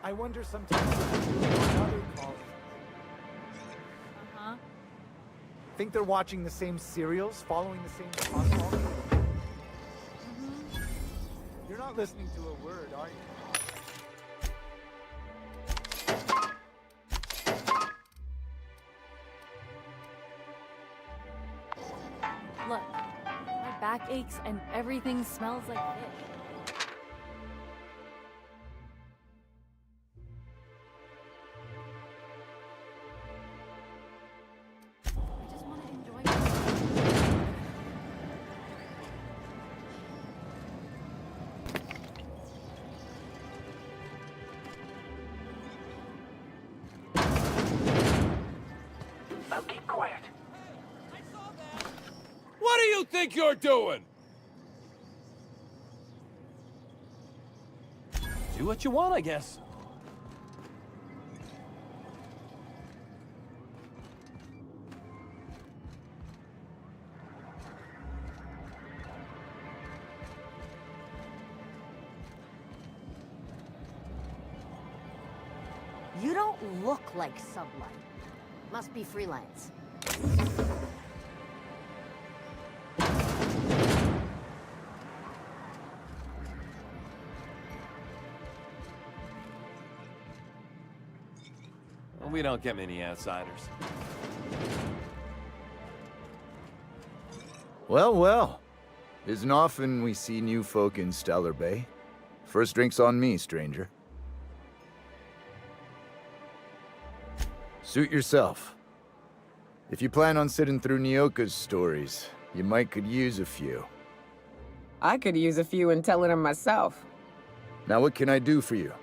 I wonder sometimes if they're doing another calling. Uh-huh. Think they're watching the same serials, following the same protocol? You're not listening to a word, are you? Look, my back aches and everything smells like fish. I just want to enjoy it. Now keep quiet. What do you think you're doing? Do what you want, I guess. You don't look like Sublight. Must be freelance. Well, we don't get many outsiders. Well, well. Isn't often we see new folk in Stellar Bay. First drink's on me, stranger. Suit yourself. If you plan on sitting through Nyoka's stories, you might could use a few. I could use a few and telling them myself. Now what can I do for you?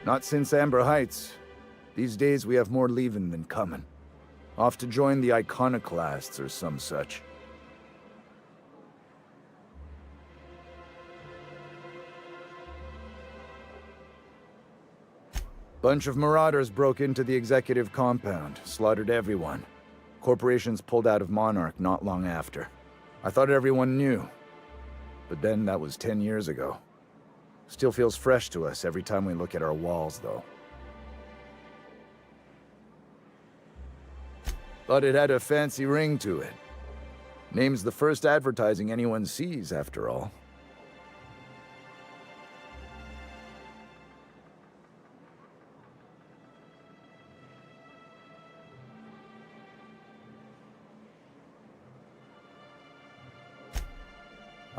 Not since Amber Heights. These days we have more leaving than coming. Off to join the Iconoclasts or some such. Bunch of marauders broke into the executive compound, slaughtered everyone. Corporations pulled out of Monarch not long after. I thought everyone knew. But then that was 10 years ago. Still feels fresh to us every time we look at our walls, though. But it had a fancy ring to it. Name's the first advertising anyone sees, after all.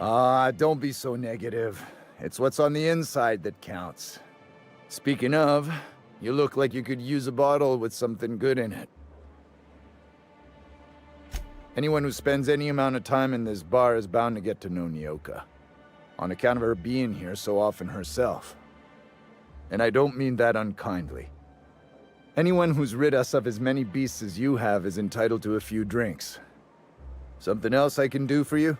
Ah, don't be so negative. It's what's on the inside that counts. Speaking of, you look like you could use a bottle with something good in it. Anyone who spends any amount of time in this bar is bound to get to know Nyoka, on account of her being here so often herself. And I don't mean that unkindly. Anyone who's rid us of as many beasts as you have is entitled to a few drinks. Something else I can do for you?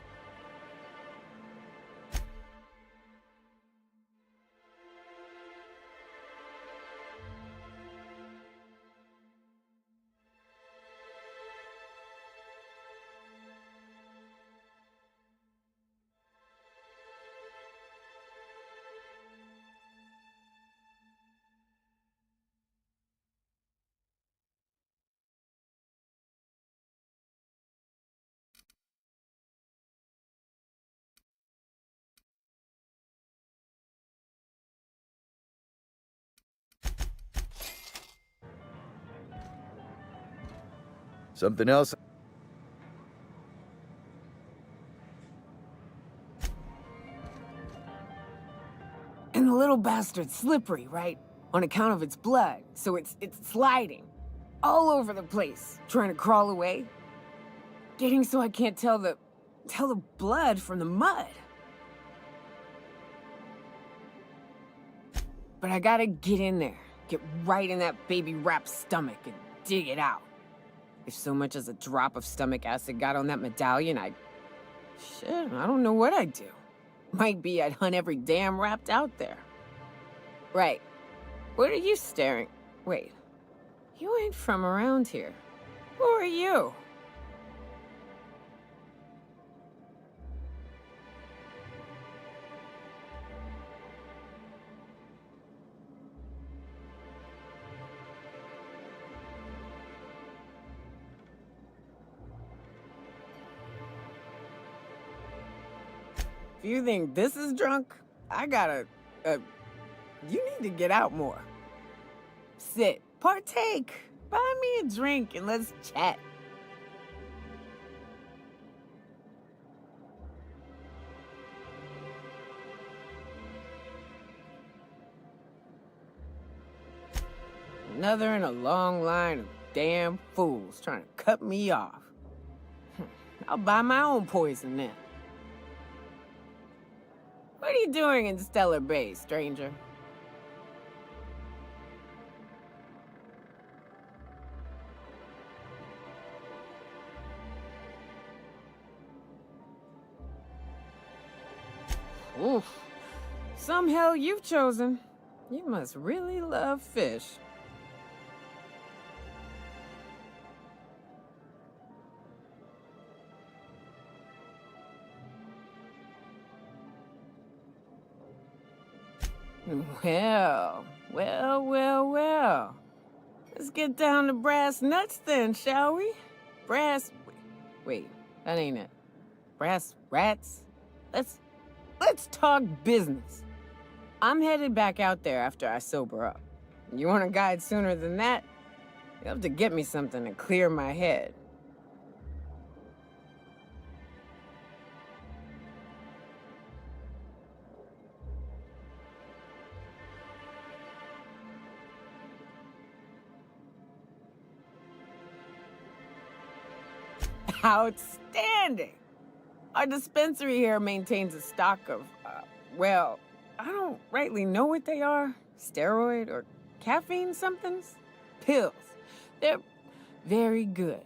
Something else? And the little bastard's slippery, right? On account of its blood, so it's sliding. All over the place, trying to crawl away. Getting so I can't tell the blood from the mud. But I gotta get in there, get right in that baby rap's stomach and dig it out. If so much as a drop of stomach acid got on that medallion, shit, I don't know what I'd do. Might be I'd hunt every damn Rapt out there. Right. What are you staring? Wait. You ain't from around here. Who are you? If you think this is drunk, I gotta, you need to get out more. Sit, partake, buy me a drink and let's chat. Another in a long line of damn fools trying to cut me off. I'll buy my own poison then. What are you doing in Stellar Bay, stranger? Oof. Some hell you've chosen. You must really love fish. Well. Let's get down to brass nuts then, shall we? Wait, that ain't it. Brass rats? Let's talk business. I'm headed back out there after I sober up. You want a guide sooner than that? You'll have to get me something to clear my head. Outstanding! Our dispensary here maintains a stock of, well, I don't rightly know what they are. Steroid or caffeine somethings? Pills. They're very good.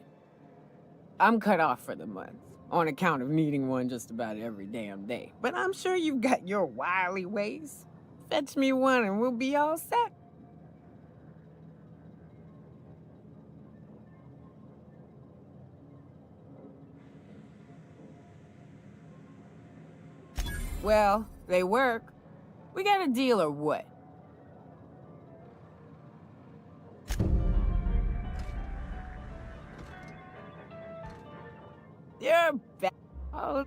I'm cut off for the month, on account of needing one just about every damn day. But I'm sure you've got your wily ways. Fetch me one and we'll be all set. Well, they work. We got a deal or what? You're back. Oh.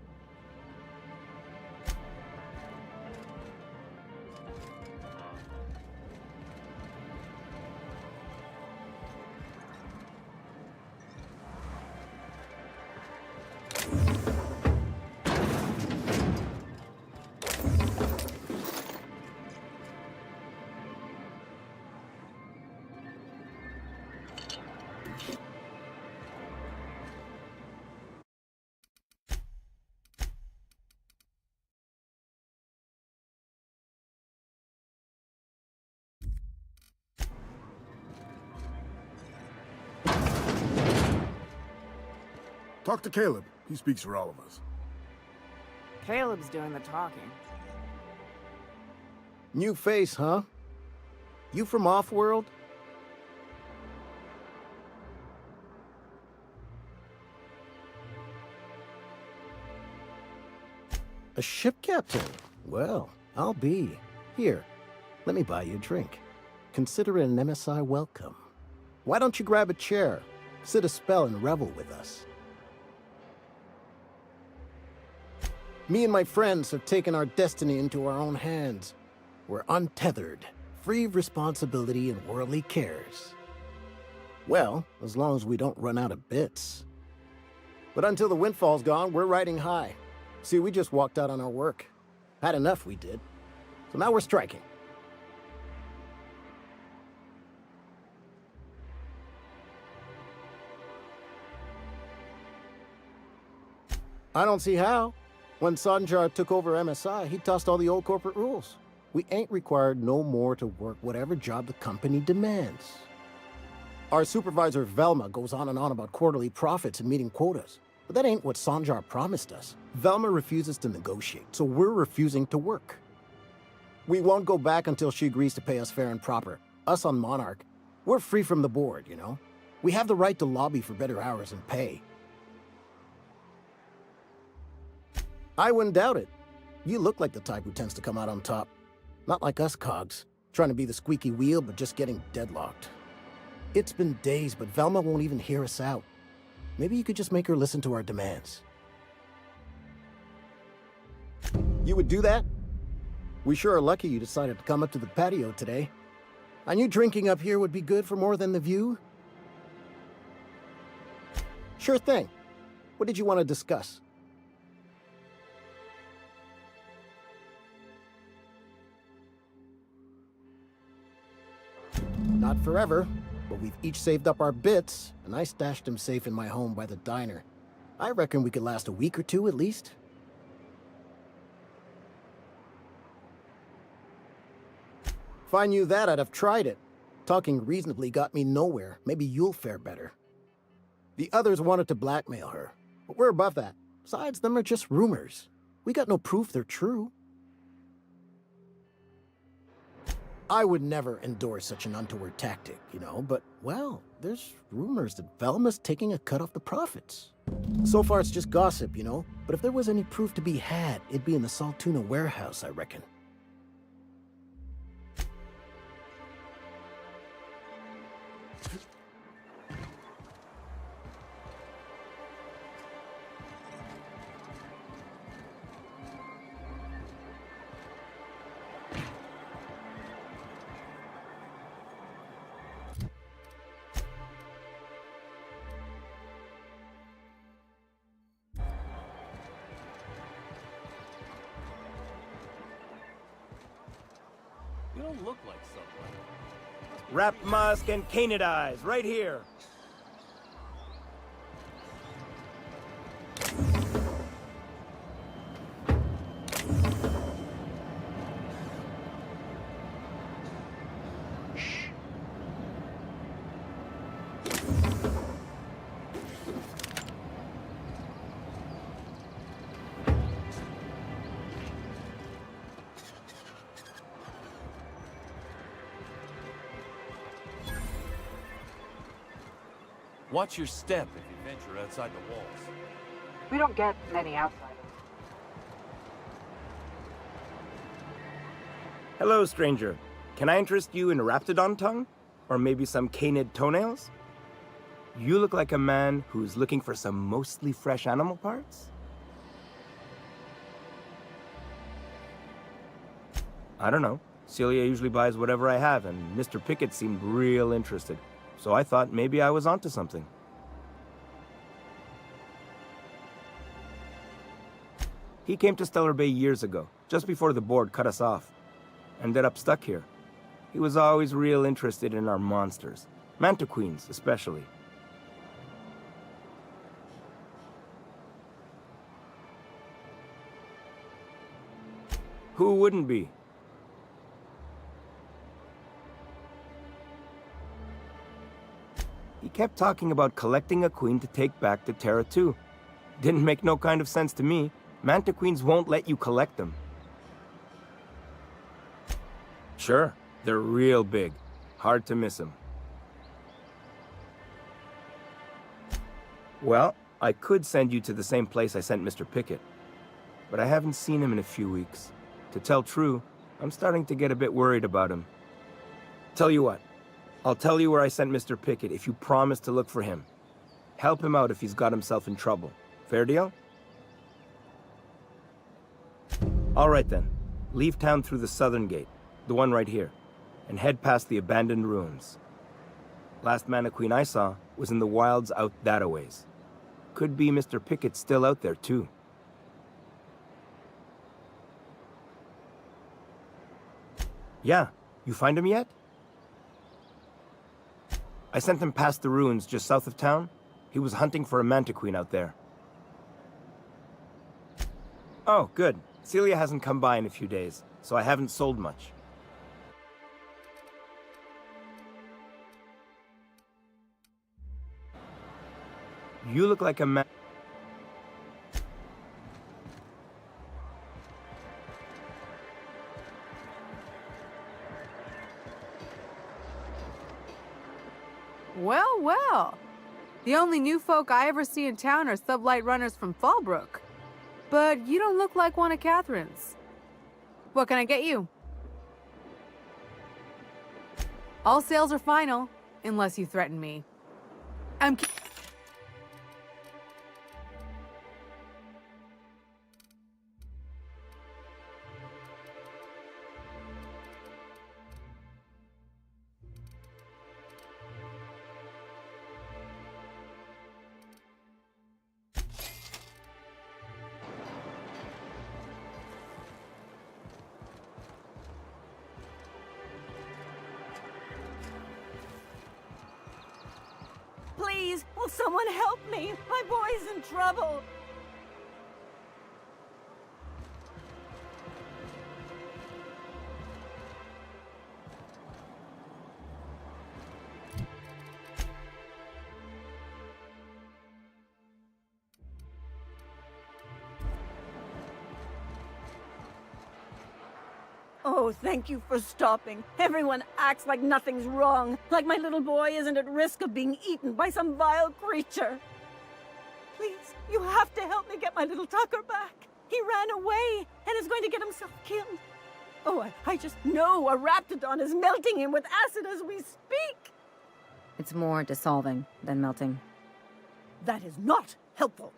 Talk to Caleb. He speaks for all of us. Caleb's doing the talking. New face, huh? You from off-world? A ship captain? Well, I'll be. Here, let me buy you a drink. Consider it an MSI welcome. Why don't you grab a chair, sit a spell and revel with us? Me and my friends have taken our destiny into our own hands. We're untethered, free of responsibility and worldly cares. Well, as long as we don't run out of bits. But until the windfall's gone, we're riding high. See, we just walked out on our work. Had enough, we did. So now we're striking. I don't see how. When Sanjar took over MSI, he tossed all the old corporate rules. We ain't required no more to work whatever job the company demands. Our supervisor, Velma, goes on and on about quarterly profits and meeting quotas. But that ain't what Sanjar promised us. Velma refuses to negotiate, so we're refusing to work. We won't go back until she agrees to pay us fair and proper. Us on Monarch, we're free from the board, you know? We have the right to lobby for better hours and pay. I wouldn't doubt it. You look like the type who tends to come out on top. Not like us cogs, trying to be the squeaky wheel but just getting deadlocked. It's been days, but Velma won't even hear us out. Maybe you could just make her listen to our demands. You would do that? We sure are lucky you decided to come up to the patio today. I knew drinking up here would be good for more than the view. Sure thing. What did you want to discuss? Not forever, but we've each saved up our bits, and I stashed them safe in my home by the diner. I reckon we could last a week or two at least. If I knew that, I'd have tried it. Talking reasonably got me nowhere. Maybe you'll fare better. The others wanted to blackmail her, but we're above that. Besides, them are just rumors. We got no proof they're true. I would never endorse such an untoward tactic, you know, but, well, there's rumors that Velma's taking a cut off the profits. So far it's just gossip, you know, but if there was any proof to be had, it'd be in the Saltuna warehouse, I reckon. You don't look like someone. Wrap musk and canid eyes, right here. Watch your step if you venture outside the walls. We don't get many outsiders. Hello, stranger. Can I interest you in raptidon tongue? Or maybe some canid toenails? You look like a man who's looking for some mostly fresh animal parts? I don't know. Celia usually buys whatever I have, and Mr. Pickett seemed real interested. So I thought maybe I was onto something. He came to Stellar Bay years ago, just before the board cut us off. Ended up stuck here. He was always real interested in our monsters. Mantiqueens, especially. Who wouldn't be? He kept talking about collecting a queen to take back to Terra 2. Didn't make no kind of sense to me. Mantiqueens won't let you collect them. Sure, they're real big. Hard to miss them. Well, I could send you to the same place I sent Mr. Pickett. But I haven't seen him in a few weeks. To tell true, I'm starting to get a bit worried about him. Tell you what, I'll tell you where I sent Mr. Pickett if you promise to look for him. Help him out if he's got himself in trouble. Fair deal? All right then. Leave town through the southern gate, the one right here, and head past the abandoned ruins. Last Mantiqueen I saw was in the wilds out that-a-ways. Could be Mr. Pickett still out there too. Yeah, you find him yet? I sent him past the ruins just south of town. He was hunting for a Mantiqueen out there. Oh, good. Celia hasn't come by in a few days, so I haven't sold much. You look like a man. Well, well. The only new folk I ever see in town are sublight runners from Fallbrook. But you don't look like one of Catherine's. What can I get you? All sales are final, unless you threaten me. Please, will someone help me? My boy's in trouble. Oh, thank you for stopping. Everyone acts like nothing's wrong, like my little boy isn't at risk of being eaten by some vile creature. Please, you have to help me get my little Tucker back. He ran away and is going to get himself killed. Oh, I just know a raptidon is melting him with acid as we speak. It's more dissolving than melting. That is not helpful.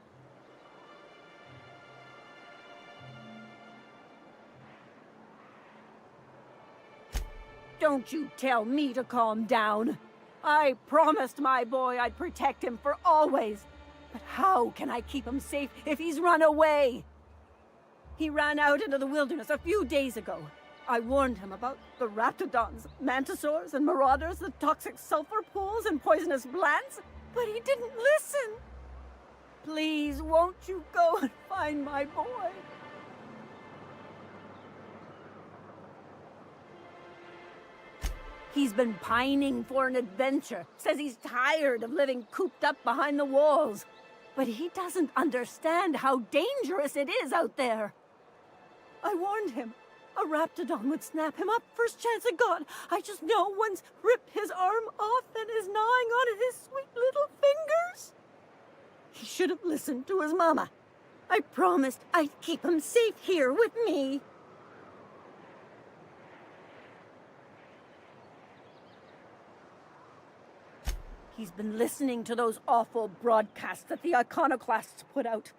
Don't you tell me to calm down. I promised my boy I'd protect him for always. But how can I keep him safe if he's run away? He ran out into the wilderness a few days ago. I warned him about the raptidons, mantisaurs, and marauders, the toxic sulfur pools, and poisonous plants, but he didn't listen. Please, won't you go and find my boy? He's been pining for an adventure. Says he's tired of living cooped up behind the walls. But he doesn't understand how dangerous it is out there. I warned him. A raptidon would snap him up first chance it got. I just know one's ripped his arm off and is gnawing on his sweet little fingers. He should have listened to his mama. I promised I'd keep him safe here with me. He's been listening to those awful broadcasts that the iconoclasts put out.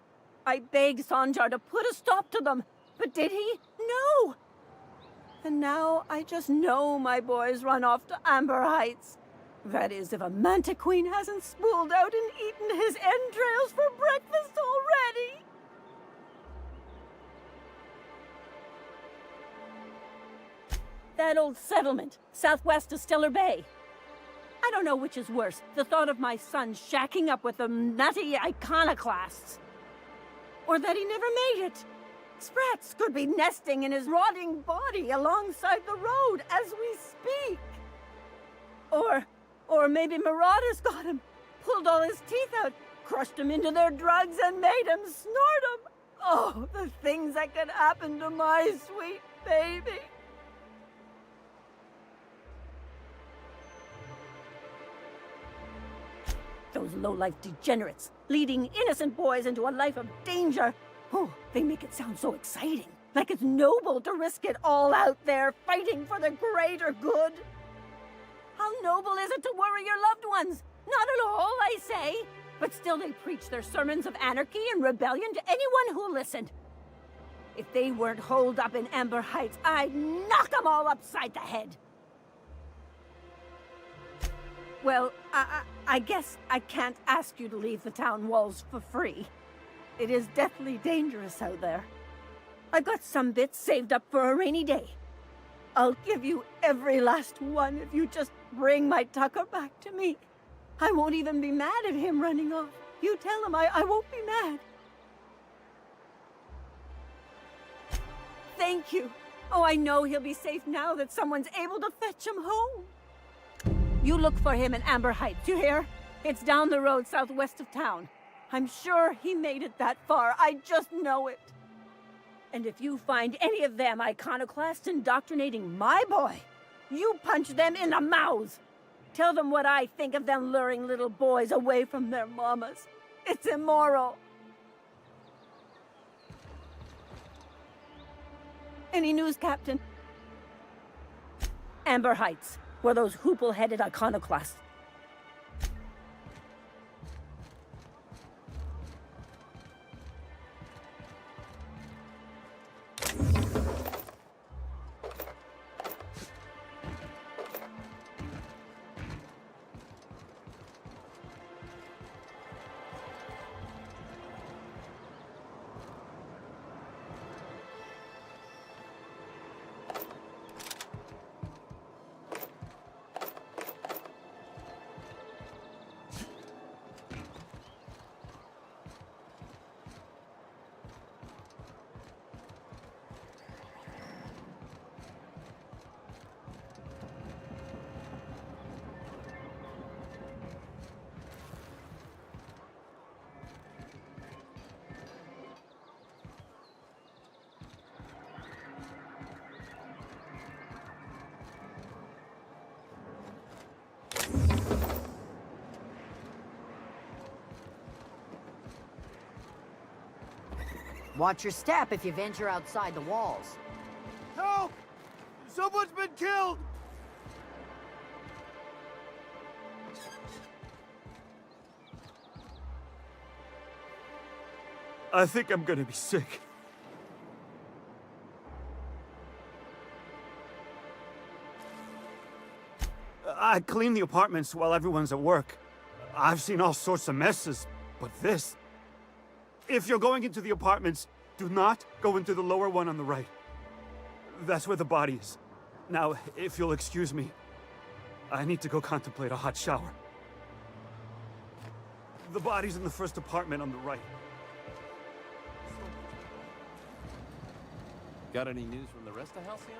I begged Sanjar to put a stop to them, but did he? No! And now I just know my boy's run off to Amber Heights. That is, if a manta queen hasn't spooled out and eaten his entrails for breakfast already. That old settlement, southwest of Stellar Bay. I don't know which is worse, the thought of my son shacking up with the nutty iconoclasts, or that he never made it. Sprats could be nesting in his rotting body alongside the road as we speak. Or maybe marauders got him, pulled all his teeth out, crushed him into their drugs and made him snort them. Oh, the things that could happen to my sweet baby. Those low-life degenerates, leading innocent boys into a life of danger. Oh, they make it sound so exciting. Like it's noble to risk it all out there, fighting for the greater good. How noble is it to worry your loved ones? Not at all, I say. But still they preach their sermons of anarchy and rebellion to anyone who listened. If they weren't holed up in Amber Heights, I'd knock them all upside the head. Well, I guess I can't ask you to leave the town walls for free. It is deathly dangerous out there. I've got some bits saved up for a rainy day. I'll give you every last one if you just bring my Tucker back to me. I won't even be mad at him running off. You tell him I won't be mad. Thank you. Oh, I know he'll be safe now that someone's able to fetch him home. You look for him in Amber Heights, you hear? It's down the road southwest of town. I'm sure he made it that far. I just know it. And if you find any of them iconoclasts indoctrinating my boy, you punch them in the mouths. Tell them what I think of them luring little boys away from their mamas. It's immoral. Any news, Captain? Amber Heights, where those hoople-headed iconoclasts. Watch your step if you venture outside the walls. Help! Someone's been killed! I think I'm gonna be sick. I clean the apartments while everyone's at work. I've seen all sorts of messes, but this... If you're going into the apartments, do not go into the lower one on the right. That's where the body is. Now, if you'll excuse me, I need to go contemplate a hot shower. The body's in the first apartment on the right. Got any news from the rest of Halcyon?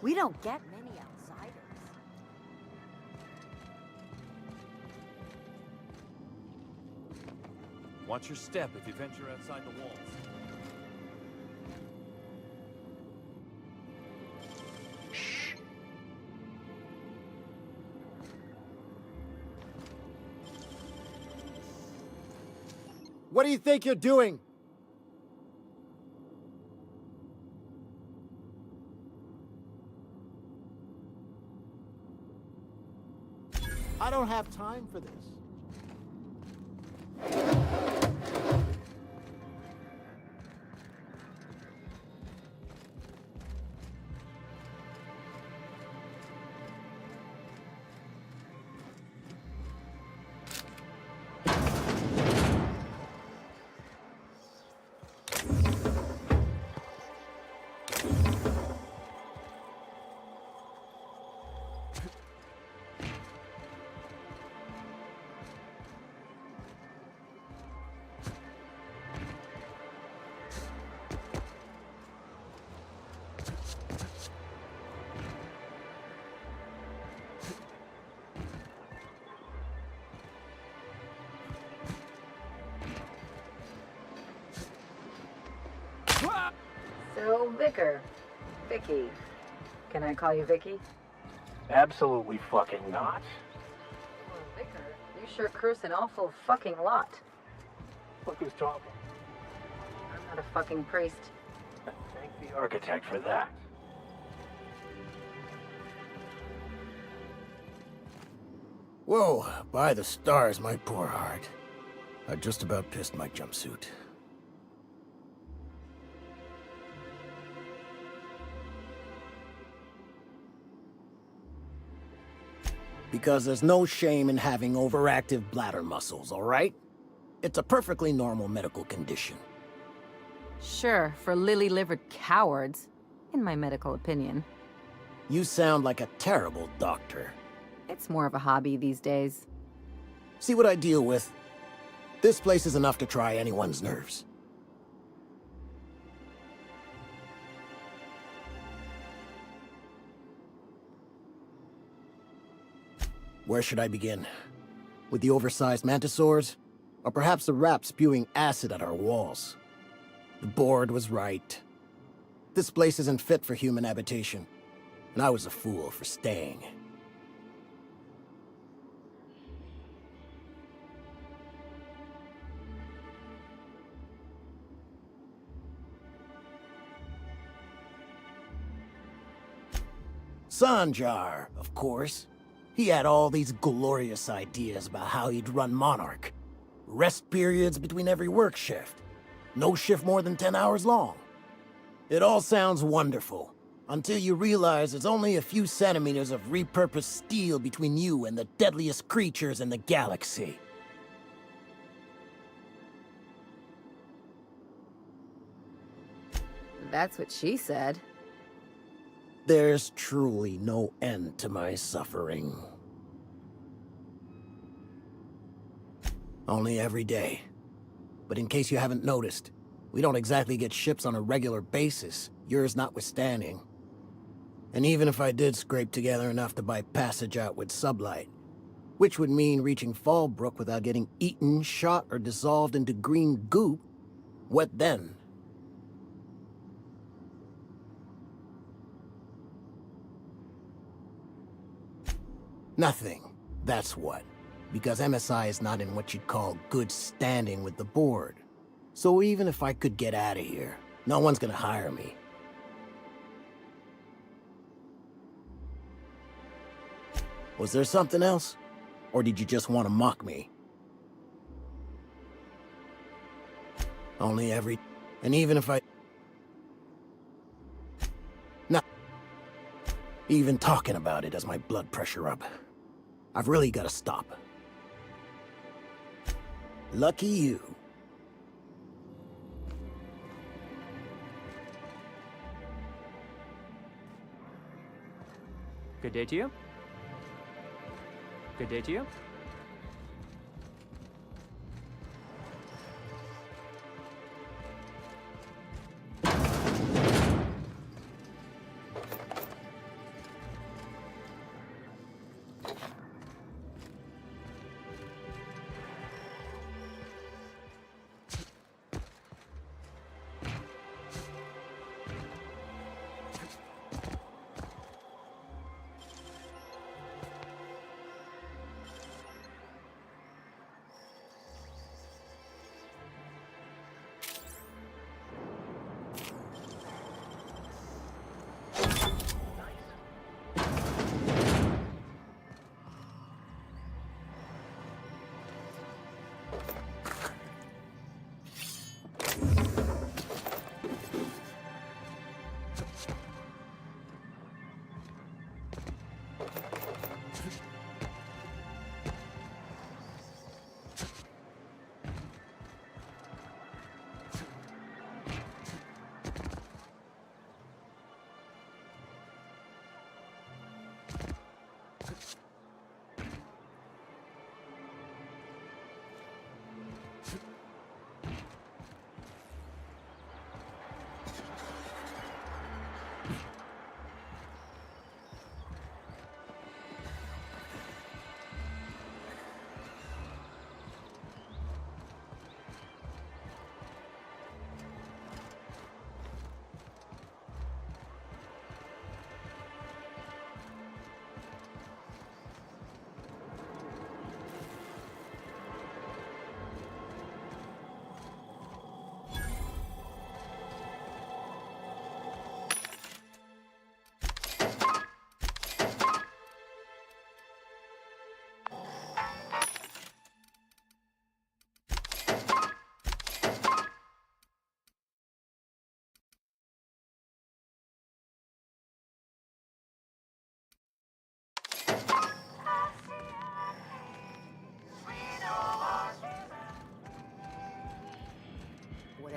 We don't get many outsiders. Watch your step if you venture outside the walls. What do you think you're doing? I don't have time for this. So, Vicky. Can I call you Vicky? Absolutely fucking not. Well, Vicar, you sure curse an awful fucking lot. Look who's talking. I'm not a fucking priest. Thank the architect for that. Whoa, by the stars, my poor heart. I just about pissed my jumpsuit. Because there's no shame in having overactive bladder muscles, all right? It's a perfectly normal medical condition. Sure, for lily-livered cowards, in my medical opinion. You sound like a terrible doctor. It's more of a hobby these days. See what I deal with? This place is enough to try anyone's nerves. Where should I begin? With the oversized mantisaurs? Or perhaps the rap spewing acid at our walls? The board was right. This place isn't fit for human habitation, and I was a fool for staying. Sanjar, of course. He had all these glorious ideas about how he'd run Monarch. Rest periods between every work shift. No shift more than 10 hours long. It all sounds wonderful, until you realize there's only a few centimeters of repurposed steel between you and the deadliest creatures in the galaxy. That's what she said. There's truly no end to my suffering. Only every day. But in case you haven't noticed, we don't exactly get ships on a regular basis, yours notwithstanding. And even if I did scrape together enough to buy passage out with sublight, which would mean reaching Fallbrook without getting eaten, shot, or dissolved into green goop, what then? Nothing. That's what. Because MSI is not in what you'd call good standing with the board. So even if I could get out of here, no one's gonna hire me. Was there something else? Or did you just want to mock me? And even if I... No. Even talking about it has my blood pressure up. I've really got to stop. Lucky you. Good day to you. Good day to you.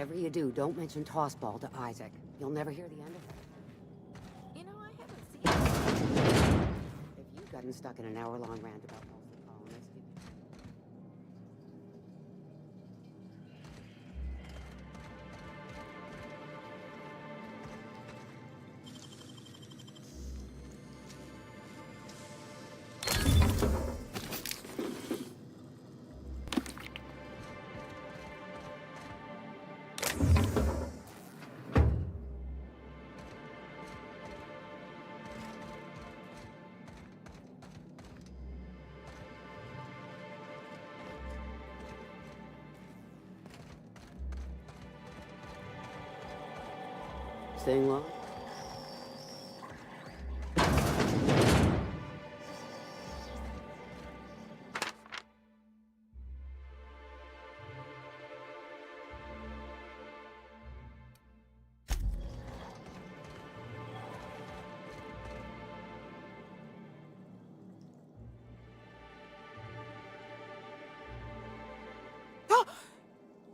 Whatever you do, don't mention tossball to Isaac. You'll never hear the end of it. You know, I haven't seen it. If you've gotten stuck in an hour-long rant about mostly colonists, staying long?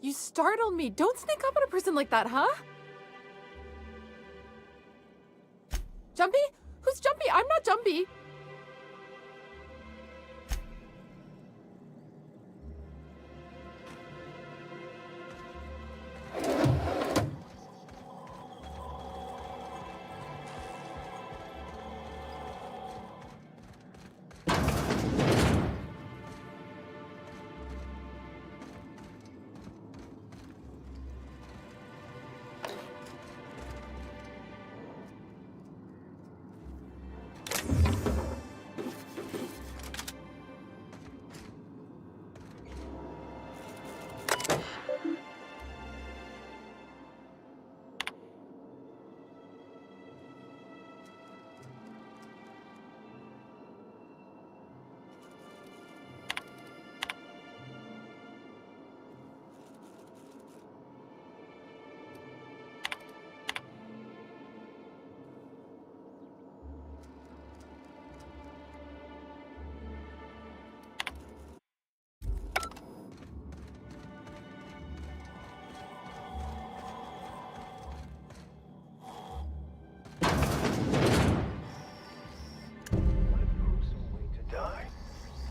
You startled me. Don't sneak up on a person like that, huh? Jumpy? Who's Jumpy? I'm not Jumpy.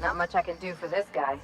Not much I can do for this guy.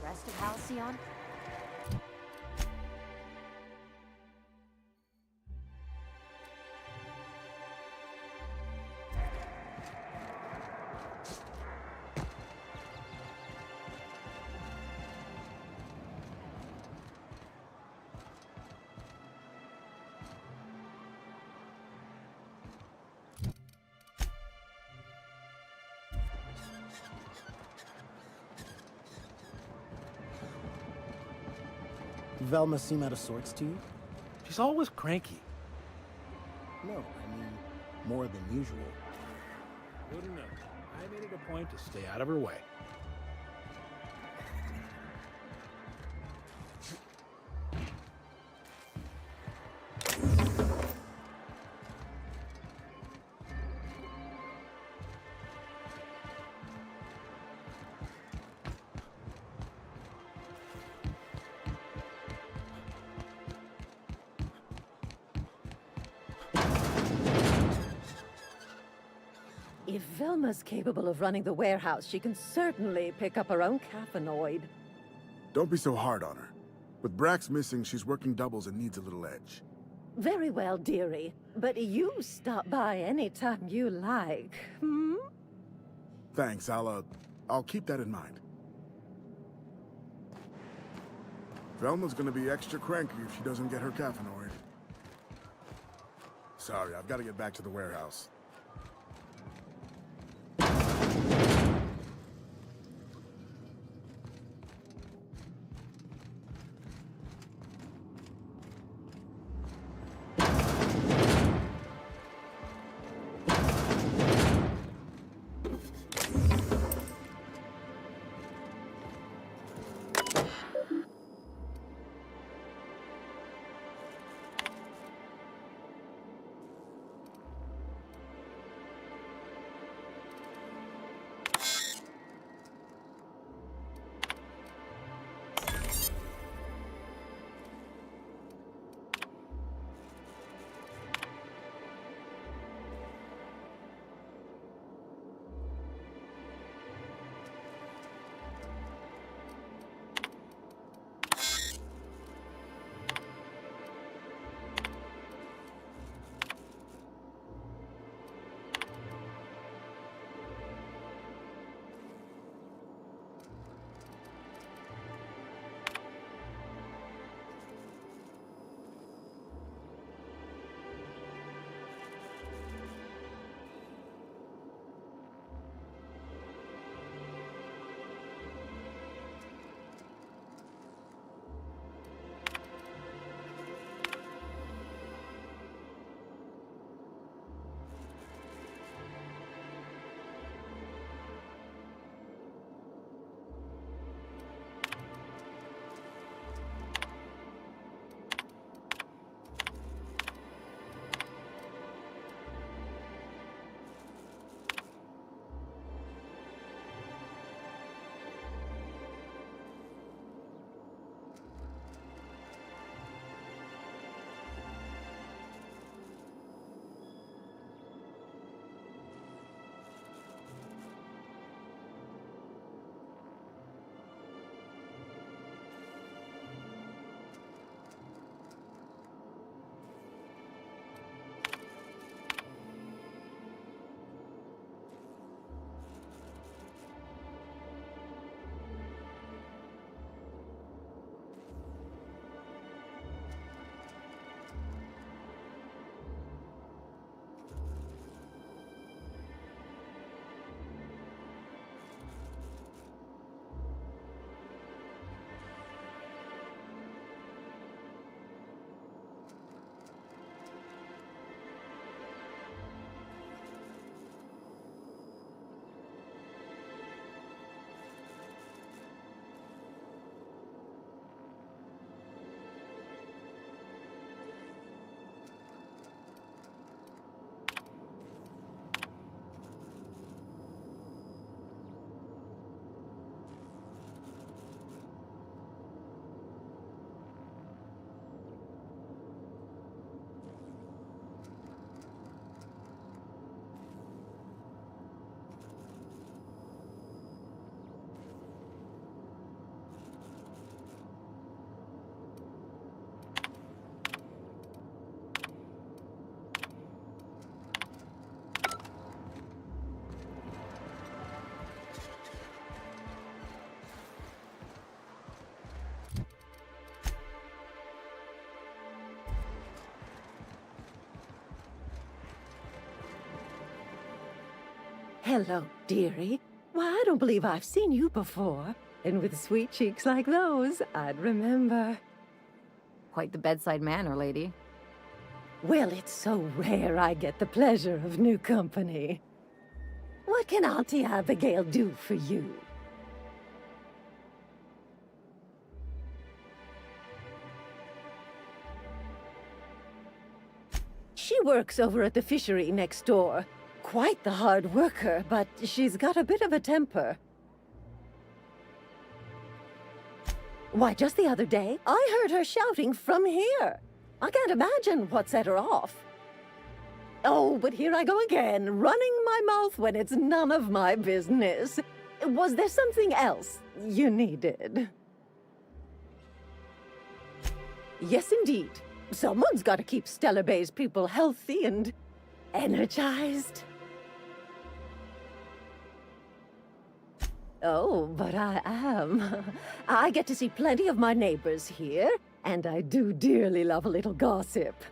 rest of Halcyon? Velma seem out of sorts to you? She's always cranky. No, I mean, more than usual. Good enough. I made it a point to stay out of her way. If Velma's capable of running the warehouse, she can certainly pick up her own caffeinoid. Don't be so hard on her. With Brax missing, she's working doubles and needs a little edge. Very well, dearie. But you stop by anytime you like, hmm? Thanks, I'll keep that in mind. Velma's gonna be extra cranky if she doesn't get her caffeinoid. Sorry, I've got to get back to the warehouse. Hello, dearie. Why, I don't believe I've seen you before. And with sweet cheeks like those, I'd remember. Quite the bedside manner, lady. Well, it's so rare I get the pleasure of new company. What can Auntie Abigail do for you? She works over at the fishery next door. Quite the hard worker, but she's got a bit of a temper. Why, just the other day, I heard her shouting from here. I can't imagine what set her off. Oh, but here I go again, running my mouth when it's none of my business. Was there something else you needed? Yes, indeed. Someone's got to keep Stellar Bay's people healthy and energized. Oh, but I am. I get to see plenty of my neighbors here, and I do dearly love a little gossip.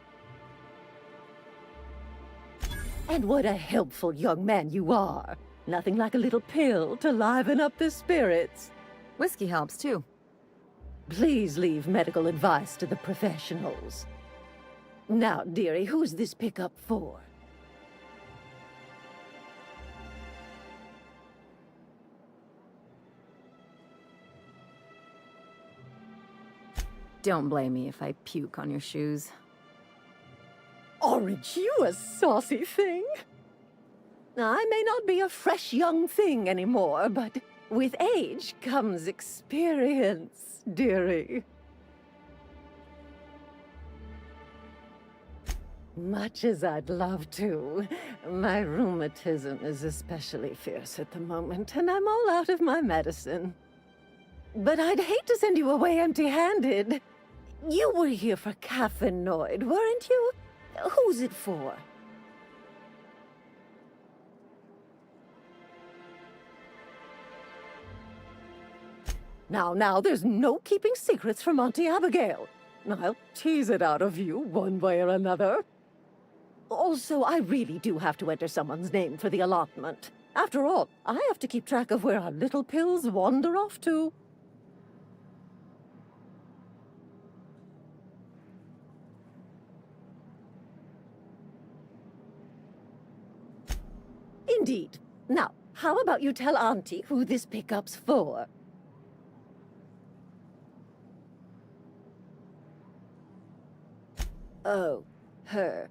And what a helpful young man you are. Nothing like a little pill to liven up the spirits. Whiskey helps, too. Please leave medical advice to the professionals. Now, dearie, who's this pickup for? Don't blame me if I puke on your shoes. Aren't you a saucy thing? I may not be a fresh young thing anymore, but with age comes experience, dearie. Much as I'd love to, my rheumatism is especially fierce at the moment, and I'm all out of my medicine. But I'd hate to send you away empty-handed. You were here for caffeinoid, weren't you? Who's it for? Now, there's no keeping secrets from Auntie Abigail. I'll tease it out of you one way or another. Also, I really do have to enter someone's name for the allotment. After all, I have to keep track of where our little pills wander off to. Indeed. Now, how about you tell Auntie who this pickup's for? Oh, her.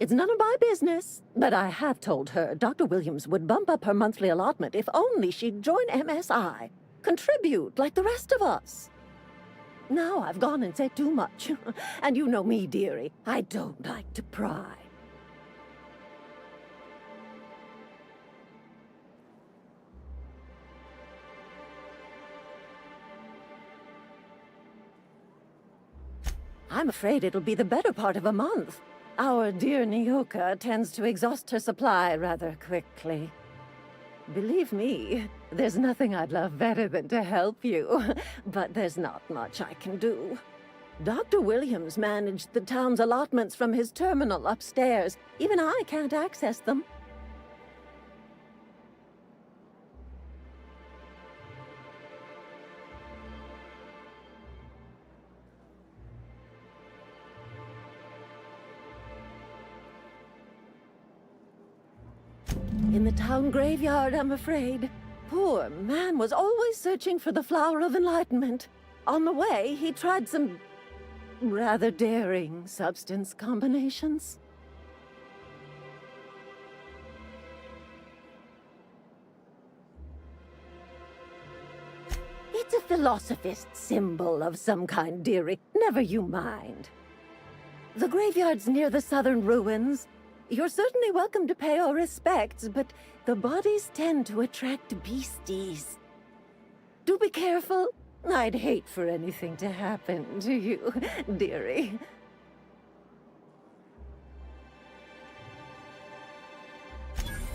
It's none of my business, but I have told her Dr. Williams would bump up her monthly allotment if only she'd join MSI. Contribute like the rest of us. Now I've gone and said too much. And you know me, dearie. I don't like to pry. I'm afraid it'll be the better part of a month. Our dear Nyoka tends to exhaust her supply rather quickly. Believe me, there's nothing I'd love better than to help you, but there's not much I can do. Dr. Williams managed the town's allotments from his terminal upstairs. Even I can't access them. In the town graveyard, I'm afraid. Poor man was always searching for the flower of enlightenment. On the way, he tried some rather daring substance combinations. It's a philosophist symbol of some kind, dearie. Never you mind. The graveyard's near the southern ruins. You're certainly welcome to pay our respects, but the bodies tend to attract beasties. Do be careful. I'd hate for anything to happen to you, dearie.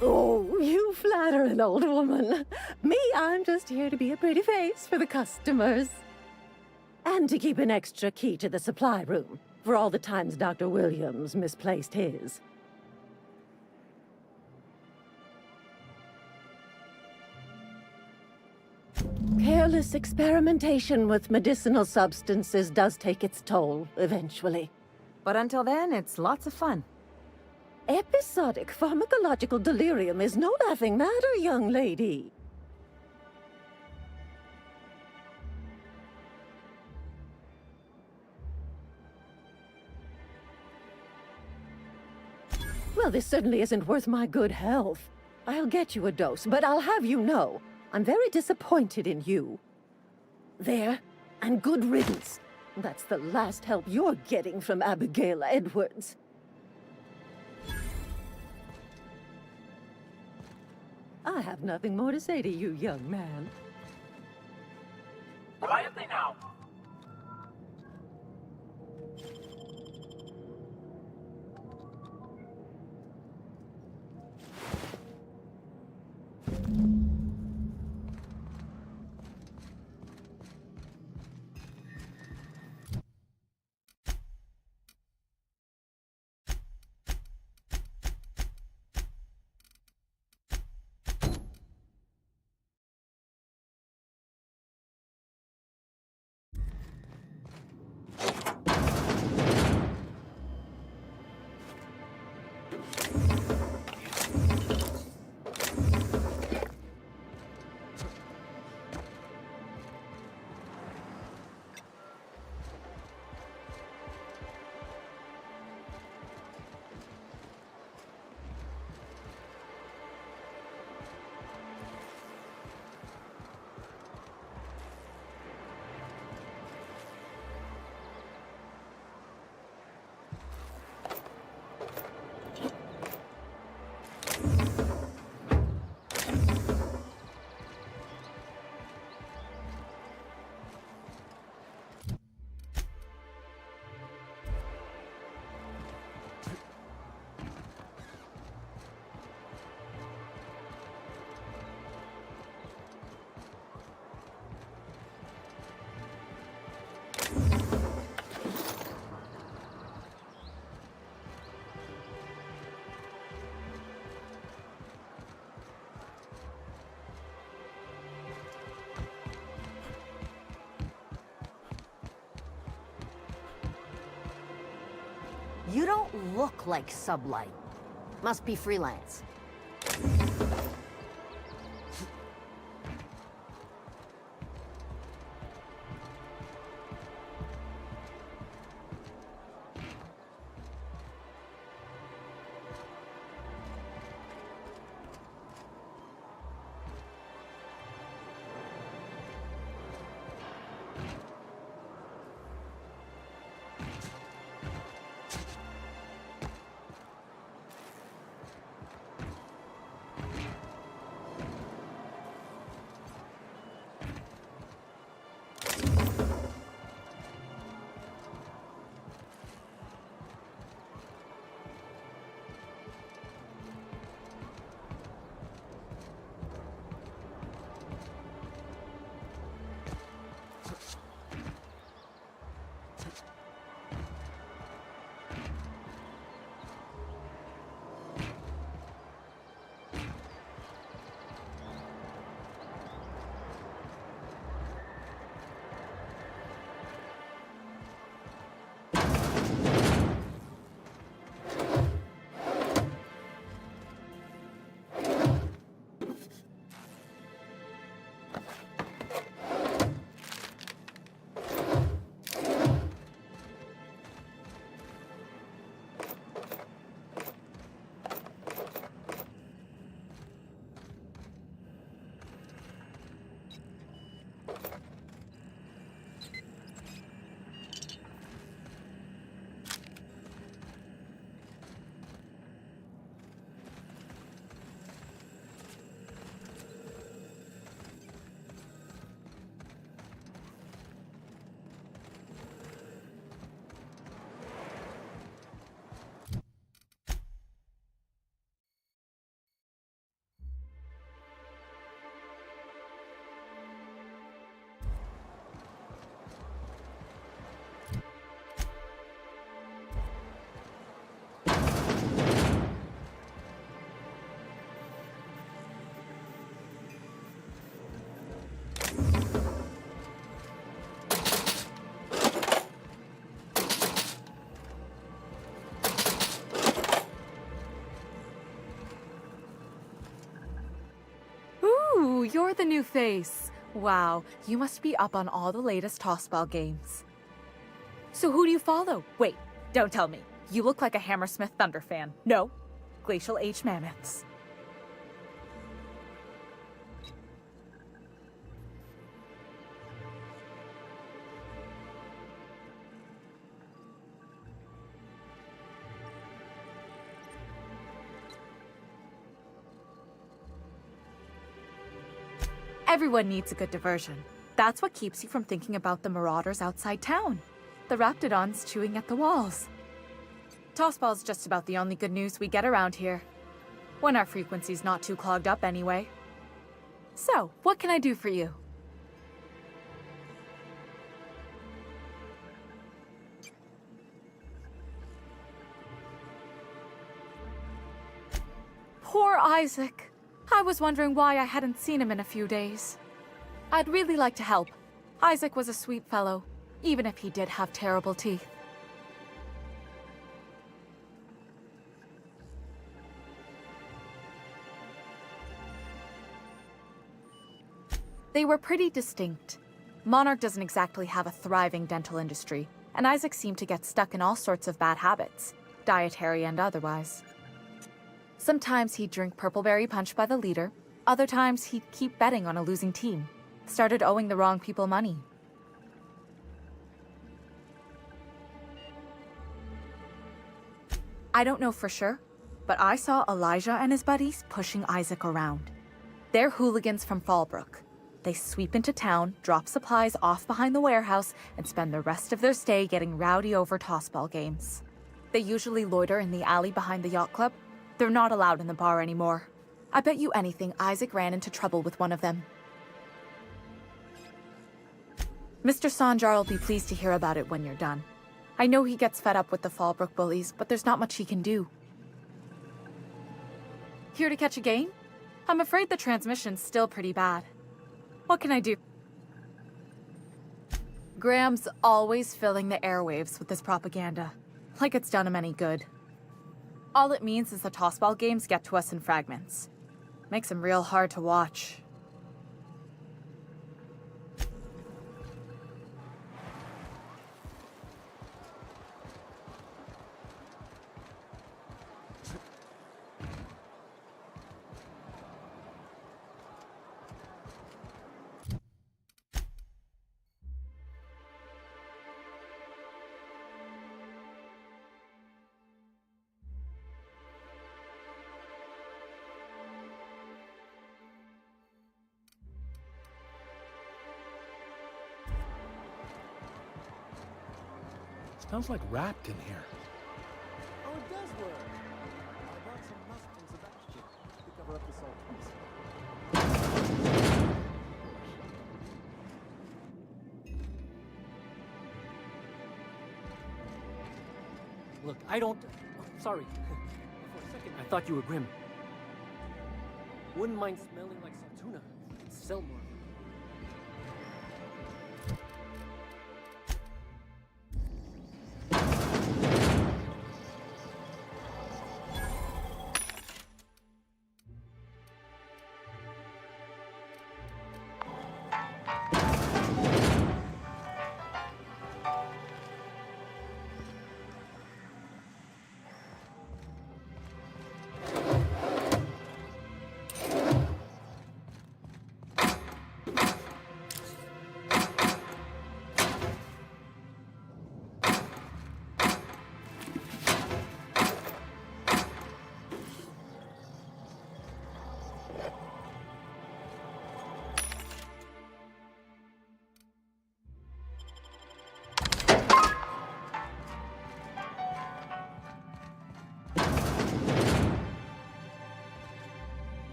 Oh, you flatter an old woman. Me, I'm just here to be a pretty face for the customers. And to keep an extra key to the supply room, for all the times Dr. Williams misplaced his. Careless experimentation with medicinal substances does take its toll, eventually. But until then, it's lots of fun. Episodic pharmacological delirium is no laughing matter, young lady. Well, this certainly isn't worth my good health. I'll get you a dose, but I'll have you know, I'm very disappointed in you. There, and good riddance. That's the last help you're getting from Abigail Edwards. I have nothing more to say to you, young man. Quietly now. You don't look like Sublight. Must be freelance. you're the new face. Wow, you must be up on all the latest tossball games. So who do you follow? Wait, don't tell me. You look like a Hammersmith Thunder fan. No, Glacial H Mammoths. Everyone needs a good diversion. That's what keeps you from thinking about the marauders outside town. The raptidons chewing at the walls. Tossball's just about the only good news we get around here. When our frequency's not too clogged up anyway. So, what can I do for you? Poor Isaac. I was wondering why I hadn't seen him in a few days. I'd really like to help. Isaac was a sweet fellow, even if he did have terrible teeth. They were pretty distinct. Monarch doesn't exactly have a thriving dental industry, and Isaac seemed to get stuck in all sorts of bad habits, dietary and otherwise. Sometimes he'd drink purpleberry punch by the liter, other times he'd keep betting on a losing team. Started owing the wrong people money. I don't know for sure, but I saw Elijah and his buddies pushing Isaac around. They're hooligans from Fallbrook. They sweep into town, drop supplies off behind the warehouse, and spend the rest of their stay getting rowdy over tossball games. They usually loiter in the alley behind the yacht club. They're not allowed in the bar anymore. I bet you anything Isaac ran into trouble with one of them. Mr. Sanjar will be pleased to hear about it when you're done. I know he gets fed up with the Fallbrook bullies, but there's not much he can do. Here to catch a game? I'm afraid the transmission's still pretty bad. What can I do? Graham's always filling the airwaves with this propaganda, like it's done him any good. All it means is the tossball games get to us in fragments. Makes them real hard to watch. Smells like wrapped in here. Oh, it does work. I brought some musk and Sebastian to cover up the salt piece. Look, I don't... Oh, sorry. For a second, I thought you were Grim. Wouldn't mind smelling like Saltuna. Sell more.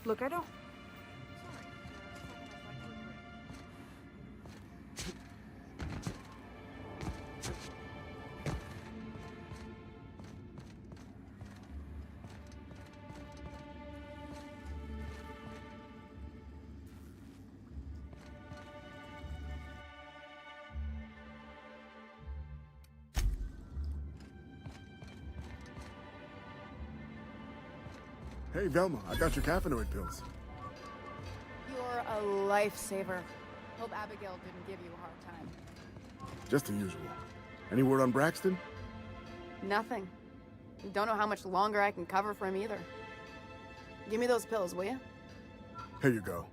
Look, I don't... Hey, Velma, I got your caffeinoid pills. You're a lifesaver. Hope Abigail didn't give you a hard time. Just the usual. Any word on Braxton? Nothing. Don't know how much longer I can cover for him either. Give me those pills, will you? Here you go.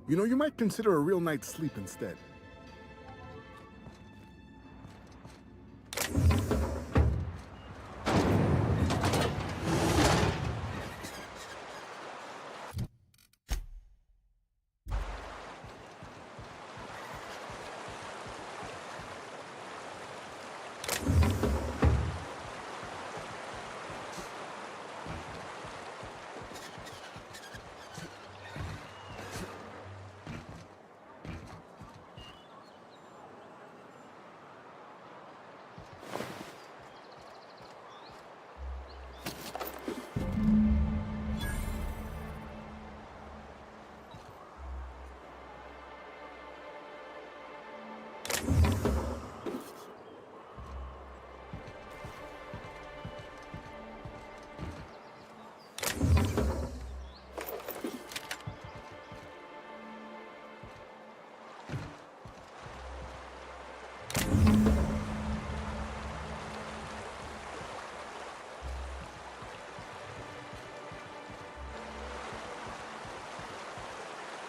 You know, you might consider a real night's sleep instead.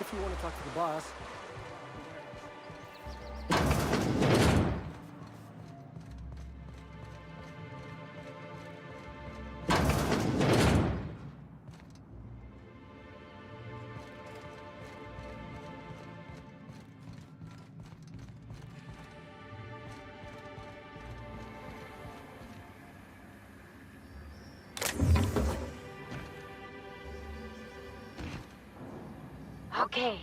If you want to talk to the boss. Okay.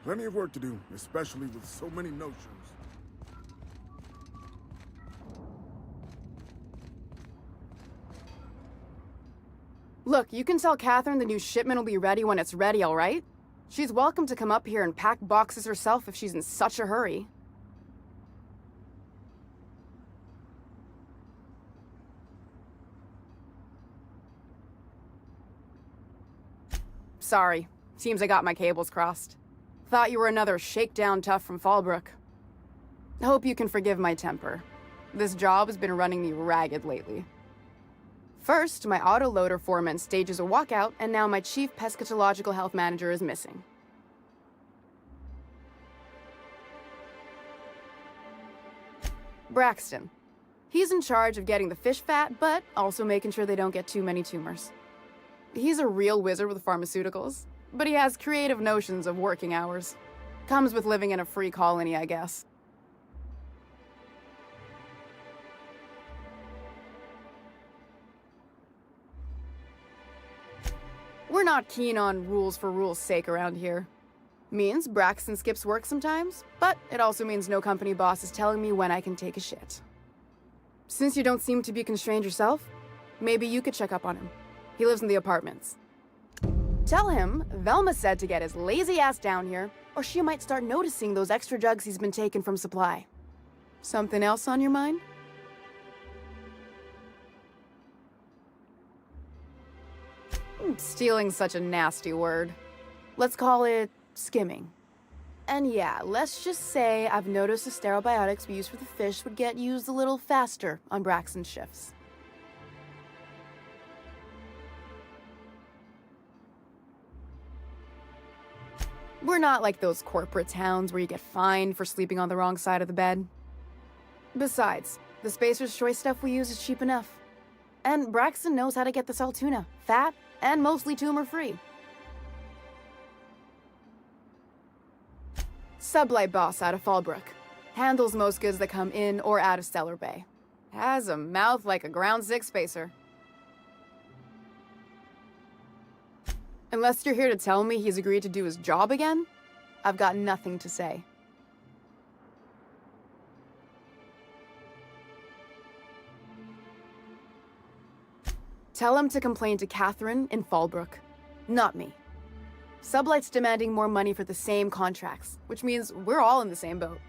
Plenty of work to do, especially with so many no-shows. Look, you can tell Catherine the new shipment will be ready when it's ready, all right? She's welcome to come up here and pack boxes herself if she's in such a hurry. Sorry. Seems I got my cables crossed. Thought you were another shakedown tough from Fallbrook. Hope you can forgive my temper. This job has been running me ragged lately. First, my autoloader foreman stages a walkout, and now my chief pescatological health manager is missing. Braxton. He's in charge of getting the fish fat, but also making sure they don't get too many tumors. He's a real wizard with pharmaceuticals, but he has creative notions of working hours. Comes with living in a free colony, I guess. We're not keen on rules for rules' sake around here. Means Braxton skips work sometimes, but it also means no company boss is telling me when I can take a shit. Since you don't seem to be constrained yourself, maybe you could check up on him. He lives in the apartments. Tell him Velma said to get his lazy ass down here, or she might start noticing those extra drugs he's been taking from supply. Something else on your mind? Stealing's such a nasty word. Let's call it skimming. And yeah, let's just say I've noticed the stereobiotics we use for the fish would get used a little faster on Braxton's shifts. We're not like those corporate towns where you get fined for sleeping on the wrong side of the bed. Besides, the Spacer's Choice stuff we use is cheap enough. And Braxton knows how to get the Saltuna, fat and mostly tumor-free. Sublight boss out of Fallbrook. Handles most goods that come in or out of Stellar Bay. Has a mouth like a Ground 6 Spacer. Unless you're here to tell me he's agreed to do his job again, I've got nothing to say. Tell him to complain to Catherine in Fallbrook, not me. Sublight's demanding more money for the same contracts, which means we're all in the same boat.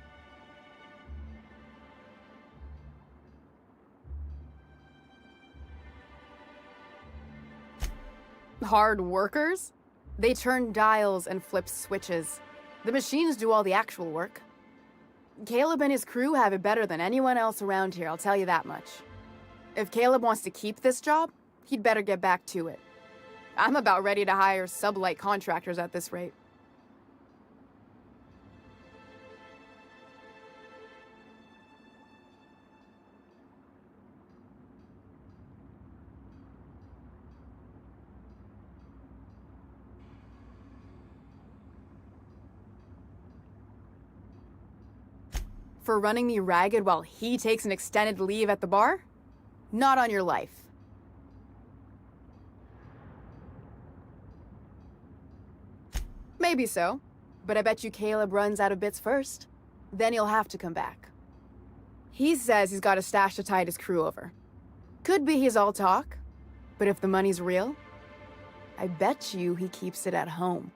Hard workers? They turn dials and flip switches. The machines do all the actual work. Caleb and his crew have it better than anyone else around here, I'll tell you that much. If Caleb wants to keep this job, he'd better get back to it. I'm about ready to hire sublight contractors at this rate. For running me ragged while he takes an extended leave at the bar? Not on your life. Maybe so, but I bet you Caleb runs out of bits first. Then he'll have to come back. He says he's got a stash to tide his crew over. Could be he's all talk, but if the money's real, I bet you he keeps it at home.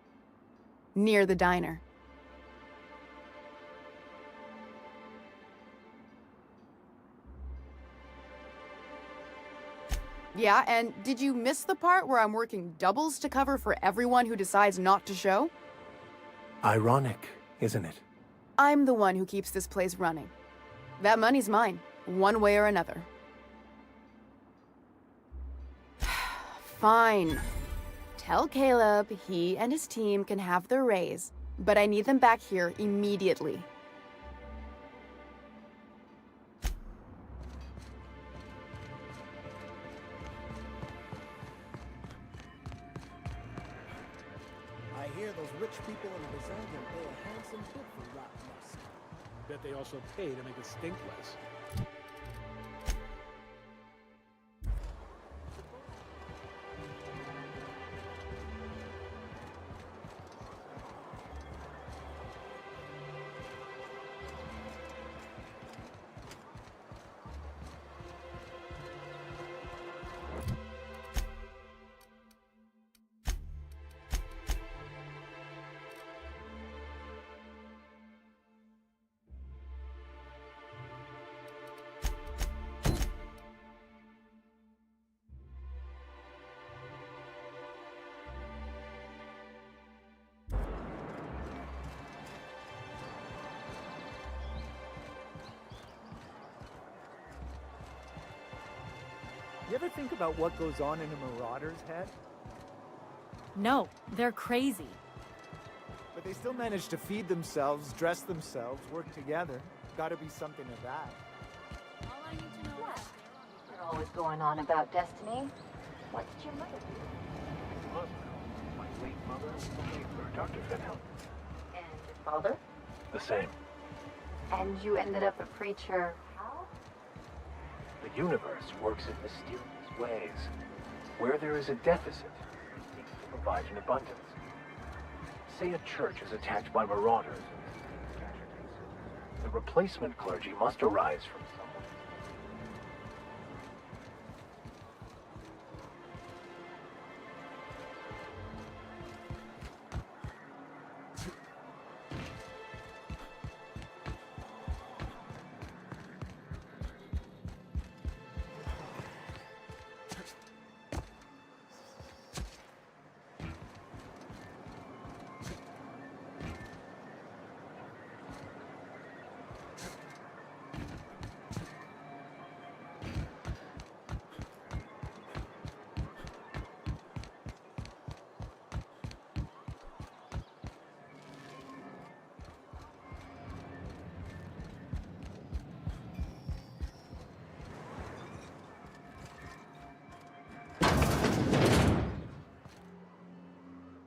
Near the diner. Yeah, and did you miss the part where I'm working doubles to cover for everyone who decides not to show? Ironic, isn't it? I'm the one who keeps this place running. That money's mine, one way or another. Fine. Tell Caleb he and his team can have their raise, but I need them back here immediately. I hear those rich people in the Byzantium pay a handsome bit for rotten musk. Bet they also pay to make it stink less. You ever think about what goes on in a marauder's head? No, they're crazy. But they still manage to feed themselves, dress themselves, work together. Gotta be something of that. You're always going on about destiny. What did your mother do? My late mother, or Dr. Fennell. And your father? The same. And you ended up a preacher. How? The universe works in mysterious ways. Where there is a deficit, it seeks to provide an abundance. Say a church is attacked by marauders. The replacement clergy must arise from somewhere.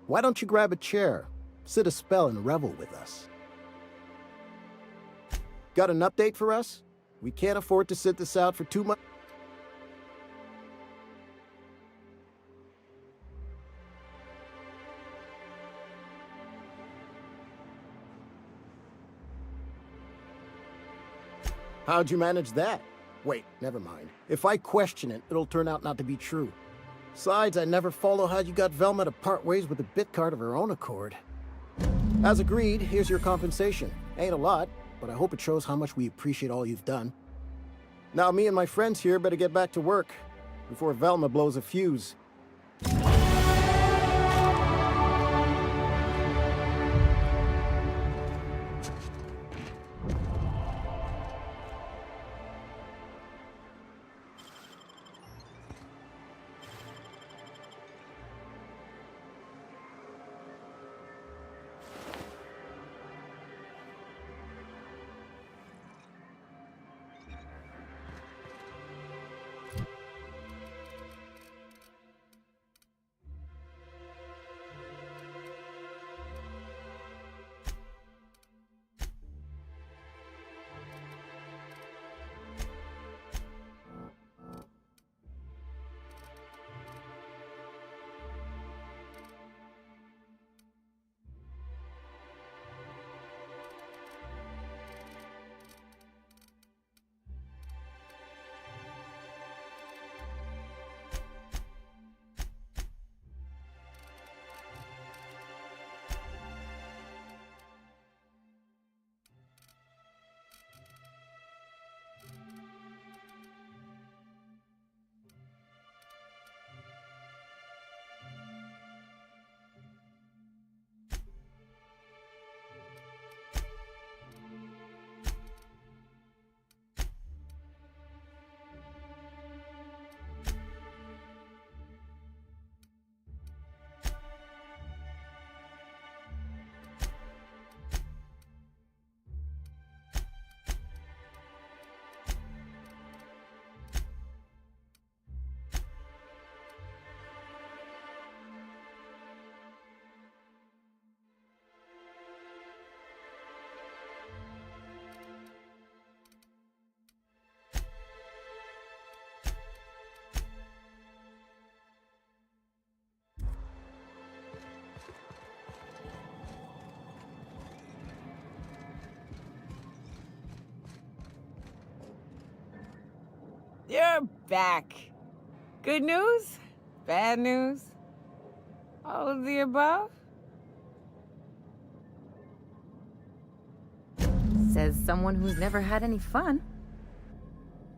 Why don't you grab a chair, sit a spell, and revel with us? Got an update for us? We can't afford to sit this out for too much. How'd you manage that? Wait, never mind. If I question it, it'll turn out not to be true. Besides, I never follow how you got Velma to part ways with the bit card of her own accord. As agreed, here's your compensation. Ain't a lot, but I hope it shows how much we appreciate all you've done. Now me and my friends here better get back to work before Velma blows a fuse. You're back. Good news? Bad news? All of the above? Says someone who's never had any fun.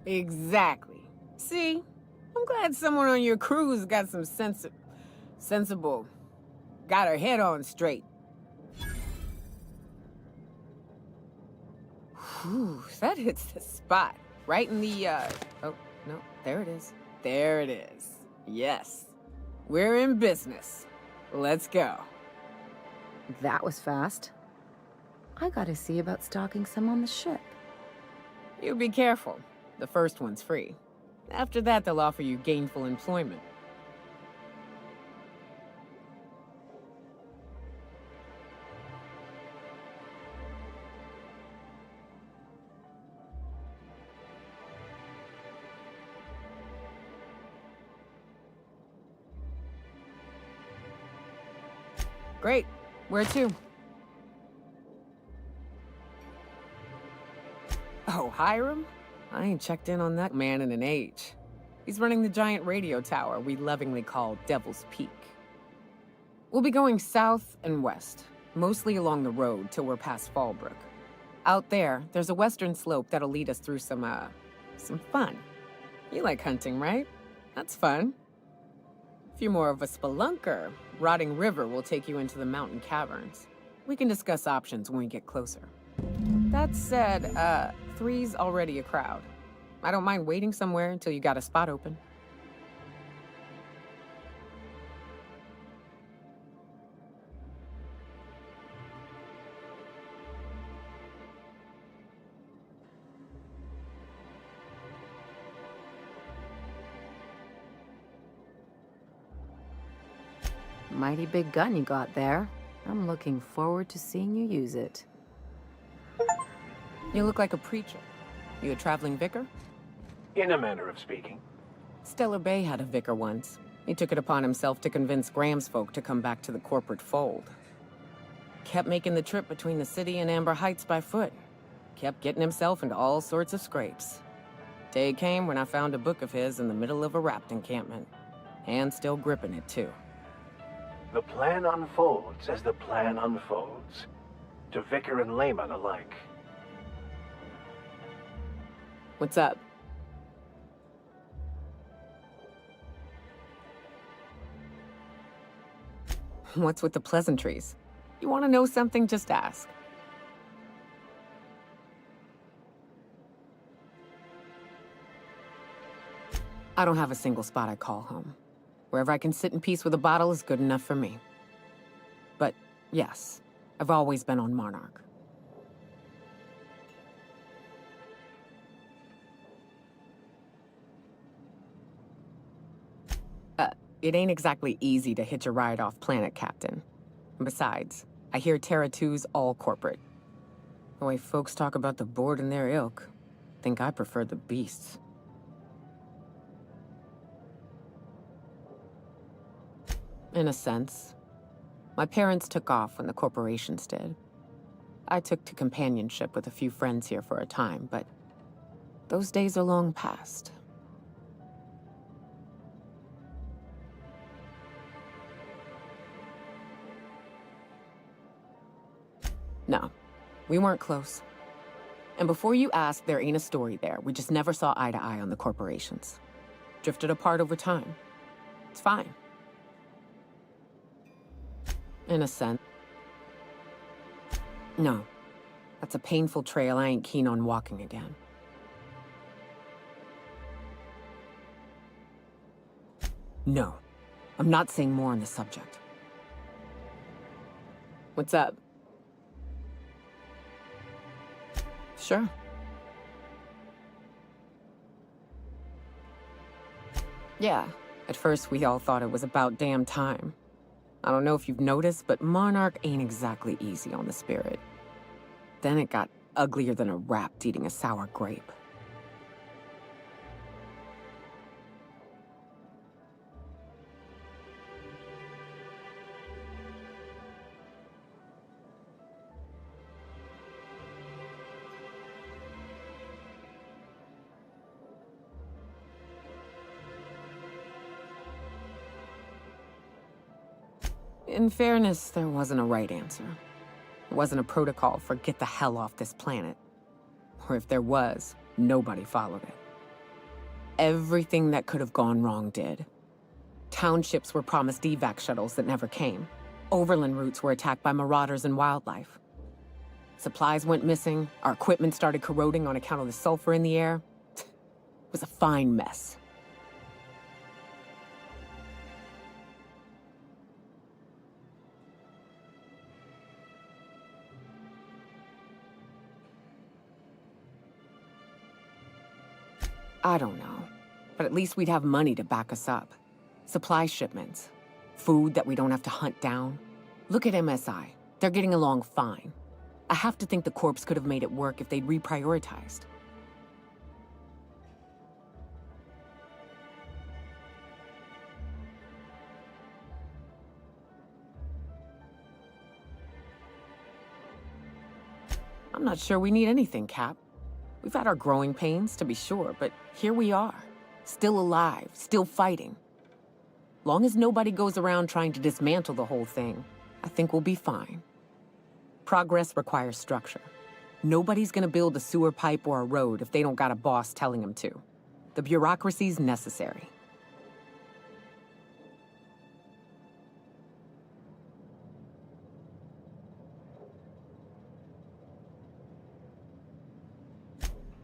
Exactly. See? I'm glad someone on your crew's got some sensible. Got her head on straight. Whew, that hits the spot. Right in the, oh, no, there it is. There it is. Yes. We're in business. Let's go. That was fast. I gotta see about stocking some on the ship. You be careful. The first one's free. After that, they'll offer you gainful employment. Great. Where to? Oh, Hiram? I ain't checked in on that man in an age. He's running the giant radio tower we lovingly call Devil's Peak. We'll be going south and west, mostly along the road till we're past Fallbrook. Out there's a western slope that'll lead us through some fun. You like hunting, right? That's fun. If you're more of a spelunker, Rotting River will take you into the mountain caverns. We can discuss options when we get closer. That said, 3's already a crowd. I don't mind waiting somewhere until you got a spot open. Mighty big gun you got there. I'm looking forward to seeing you use it. You look like a preacher. You a traveling vicar? In a manner of speaking. Stellar Bay had a vicar once. He took it upon himself to convince Graham's folk to come back to the corporate fold. Kept making the trip between the city and Amber Heights by foot. Kept getting himself into all sorts of scrapes. Day came when I found a book of his in the middle of a rapt encampment. And still gripping it, too. The plan unfolds as the plan unfolds. To vicar and layman alike. What's up? What's with the pleasantries? You want to know something, just ask. I don't have a single spot I call home. Wherever I can sit in peace with a bottle is good enough for me. But yes, I've always been on Monarch. It ain't exactly easy to hitch a ride off planet, Captain. And besides, I hear Terra 2's all corporate. The way folks talk about the board and their ilk, think I prefer the beasts. In a sense. My parents took off when the corporations did. I took to companionship with a few friends here for a time, but those days are long past. No, we weren't close. And before you ask, there ain't a story there. We just never saw eye to eye on the corporations. Drifted apart over time. It's fine. In a sense. No. That's a painful trail I ain't keen on walking again. No. I'm not saying more on the subject. What's up? Sure. Yeah. At first, we all thought it was about damn time. I don't know if you've noticed, but Monarch ain't exactly easy on the spirit. Then it got uglier than a rat eating a sour grape. In fairness, there wasn't a right answer. It wasn't a protocol for get the hell off this planet. Or if there was, nobody followed it. Everything that could have gone wrong did. Townships were promised evac shuttles that never came. Overland routes were attacked by marauders and wildlife. Supplies went missing, our equipment started corroding on account of the sulfur in the air. It was a fine mess. I don't know, but at least we'd have money to back us up. Supply shipments, food that we don't have to hunt down. Look at MSI. They're getting along fine. I have to think the Corps could have made it work if they'd reprioritized. I'm not sure we need anything, Cap. We've had our growing pains, to be sure, but here we are. Still alive, still fighting. Long as nobody goes around trying to dismantle the whole thing, I think we'll be fine. Progress requires structure. Nobody's gonna build a sewer pipe or a road if they don't got a boss telling them to. The bureaucracy's necessary.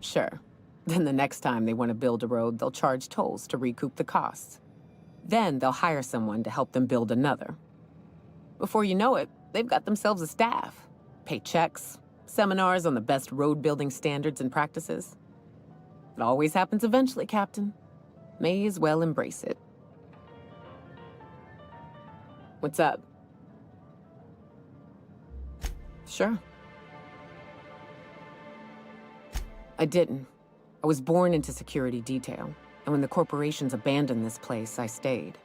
Sure. Then the next time they want to build a road, they'll charge tolls to recoup the costs. Then they'll hire someone to help them build another. Before you know it, they've got themselves a staff. Pay checks, seminars on the best road building standards and practices. It always happens eventually, Captain. May as well embrace it. What's up? Sure. I didn't. I was born into security detail, and when the corporations abandoned this place, I stayed.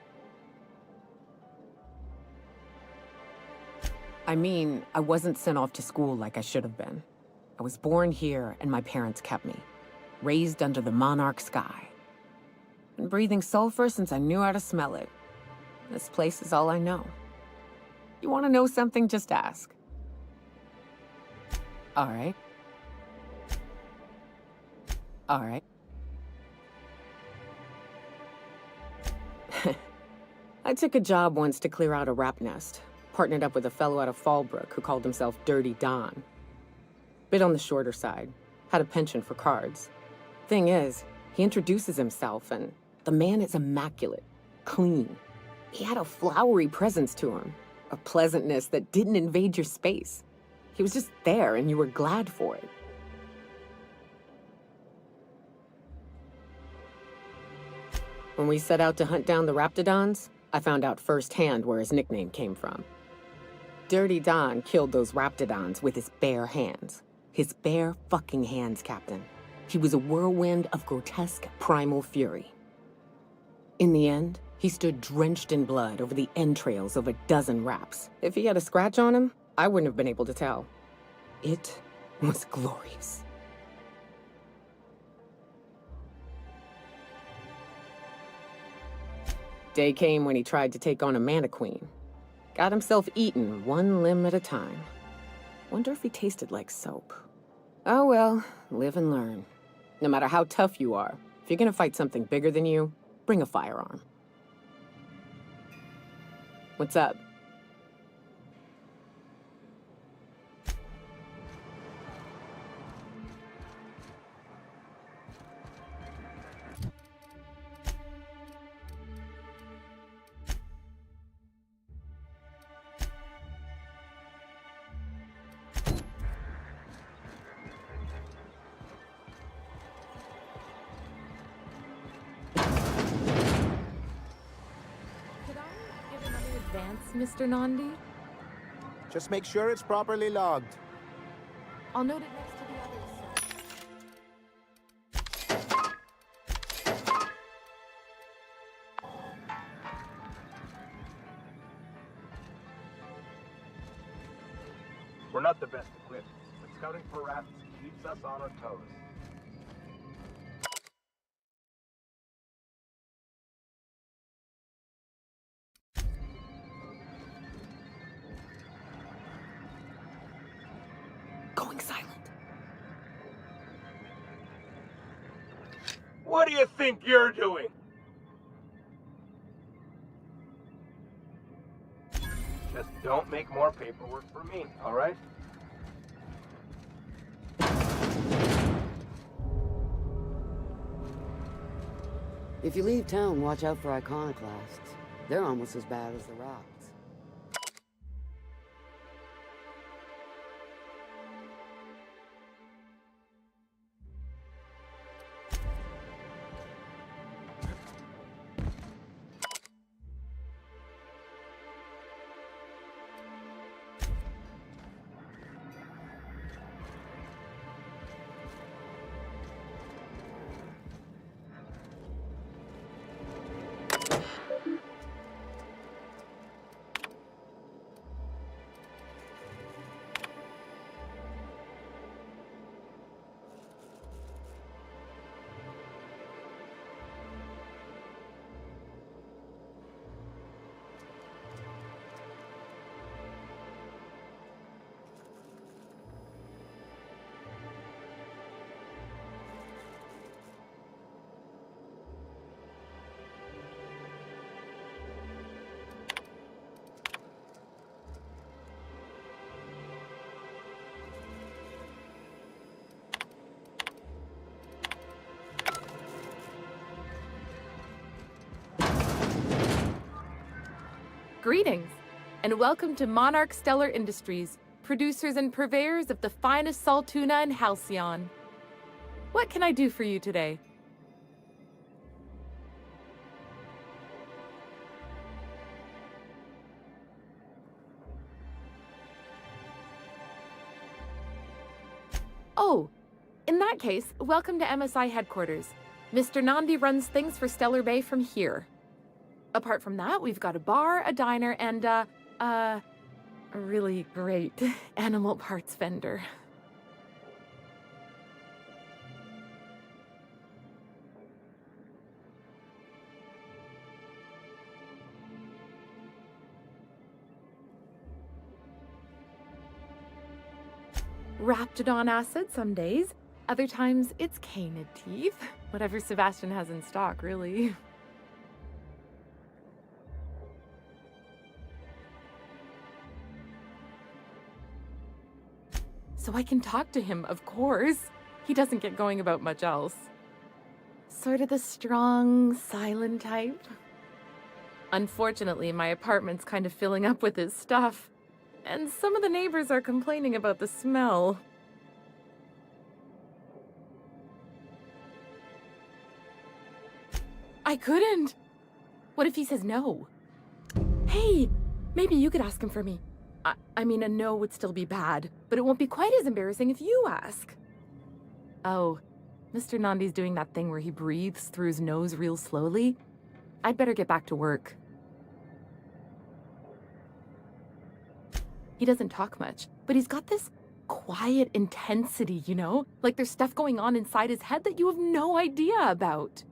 I mean, I wasn't sent off to school like I should have been. I was born here, and my parents kept me. Raised under the monarch sky. Been breathing sulfur since I knew how to smell it. This place is all I know. You want to know something? Just ask. All right. All right. I took a job once to clear out a rap nest. Partnered up with a fellow out of Fallbrook who called himself Dirty Don. Bit on the shorter side. Had a penchant for cards. Thing is, he introduces himself and the man is immaculate. Clean. He had a flowery presence to him. A pleasantness that didn't invade your space. He was just there and you were glad for it. When we set out to hunt down the Raptidons, I found out firsthand where his nickname came from. Dirty Don killed those Raptidons with his bare hands. His bare fucking hands, Captain. He was a whirlwind of grotesque primal fury. In the end, he stood drenched in blood over the entrails of a dozen Raps. If he had a scratch on him, I wouldn't have been able to tell. It was glorious. Day came when he tried to take on a Mantiqueen. Got himself eaten one limb at a time. Wonder if he tasted like soap. Oh well, live and learn. No matter how tough you are, if you're gonna fight something bigger than you, bring a firearm. What's up? Mr. Nandi? Just make sure it's properly logged. I'll note it next to the others. We're not the best equipped, but scouting for rats keeps us on our toes. Going silent. What do you think you're doing? Just don't make more paperwork for me, all right? If you leave town, watch out for iconoclasts. They're almost as bad as the rats. Greetings, and welcome to Monarch Stellar Industries, producers and purveyors of the finest salt tuna in Halcyon. What can I do for you today? Oh, in that case, welcome to MSI headquarters. Mr. Nandi runs things for Stellar Bay from here. Apart from that, we've got a bar, a diner, and a really great animal parts vendor. Raptidon acid some days. Other times, it's canid teeth. Whatever Sebastian has in stock, really. So I can talk to him, of course. He doesn't get going about much else. Sort of the strong, silent type. Unfortunately, my apartment's kind of filling up with his stuff. And some of the neighbors are complaining about the smell. I couldn't. What if he says no? Hey, maybe you could ask him for me. I mean, a no would still be bad, but it won't be quite as embarrassing if you ask. Oh, Mr. Nandi's doing that thing where he breathes through his nose real slowly. I'd better get back to work. He doesn't talk much, but he's got this quiet intensity, you know? Like there's stuff going on inside his head that you have no idea about.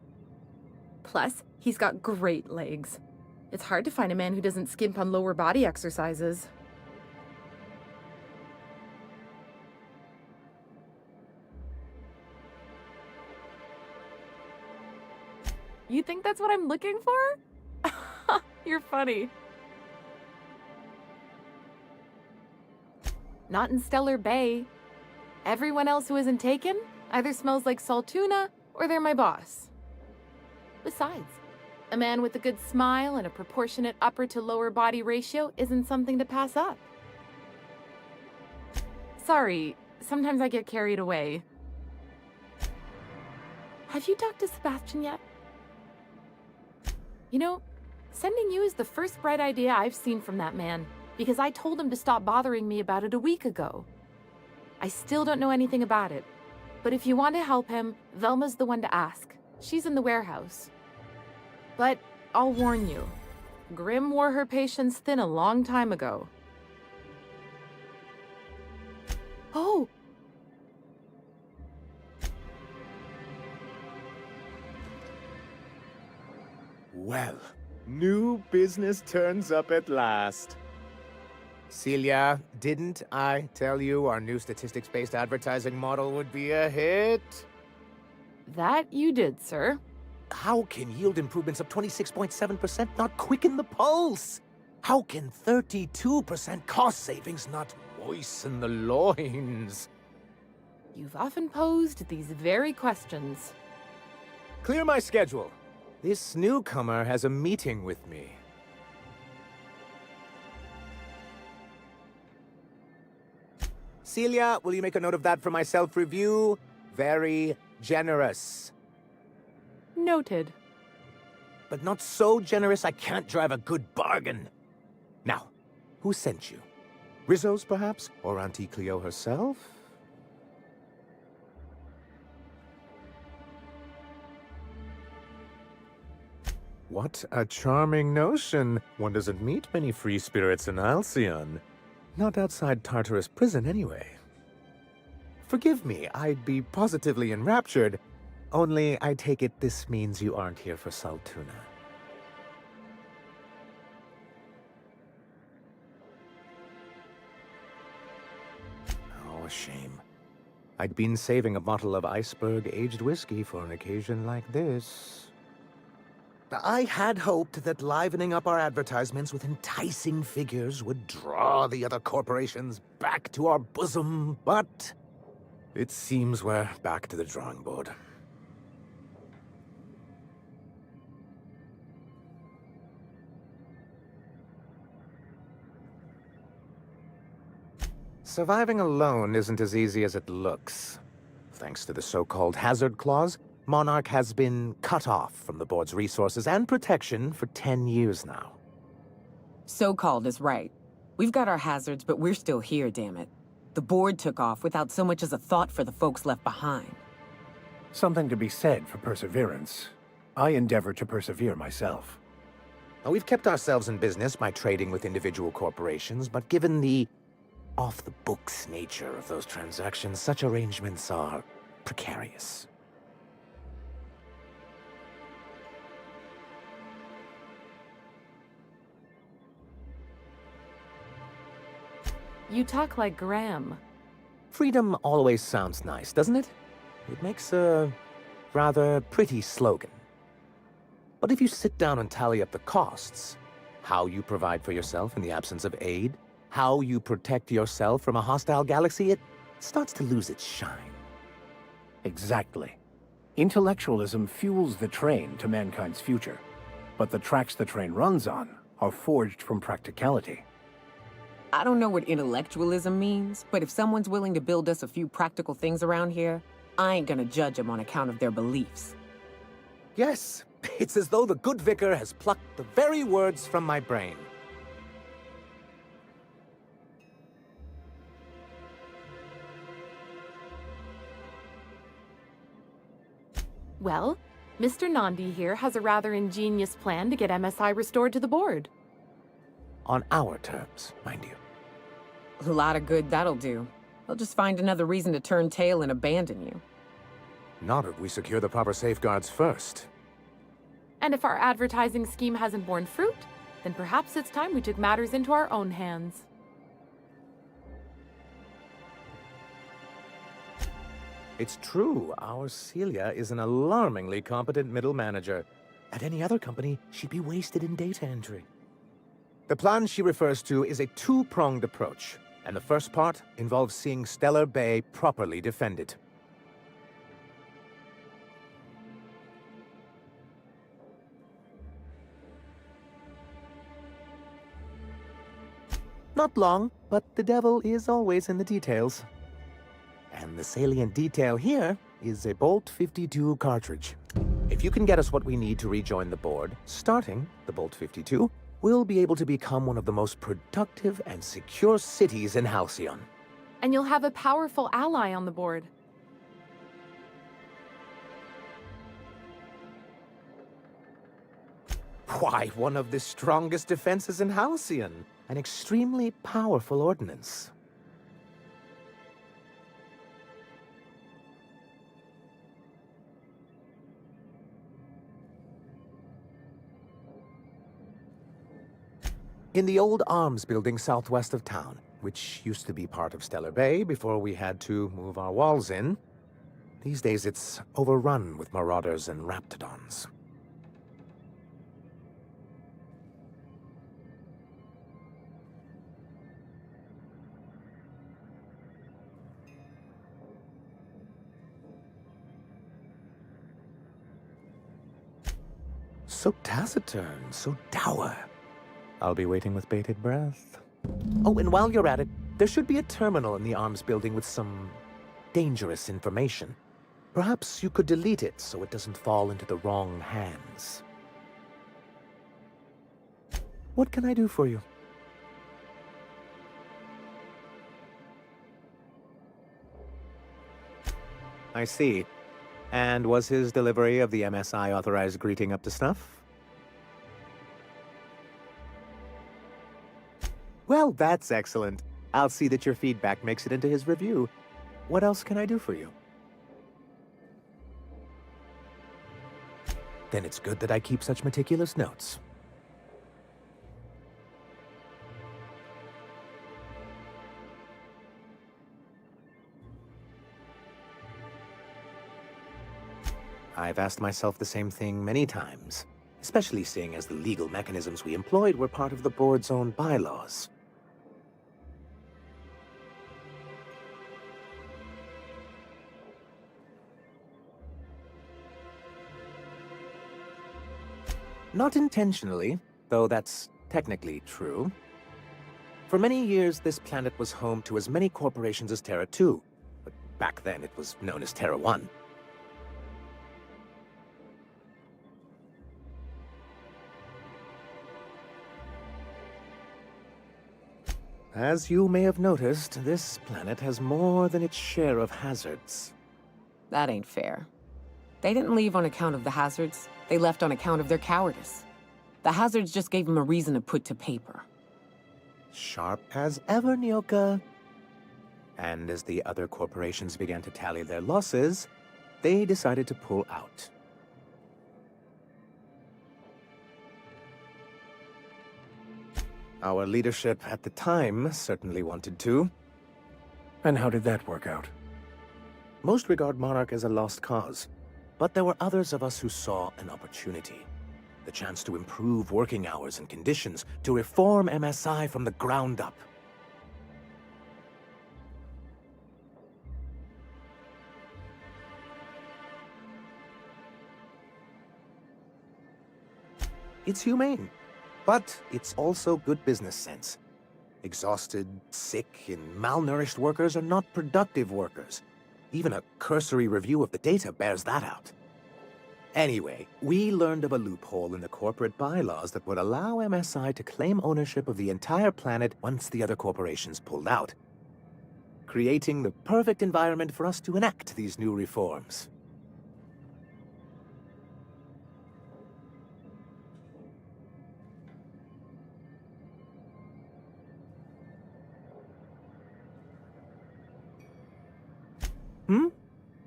Plus, he's got great legs. It's hard to find a man who doesn't skimp on lower body exercises. You think that's what I'm looking for? You're funny. Not in Stellar Bay. Everyone else who isn't taken either smells like salt tuna or they're my boss. Besides, a man with a good smile and a proportionate upper to lower body ratio isn't something to pass up. Sorry, sometimes I get carried away. Have you talked to Sebastian yet? You know, sending you is the first bright idea I've seen from that man, because I told him to stop bothering me about it a week ago. I still don't know anything about it, but if you want to help him, Velma's the one to ask. She's in the warehouse. But I'll warn you, Grimm wore her patience thin a long time ago. Oh! Well, new business turns up at last. Celia, didn't I tell you our new statistics-based advertising model would be a hit? That you did, sir. How can yield improvements of 26.7% not quicken the pulse? How can 32% cost savings not moisten the loins? You've often posed these very questions. Clear my schedule. This newcomer has a meeting with me. Celia, will you make a note of that for my self-review? Very generous. Noted. But not so generous I can't drive a good bargain. Now, who sent you? Rizzo's, perhaps? Or Auntie Cleo herself? What a charming notion. One doesn't meet many free spirits in Halcyon. Not outside Tartarus prison, anyway. Forgive me, I'd be positively enraptured. Only, I take it this means you aren't here for salt tuna. Oh, a shame. I'd been saving a bottle of iceberg-aged whiskey for an occasion like this. I had hoped that livening up our advertisements with enticing figures would draw the other corporations back to our bosom, but it seems we're back to the drawing board. Surviving alone isn't as easy as it looks. Thanks to the so-called hazard clause, Monarch has been cut off from the board's resources and protection for 10 years now. So-called is right. We've got our hazards, but we're still here, damn it. The board took off without so much as a thought for the folks left behind. Something to be said for perseverance. I endeavor to persevere myself. Now, we've kept ourselves in business by trading with individual corporations, but given the off-the-books nature of those transactions, such arrangements are precarious. You talk like Graham. Freedom always sounds nice, doesn't it? It makes a rather pretty slogan. But if you sit down and tally up the costs, how you provide for yourself in the absence of aid, how you protect yourself from a hostile galaxy, it starts to lose its shine. Exactly. Intellectualism fuels the train to mankind's future, but the tracks the train runs on are forged from practicality. I don't know what intellectualism means, but if someone's willing to build us a few practical things around here, I ain't gonna judge them on account of their beliefs. Yes, it's as though the good vicar has plucked the very words from my brain. Well, Mr. Nandi here has a rather ingenious plan to get MSI restored to the board. On our terms, mind you. A lot of good that'll do. They'll just find another reason to turn tail and abandon you. Not if we secure the proper safeguards first. And if our advertising scheme hasn't borne fruit, then perhaps it's time we took matters into our own hands. It's true, our Celia is an alarmingly competent middle manager. At any other company, she'd be wasted in data entry. The plan she refers to is a two-pronged approach, and the first part involves seeing Stellar Bay properly defended. Not long, but the devil is always in the details. And the salient detail here is a Bolt 52 cartridge. If you can get us what we need to rejoin the board, starting the Bolt 52, we'll be able to become one of the most productive and secure cities in Halcyon. And you'll have a powerful ally on the board. Why, one of the strongest defenses in Halcyon. An extremely powerful ordnance. In the old arms building southwest of town, which used to be part of Stellar Bay before we had to move our walls in, these days it's overrun with marauders and raptidons. So taciturn, so dour. I'll be waiting with bated breath. Oh, and while you're at it, there should be a terminal in the arms building with some dangerous information. Perhaps you could delete it so it doesn't fall into the wrong hands. What can I do for you? I see. And was his delivery of the MSI authorized greeting up to snuff? Well, that's excellent. I'll see that your feedback makes it into his review. What else can I do for you? Then it's good that I keep such meticulous notes. I've asked myself the same thing many times, especially seeing as the legal mechanisms we employed were part of the board's own bylaws. Not intentionally, though that's technically true. For many years, this planet was home to as many corporations as Terra 2. But back then, it was known as Terra 1. As you may have noticed, this planet has more than its share of hazards. That ain't fair. They didn't leave on account of the hazards. They left on account of their cowardice. The hazards just gave them a reason to put to paper. Sharp as ever, Nyoka. And as the other corporations began to tally their losses, they decided to pull out. Our leadership at the time certainly wanted to. And how did that work out? Most regard Monarch as a lost cause, but there were others of us who saw an opportunity. The chance to improve working hours and conditions, to reform MSI from the ground up. It's humane, but it's also good business sense. Exhausted, sick, and malnourished workers are not productive workers. Even a cursory review of the data bears that out. Anyway, we learned of a loophole in the corporate bylaws that would allow MSI to claim ownership of the entire planet once the other corporations pulled out, creating the perfect environment for us to enact these new reforms.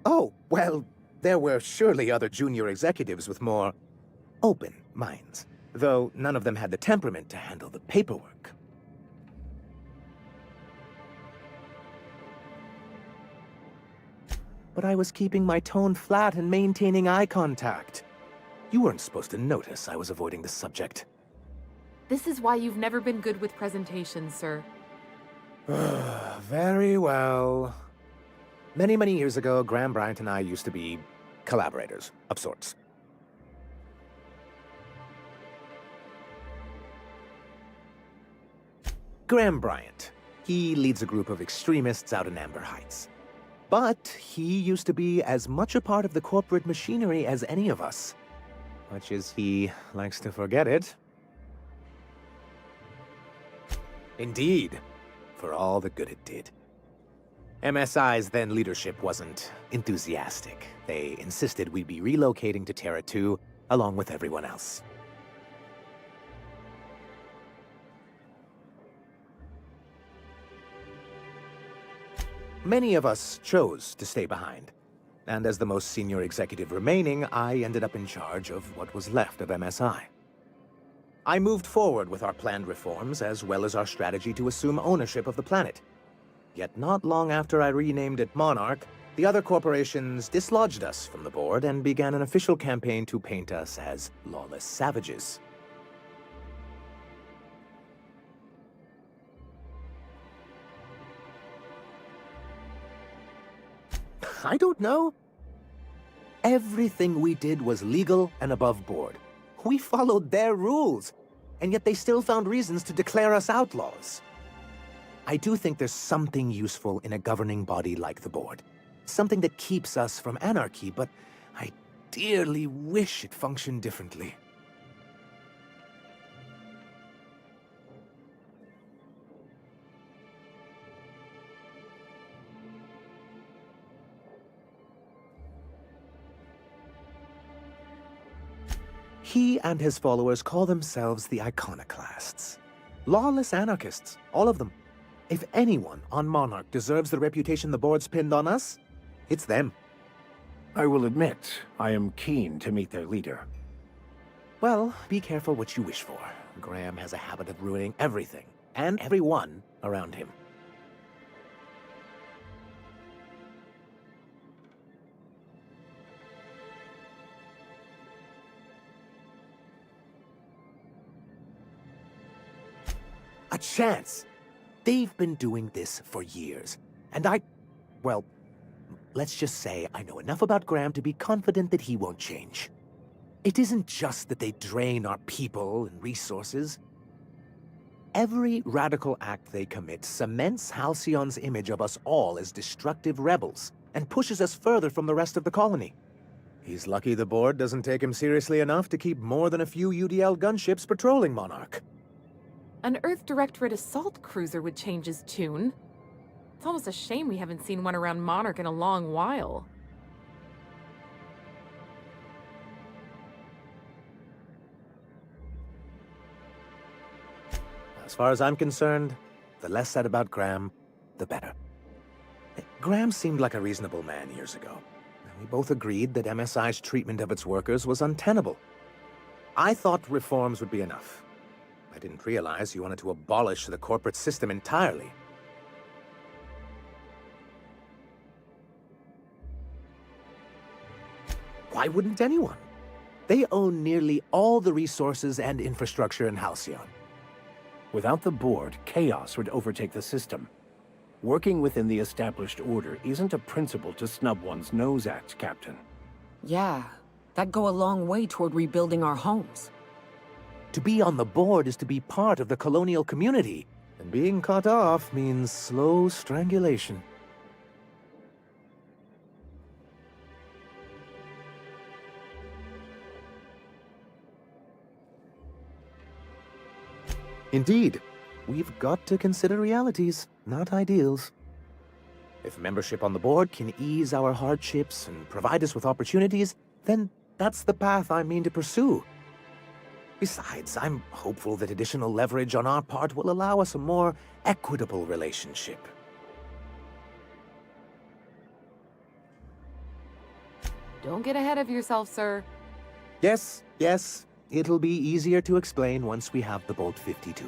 Oh, well, there were surely other junior executives with more open minds, though none of them had the temperament to handle the paperwork. But I was keeping my tone flat and maintaining eye contact. You weren't supposed to notice I was avoiding the subject. This is why you've never been good with presentations, sir. Very well. Many, many years ago, Graham Bryant and I used to be collaborators of sorts. Graham Bryant. He leads a group of extremists out in Amber Heights. But he used to be as much a part of the corporate machinery as any of us. Much as he likes to forget it. Indeed, for all the good it did. MSI's then leadership wasn't enthusiastic. They insisted we'd be relocating to Terra 2, along with everyone else. Many of us chose to stay behind. And as the most senior executive remaining, I ended up in charge of what was left of MSI. I moved forward with our planned reforms, as well as our strategy to assume ownership of the planet. Yet not long after I renamed it Monarch, the other corporations dislodged us from the board and began an official campaign to paint us as lawless savages. I don't know. Everything we did was legal and above board. We followed their rules, and yet they still found reasons to declare us outlaws. I do think there's something useful in a governing body like the board. Something that keeps us from anarchy, but I dearly wish it functioned differently. He and his followers call themselves the Iconoclasts. Lawless anarchists, all of them. If anyone on Monarch deserves the reputation the board's pinned on us, it's them. I will admit, I am keen to meet their leader. Well, be careful what you wish for. Graham has a habit of ruining everything, and everyone around him. A chance! They've been doing this for years, and well, let's just say I know enough about Graham to be confident that he won't change. It isn't just that they drain our people and resources. Every radical act they commit cements Halcyon's image of us all as destructive rebels and pushes us further from the rest of the colony. He's lucky the board doesn't take him seriously enough to keep more than a few UDL gunships patrolling Monarch. An Earth Directorate assault cruiser would change his tune. It's almost a shame we haven't seen one around Monarch in a long while. As far as I'm concerned, the less said about Graham, the better. Graham seemed like a reasonable man years ago. We both agreed that MSI's treatment of its workers was untenable. I thought reforms would be enough. I didn't realize you wanted to abolish the corporate system entirely. Why wouldn't anyone? They own nearly all the resources and infrastructure in Halcyon. Without the board, chaos would overtake the system. Working within the established order isn't a principle to snub one's nose at, Captain. Yeah, that'd go a long way toward rebuilding our homes. To be on the board is to be part of the colonial community, and being cut off means slow strangulation. Indeed, we've got to consider realities, not ideals. If membership on the board can ease our hardships and provide us with opportunities, then that's the path I mean to pursue. Besides, I'm hopeful that additional leverage on our part will allow us a more equitable relationship. Don't get ahead of yourself, sir. Yes, it'll be easier to explain once we have the Bolt 52.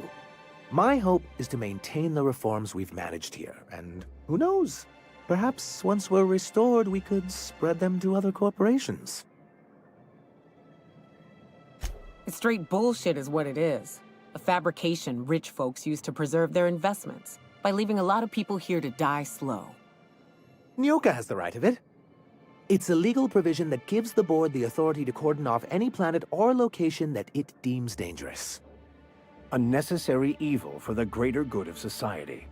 My hope is to maintain the reforms we've managed here, and who knows? Perhaps once we're restored, we could spread them to other corporations. It's straight bullshit is what it is. A fabrication rich folks use to preserve their investments, by leaving a lot of people here to die slow. Nyoka has the right of it. It's a legal provision that gives the board the authority to cordon off any planet or location that it deems dangerous. A necessary evil for the greater good of society.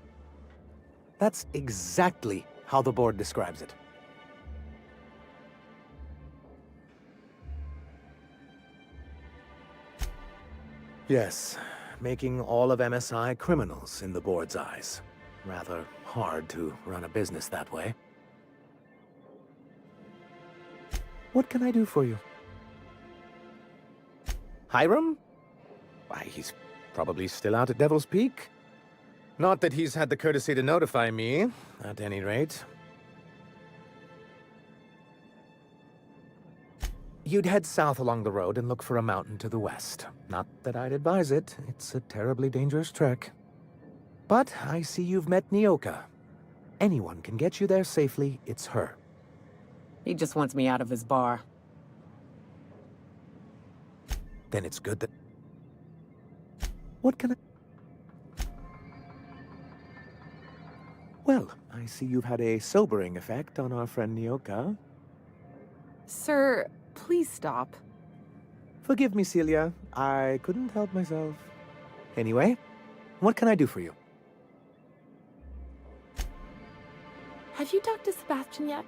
That's exactly how the board describes it. Yes, making all of MSI criminals in the board's eyes. Rather hard to run a business that way. What can I do for you? Hiram? Why, he's probably still out at Devil's Peak. Not that he's had the courtesy to notify me, at any rate. You'd head south along the road and look for a mountain to the west. Not that I'd advise it. It's a terribly dangerous trek. But I see you've met Nyoka. Anyone can get you there safely, it's her. He just wants me out of his bar. Then it's good that... What can I... Well, I see you've had a sobering effect on our friend Nyoka. Sir, please stop. Forgive me, Celia. I couldn't help myself. Anyway, what can I do for you? Have you talked to Sebastian yet?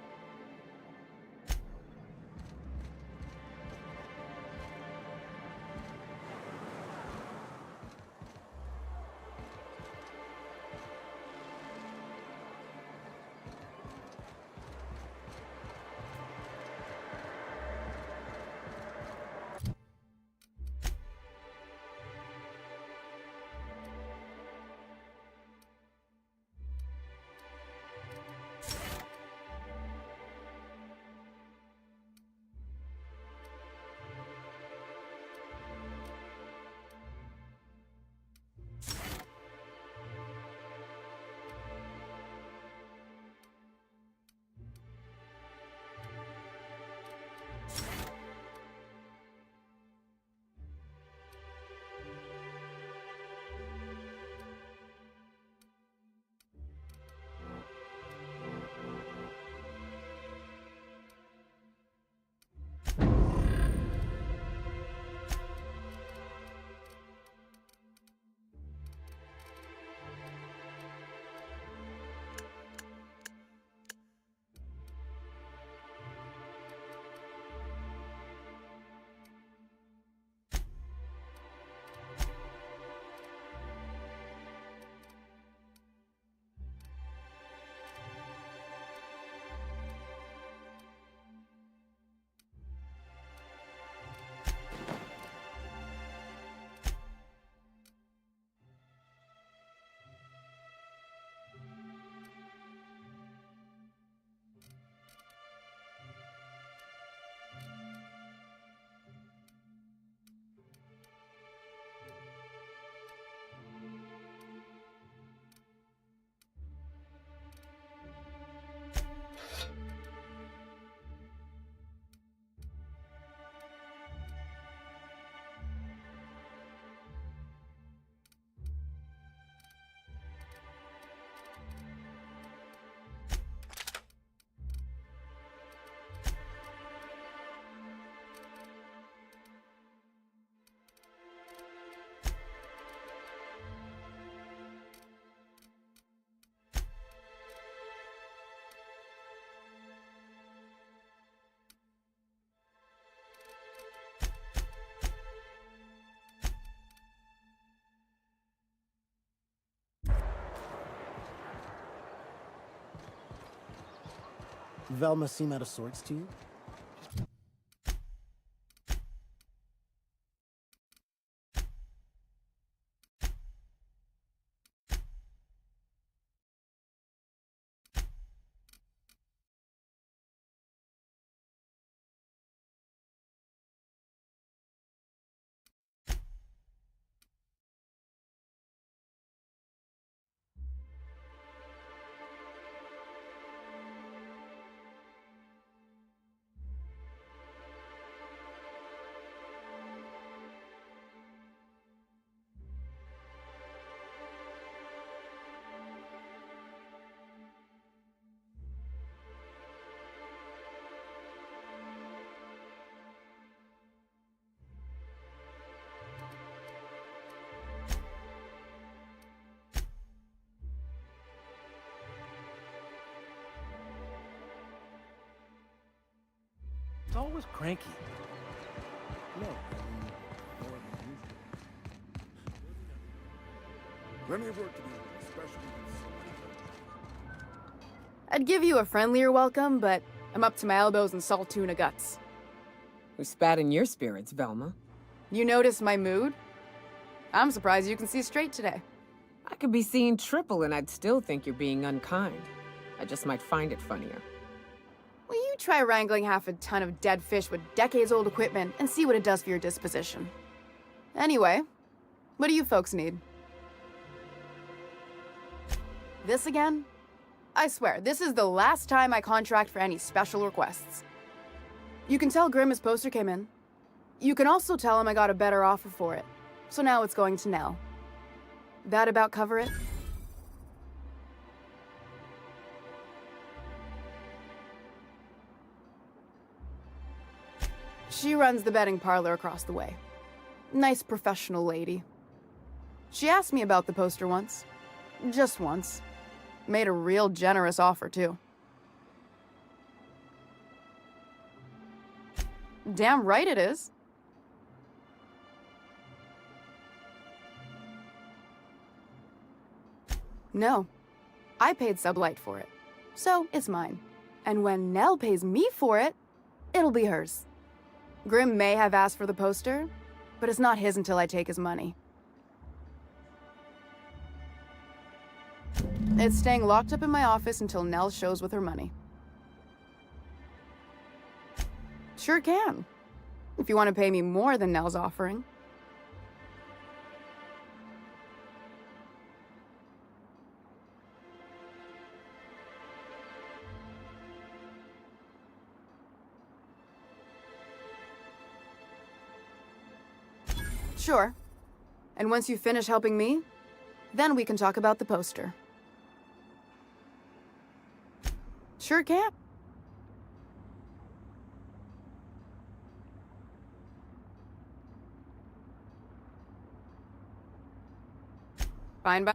Velma seem out of sorts to you? It's always cranky. No, I mean, more than usual. Plenty of work to do, especially I'd give you a friendlier welcome, but I'm up to my elbows in salt tuna guts. Who spat in your spirits, Velma? You noticed my mood? I'm surprised you can see straight today. I could be seeing triple and I'd still think you're being unkind. I just might find it funnier. Will you try wrangling half a ton of dead fish with decades-old equipment and see what it does for your disposition? Anyway, what do you folks need? This again? I swear, this is the last time I contract for any special requests. You can tell Grimm his poster came in. You can also tell him I got a better offer for it. So now it's going to Nell. That about cover it? She runs the betting parlor across the way. Nice professional lady. She asked me about the poster once. Just once. Made a real generous offer, too. Damn right it is. No. I paid Sublight for it. So, it's mine. And when Nell pays me for it, it'll be hers. Grimm may have asked for the poster, but it's not his until I take his money. It's staying locked up in my office until Nell shows with her money. Sure can. If you want to pay me more than Nell's offering. Sure. And once you finish helping me, then we can talk about the poster. Sure can. Fine by.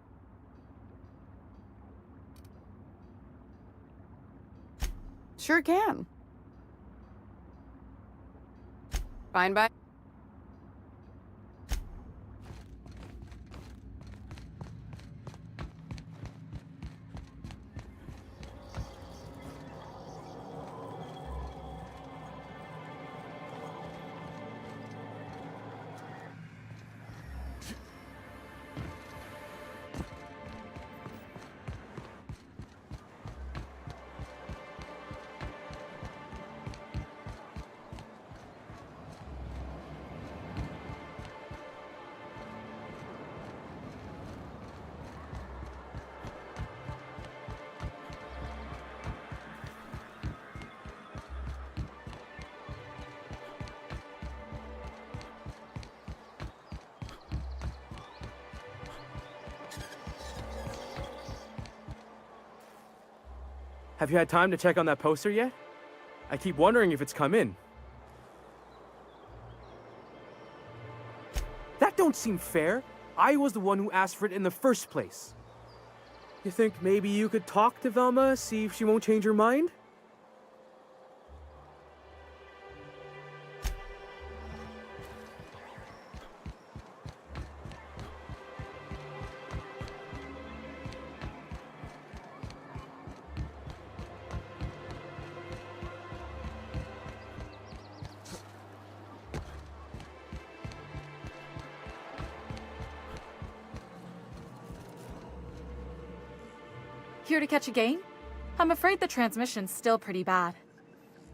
Sure can. Fine by. Have you had time to check on that poster yet? I keep wondering if it's come in. That don't seem fair. I was the one who asked for it in the first place. You think maybe you could talk to Velma, see if she won't change her mind? Here to catch a game? I'm afraid the transmission's still pretty bad.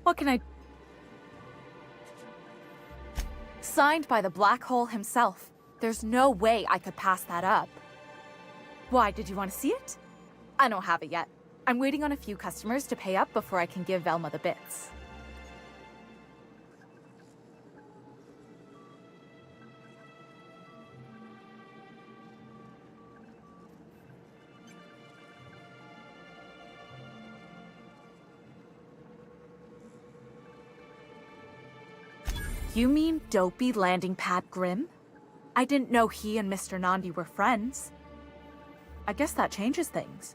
What can I... Signed by the black hole himself. There's no way I could pass that up. Why, did you want to see it? I don't have it yet. I'm waiting on a few customers to pay up before I can give Velma the bits. You mean dopey landing pad Grimm? I didn't know he and Mr. Nandi were friends. I guess that changes things.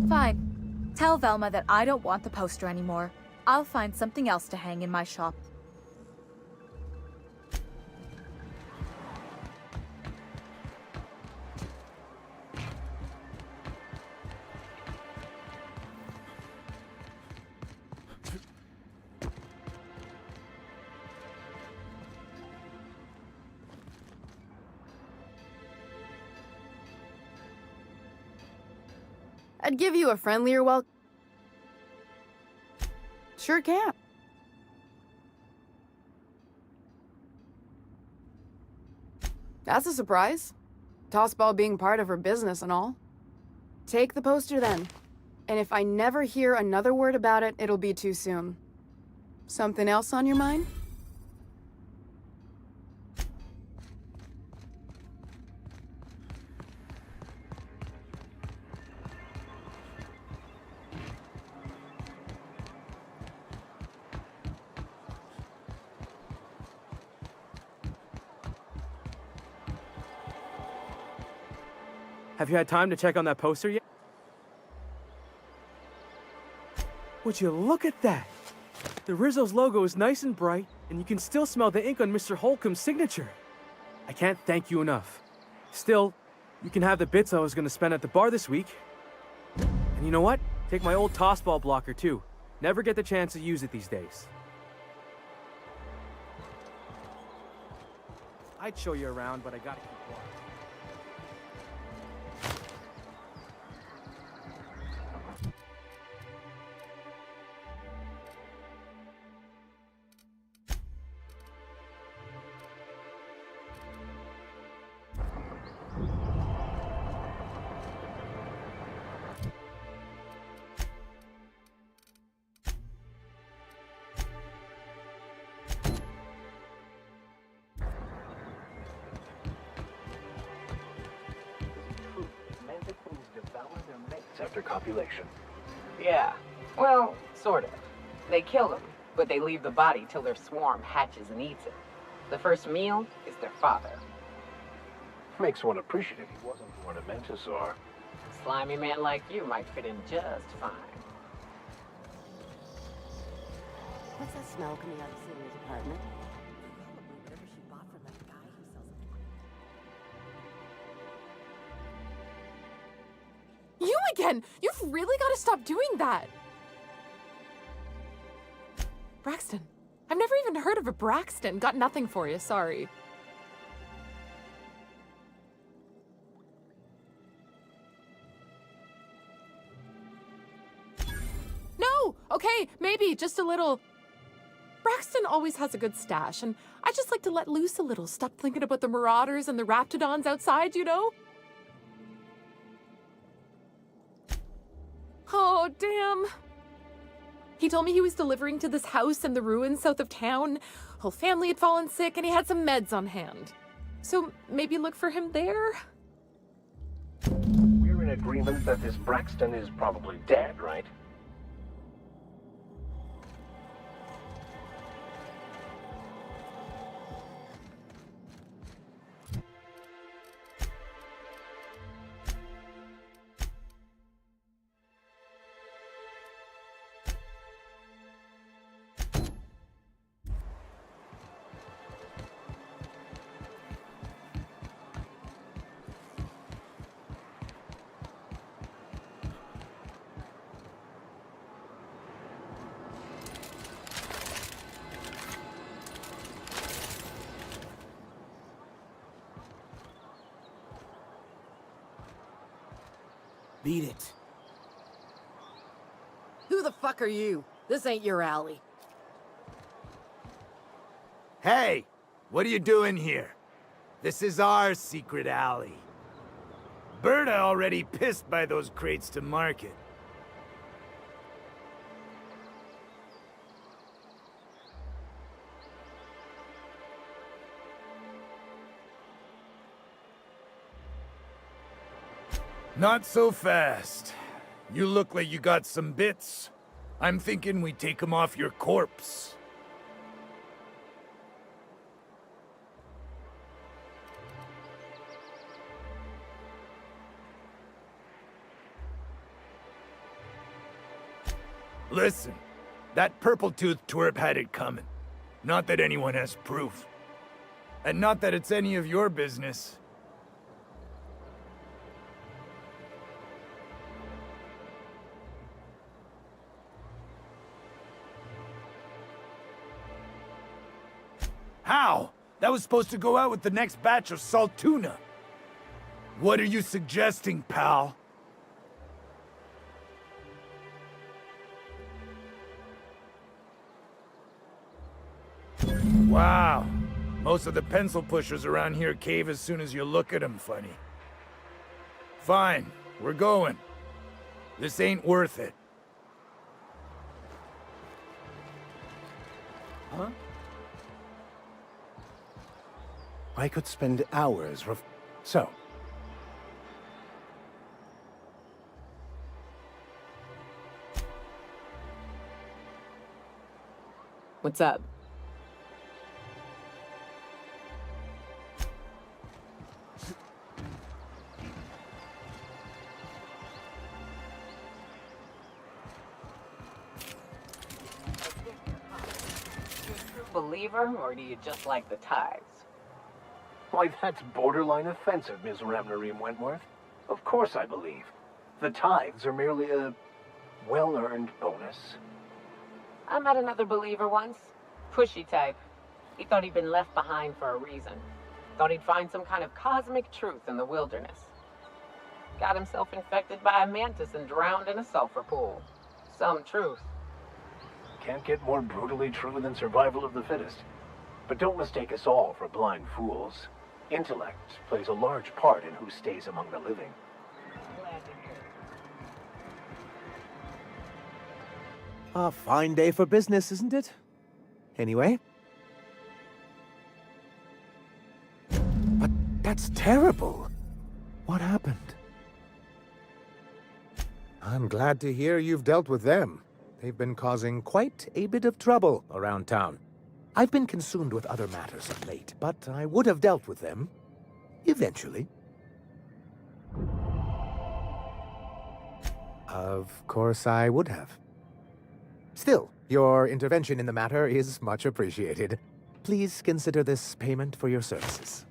Fine. Tell Velma that I don't want the poster anymore. I'll find something else to hang in my shop. I'd give you a friendlier welcome. Sure can. That's a surprise. Tossball being part of her business and all. Take the poster then. And if I never hear another word about it, it'll be too soon. Something else on your mind? Have you had time to check on that poster yet? Would you look at that? The Rizzo's logo is nice and bright, and you can still smell the ink on Mr. Holcomb's signature. I can't thank you enough. Still, you can have the bits I was going to spend at the bar this week. And you know what? Take my old tossball blocker too. Never get the chance to use it these days. I'd show you around, but I gotta keep walking. After copulation. Yeah, well, sort of. They kill them, but they leave the body till their swarm hatches and eats it. The first meal is their father. Makes one appreciative he wasn't born a Mentosaur. A slimy man like you might fit in just fine. What's that smell coming out of Sydney's apartment? Whatever she bought from that guy who sells it. You again! You've really got to stop doing that! Braxton. I've never even heard of a Braxton. Got nothing for you, sorry. No! Okay, maybe, just a little. Braxton always has a good stash, and I just like to let loose a little. Stop thinking about the marauders and the raptidons outside, you know? Oh, damn. He told me he was delivering to this house in the ruins south of town. Whole family had fallen sick, and he had some meds on hand. So maybe look for him there? We're in agreement that this Braxton is probably dead, right? Beat it. Who the fuck are you? This ain't your alley. Hey, what are you doing here? This is our secret alley. Berta already pissed by those crates to market. Not so fast. You look like you got some bits. I'm thinking we take them off your corpse. Listen, that purple-toothed twerp had it coming. Not that anyone has proof. And not that it's any of your business. How? That was supposed to go out with the next batch of salt tuna. What are you suggesting, pal? Wow. Most of the pencil pushers around here cave as soon as you look at them funny. Fine, we're going. This ain't worth it. Huh? I could spend hours So. What's up? Believer, or do you just like the tithes? Why, that's borderline offensive, Ms. Ramnareem Wentworth. Of course I believe. The tithes are merely a well-earned bonus. I met another believer once. Pushy type. He thought he'd been left behind for a reason. Thought he'd find some kind of cosmic truth in the wilderness. Got himself infected by a mantis and drowned in a sulfur pool. Some truth. Can't get more brutally true than survival of the fittest. But don't mistake us all for blind fools. Intellect plays a large part in who stays among the living. A fine day for business, isn't it? Anyway. But that's terrible. What happened? I'm glad to hear you've dealt with them. They've been causing quite a bit of trouble around town. I've been consumed with other matters of late, but I would have dealt with them. Eventually. Of course I would have. Still, your intervention in the matter is much appreciated. Please consider this payment for your services.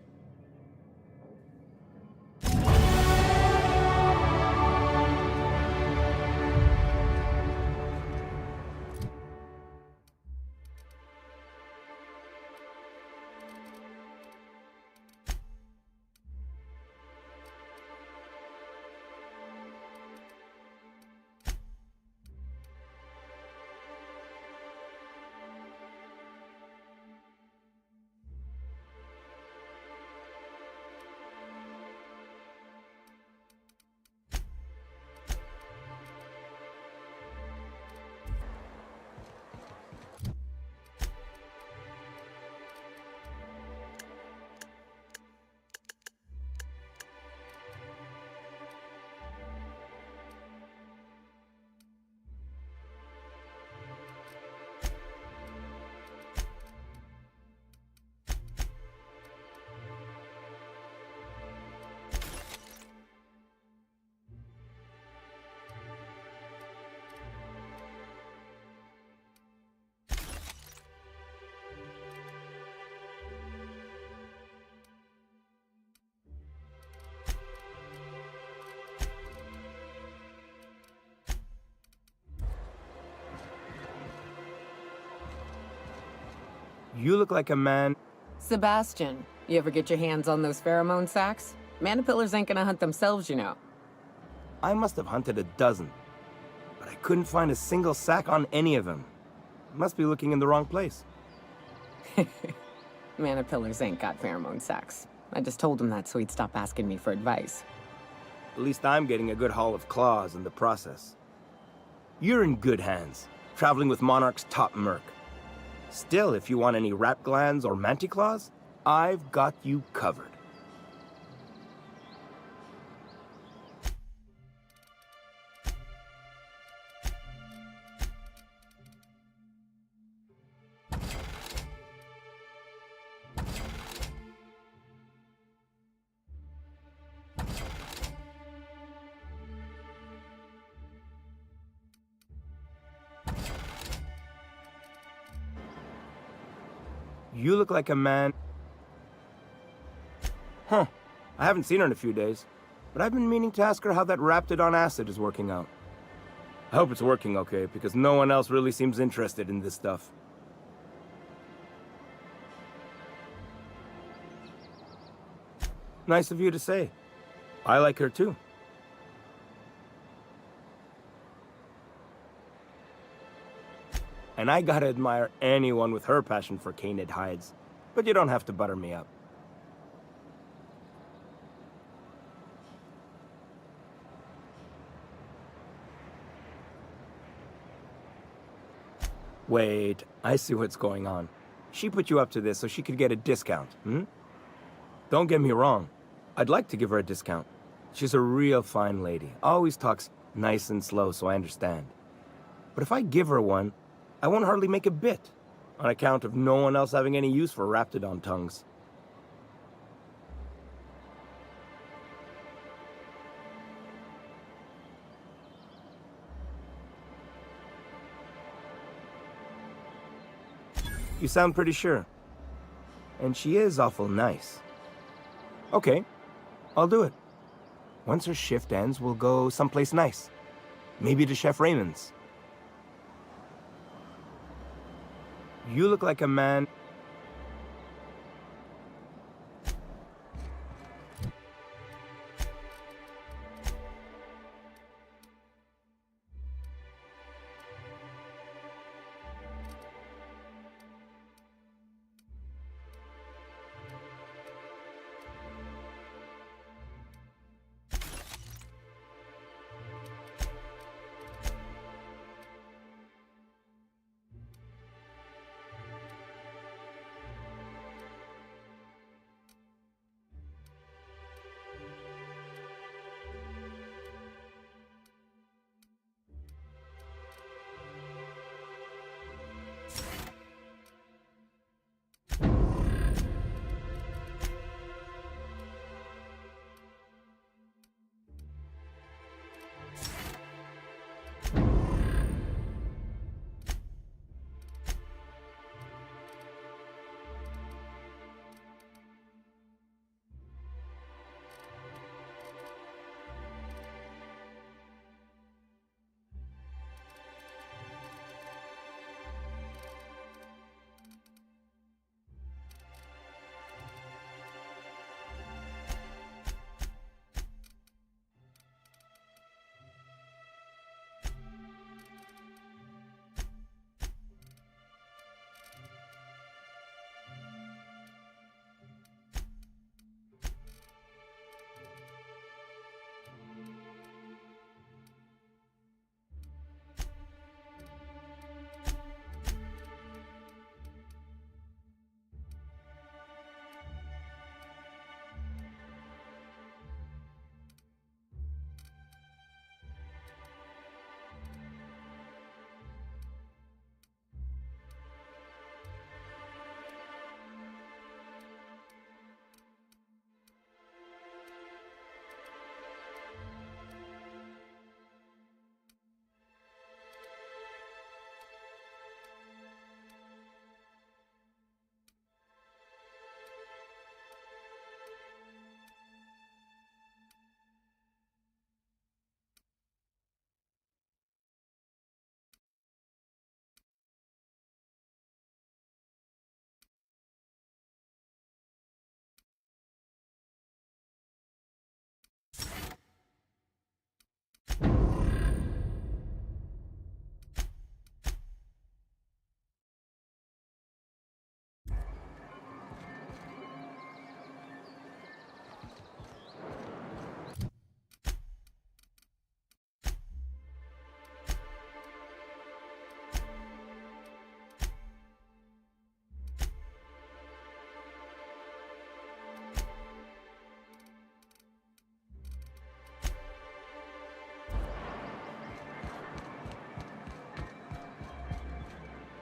You look like a man. Sebastian, you ever get your hands on those pheromone sacs? Manipillars ain't gonna hunt themselves, you know. I must have hunted a dozen, but I couldn't find a single sack on any of them. Must be looking in the wrong place. Manipillars ain't got pheromone sacs. I just told him that so he'd stop asking me for advice. At least I'm getting a good haul of claws in the process. You're in good hands, traveling with Monarch's top merc. Still, if you want any rat glands or manticlaws, I've got you covered. You look like a man... Huh. I haven't seen her in a few days, but I've been meaning to ask her how that Raptidon acid is working out. I hope it's working okay, because no one else really seems interested in this stuff. Nice of you to say. I like her too. And I gotta admire anyone with her passion for canid hides. But you don't have to butter me up. Wait, I see what's going on. She put you up to this so she could get a discount, hmm? Don't get me wrong. I'd like to give her a discount. She's a real fine lady. Always talks nice and slow, so I understand. But if I give her one, I won't hardly make a bit, on account of no one else having any use for Raptidon tongues. You sound pretty sure. And she is awful nice. Okay, I'll do it. Once her shift ends, we'll go someplace nice. Maybe to Chef Raymond's. You look like a man...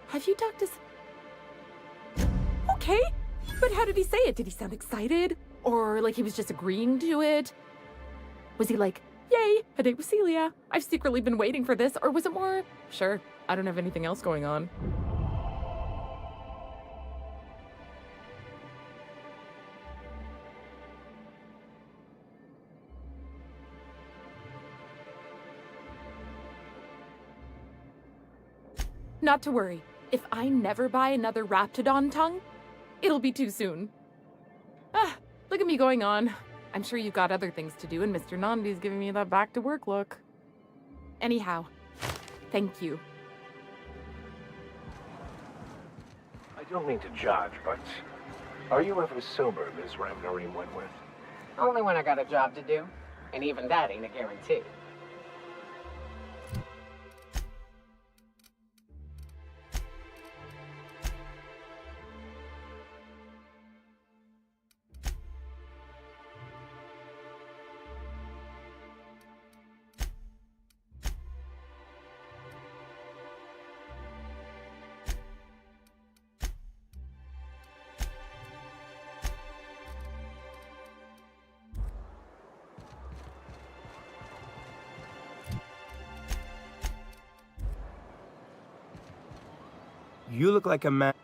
Have you talked to Okay, but how did he say it? Did he sound excited? Or like he was just agreeing to it? Was he like, yay, a date with Celia. I've secretly been waiting for this. Or was it more, sure, I don't have anything else going on. Not to worry. If I never buy another Raptidon tongue, it'll be too soon. Ah, look at me going on. I'm sure you've got other things to do, and Mr. Nandi's giving me that back-to-work look. Anyhow, thank you. I don't mean to judge, but are you ever sober, Ms. Ramnarine Wentworth? Only when I got a job to do, and even that ain't a guarantee. You look like a man.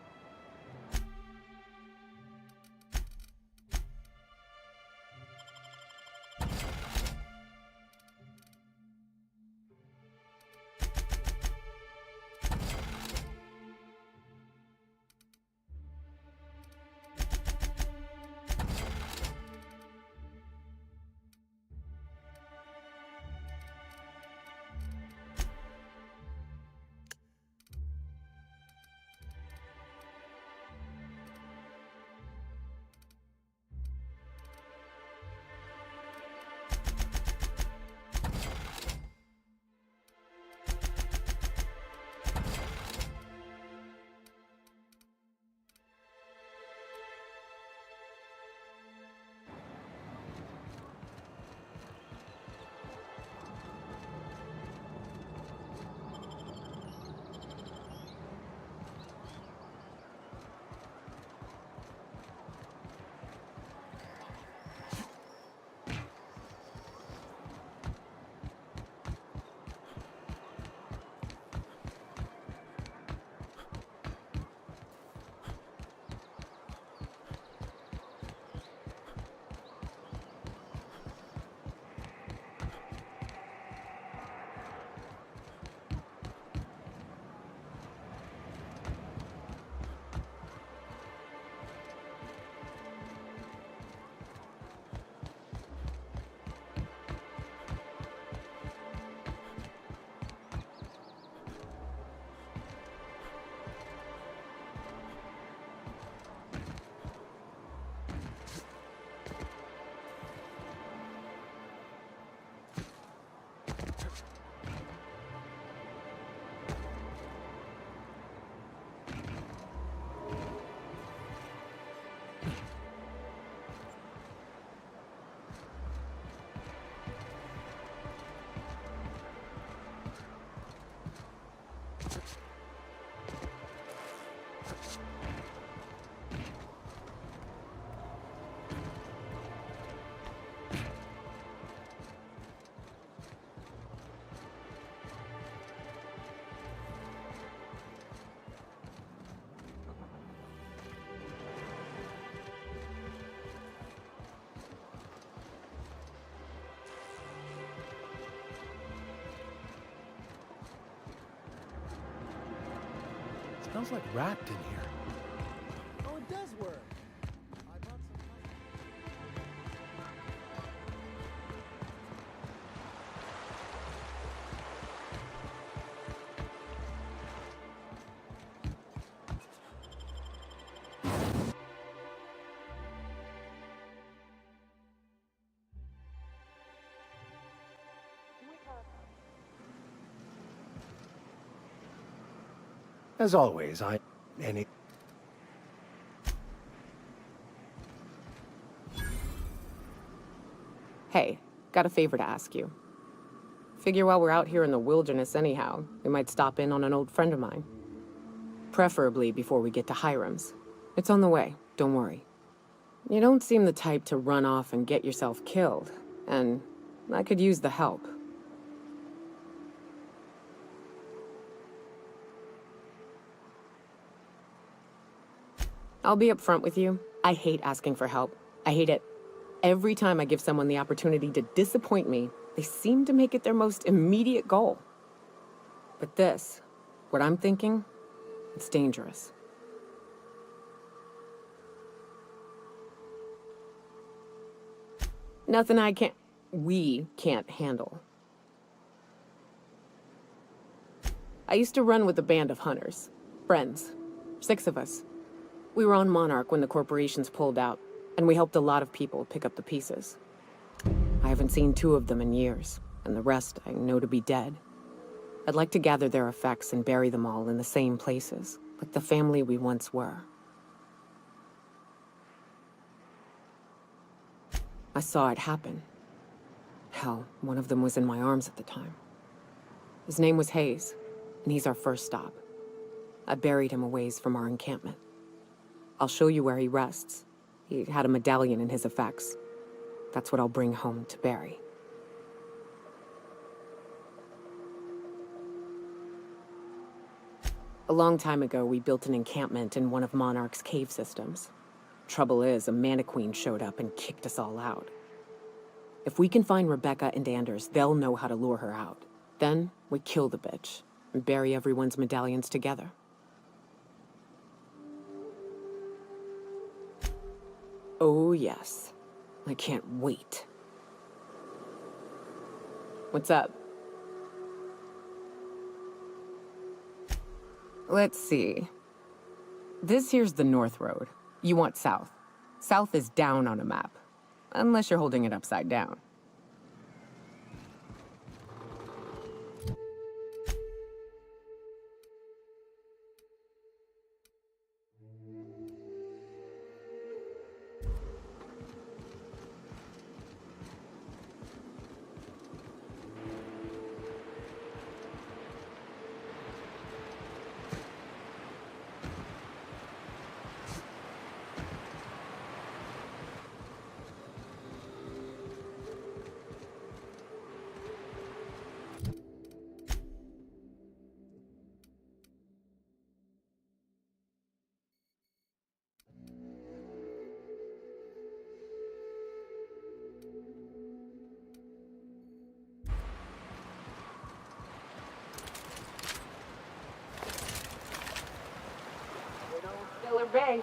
Smells like wrapped in here. Oh, it does work. As always, Hey, got a favor to ask you. Figure while we're out here in the wilderness anyhow, we might stop in on an old friend of mine. Preferably before we get to Hiram's. It's on the way, don't worry. You don't seem the type to run off and get yourself killed, and I could use the help. I'll be upfront with you. I hate asking for help. I hate it. Every time I give someone the opportunity to disappoint me, they seem to make it their most immediate goal. But this, what I'm thinking, it's dangerous. Nothing we can't handle. I used to run with a band of hunters. Friends. 6 of us. We were on Monarch when the corporations pulled out, and we helped a lot of people pick up the pieces. I haven't seen 2 of them in years, and the rest I know to be dead. I'd like to gather their effects and bury them all in the same places, like the family we once were. I saw it happen. Hell, one of them was in my arms at the time. His name was Hayes, and he's our first stop. I buried him a ways from our encampment. I'll show you where he rests. He had a medallion in his effects. That's what I'll bring home to Barry. A long time ago, we built an encampment in one of Monarch's cave systems. Trouble is, a Mantiqueen showed up and kicked us all out. If we can find Rebecca and Anders, they'll know how to lure her out. Then, we kill the bitch and bury everyone's medallions together. Oh, yes. I can't wait. What's up? Let's see. This here's the North Road. You want south. South is down on a map. Unless you're holding it upside down. Stellar Bay.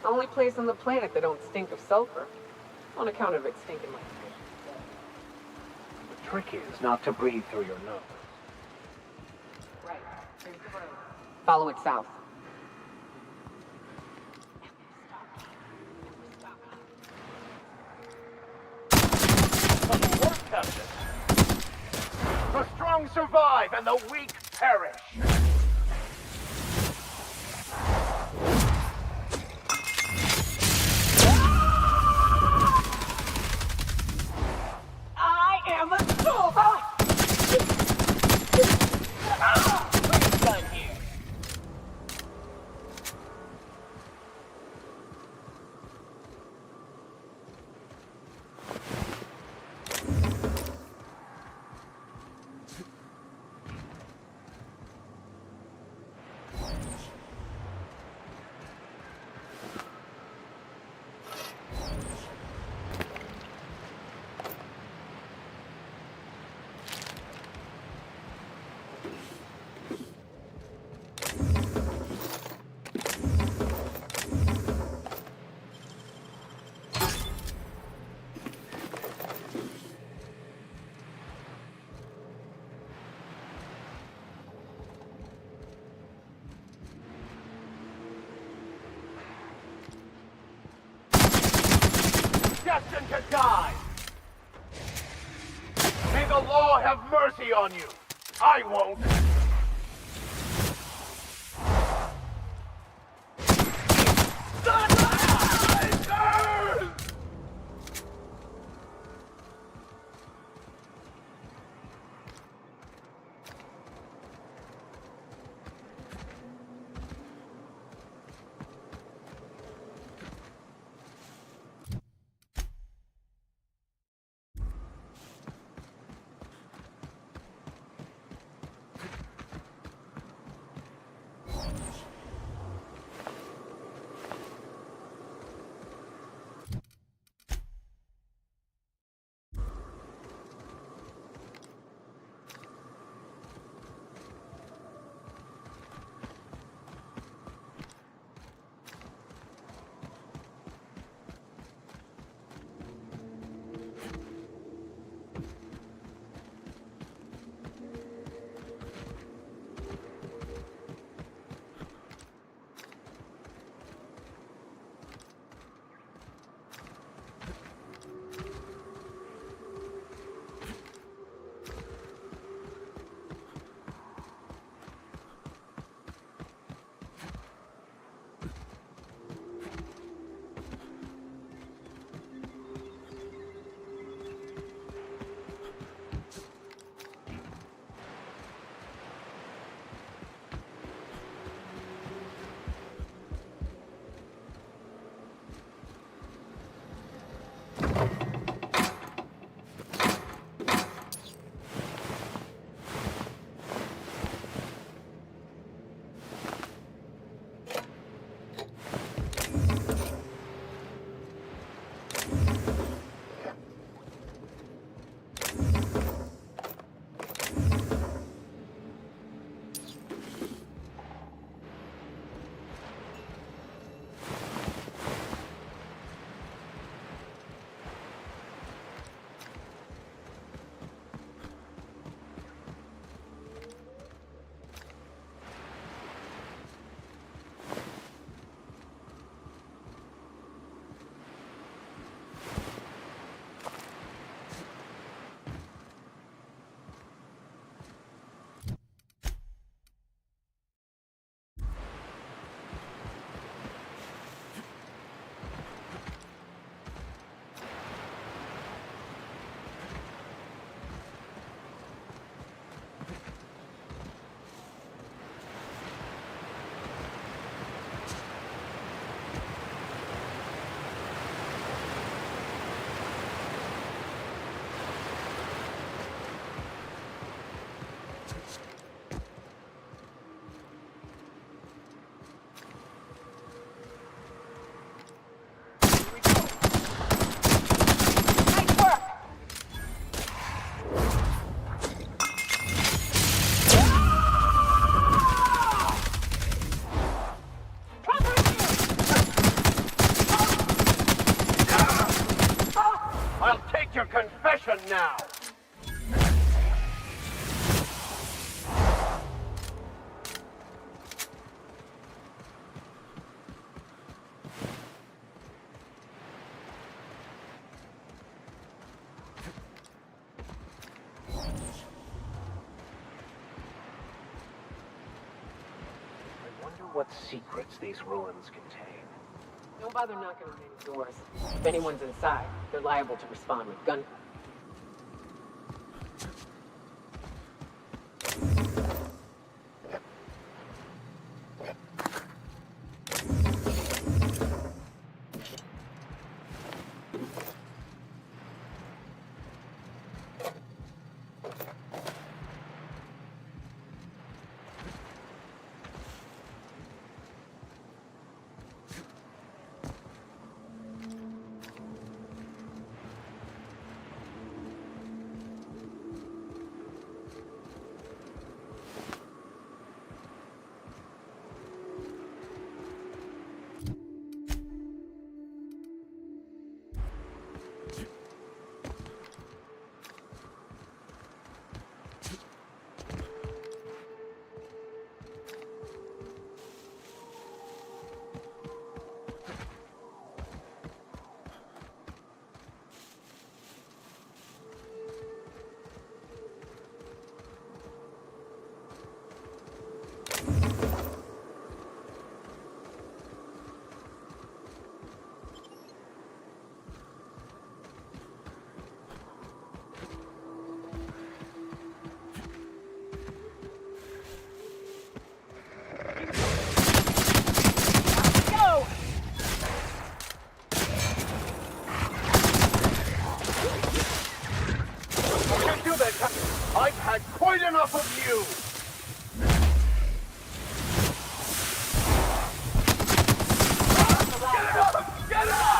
Only place on the planet that don't stink of sulfur. On account of it stinking like fish. The trick is not to breathe through your nose. Right. Here's the road. Follow it south. The strong survive and the weak perish. I am a soldier! Who's done here? Destined to die! May the law have mercy on you! I won't! what secrets these ruins contain. Don't bother knocking on any doors. If anyone's inside, they're liable to respond with gunfire. I've had quite enough of you! Get up! Get up!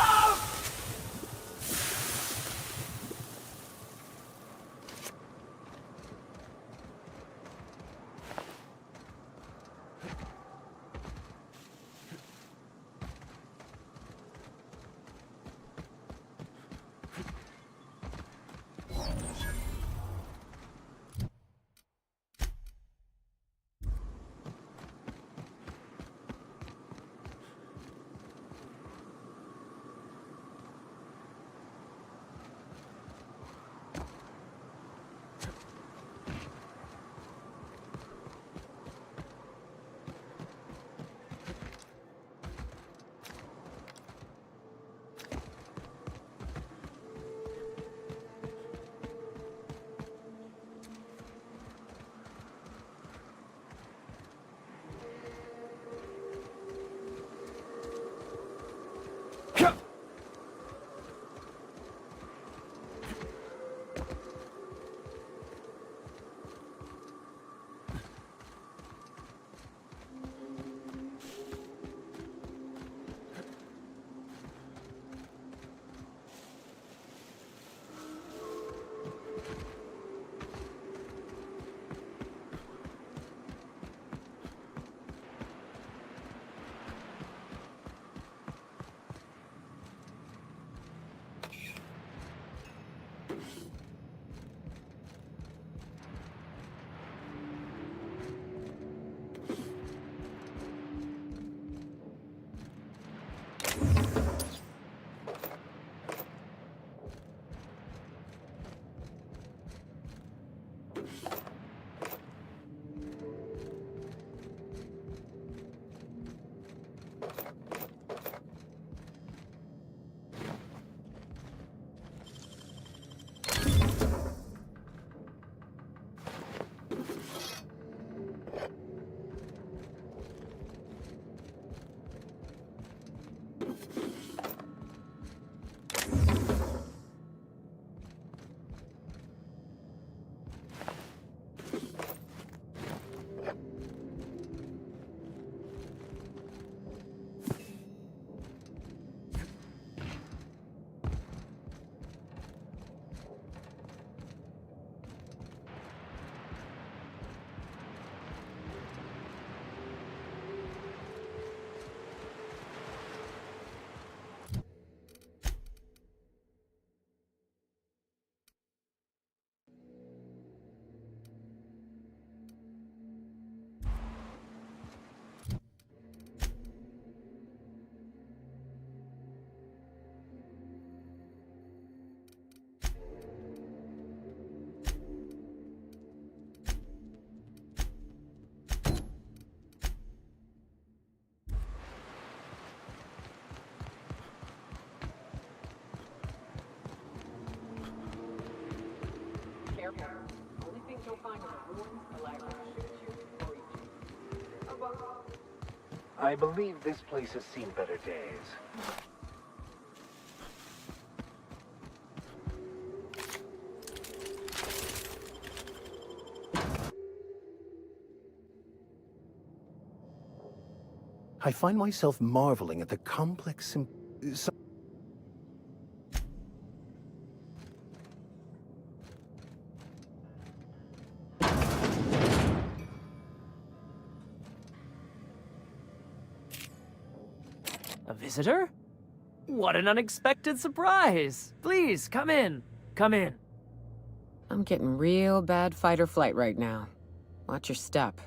Careful. Only things you'll find in the ruins, the library shoot you or eat you. Above. I believe this place has seen better days. I find myself marveling at the complex A visitor? What an unexpected surprise! Please, come in. Come in. I'm getting real bad fight or flight right now. Watch your step.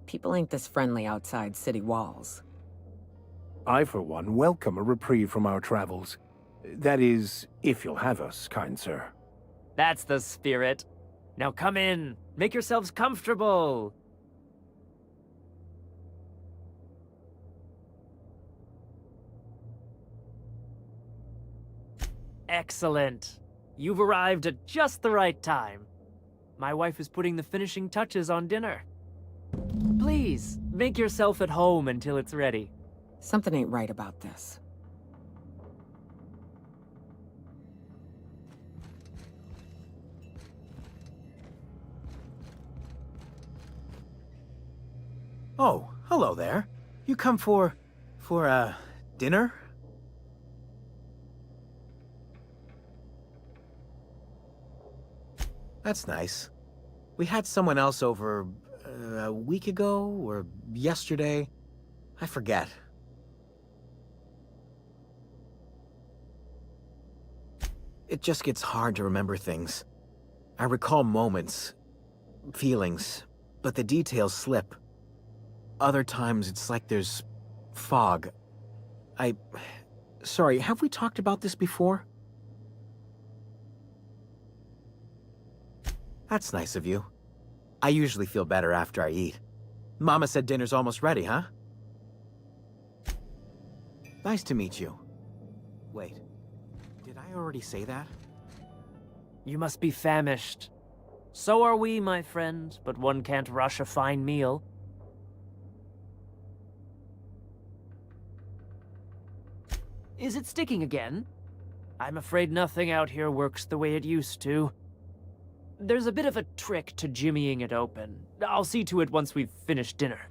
People ain't this friendly outside city walls. I, for one, welcome a reprieve from our travels. That is, if you'll have us, kind sir. That's the spirit. Now come in. Make yourselves comfortable. Excellent. You've arrived at just the right time. My wife is putting the finishing touches on dinner. Please, make yourself at home until it's ready. Something ain't right about this. Oh, hello there. You come for dinner? That's nice. We had someone else over a week ago or yesterday. I forget. It just gets hard to remember things. I recall moments, feelings, but the details slip. Other times it's like there's fog. Sorry, have we talked about this before? That's nice of you. I usually feel better after I eat. Mama said dinner's almost ready, huh? Nice to meet you. Wait, did I already say that? You must be famished. So are we, my friend, but one can't rush a fine meal. Is it sticking again? I'm afraid nothing out here works the way it used to. There's a bit of a trick to jimmying it open. I'll see to it once we've finished dinner.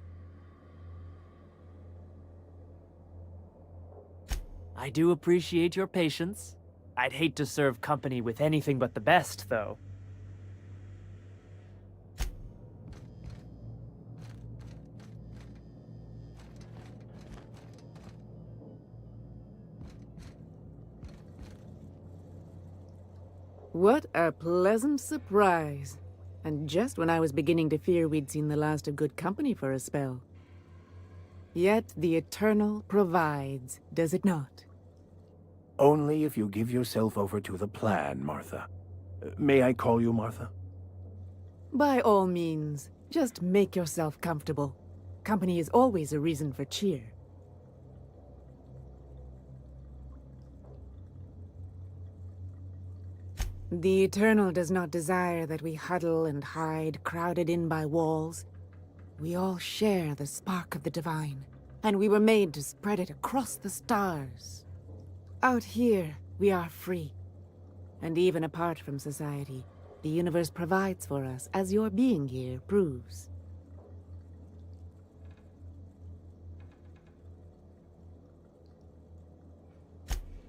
I do appreciate your patience. I'd hate to serve company with anything but the best, though. What a pleasant surprise. And just when I was beginning to fear we'd seen the last of good company for a spell. Yet the Eternal provides, does it not? Only if you give yourself over to the plan, Martha. May I call you Martha? By all means, just make yourself comfortable. Company is always a reason for cheer. The Eternal does not desire that we huddle and hide, crowded in by walls. We all share the spark of the divine, and we were made to spread it across the stars. Out here, we are free. And even apart from society, the universe provides for us, as your being here proves.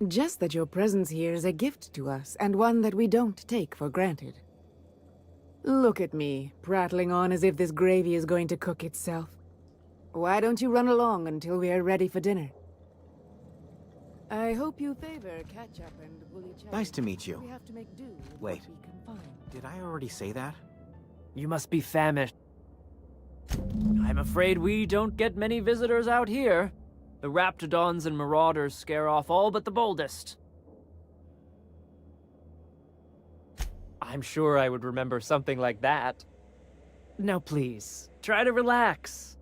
Just that your presence here is a gift to us, and one that we don't take for granted. Look at me, prattling on as if this gravy is going to cook itself. Why don't you run along until we are ready for dinner? I hope you favor catch-up and woolly chat. Nice to meet you. We have to make do with Wait, what we can find. did I already say that? You must be famished. I'm afraid we don't get many visitors out here. The Raptidons and Marauders scare off all but the boldest. I'm sure I would remember something like that. Now please, try to relax.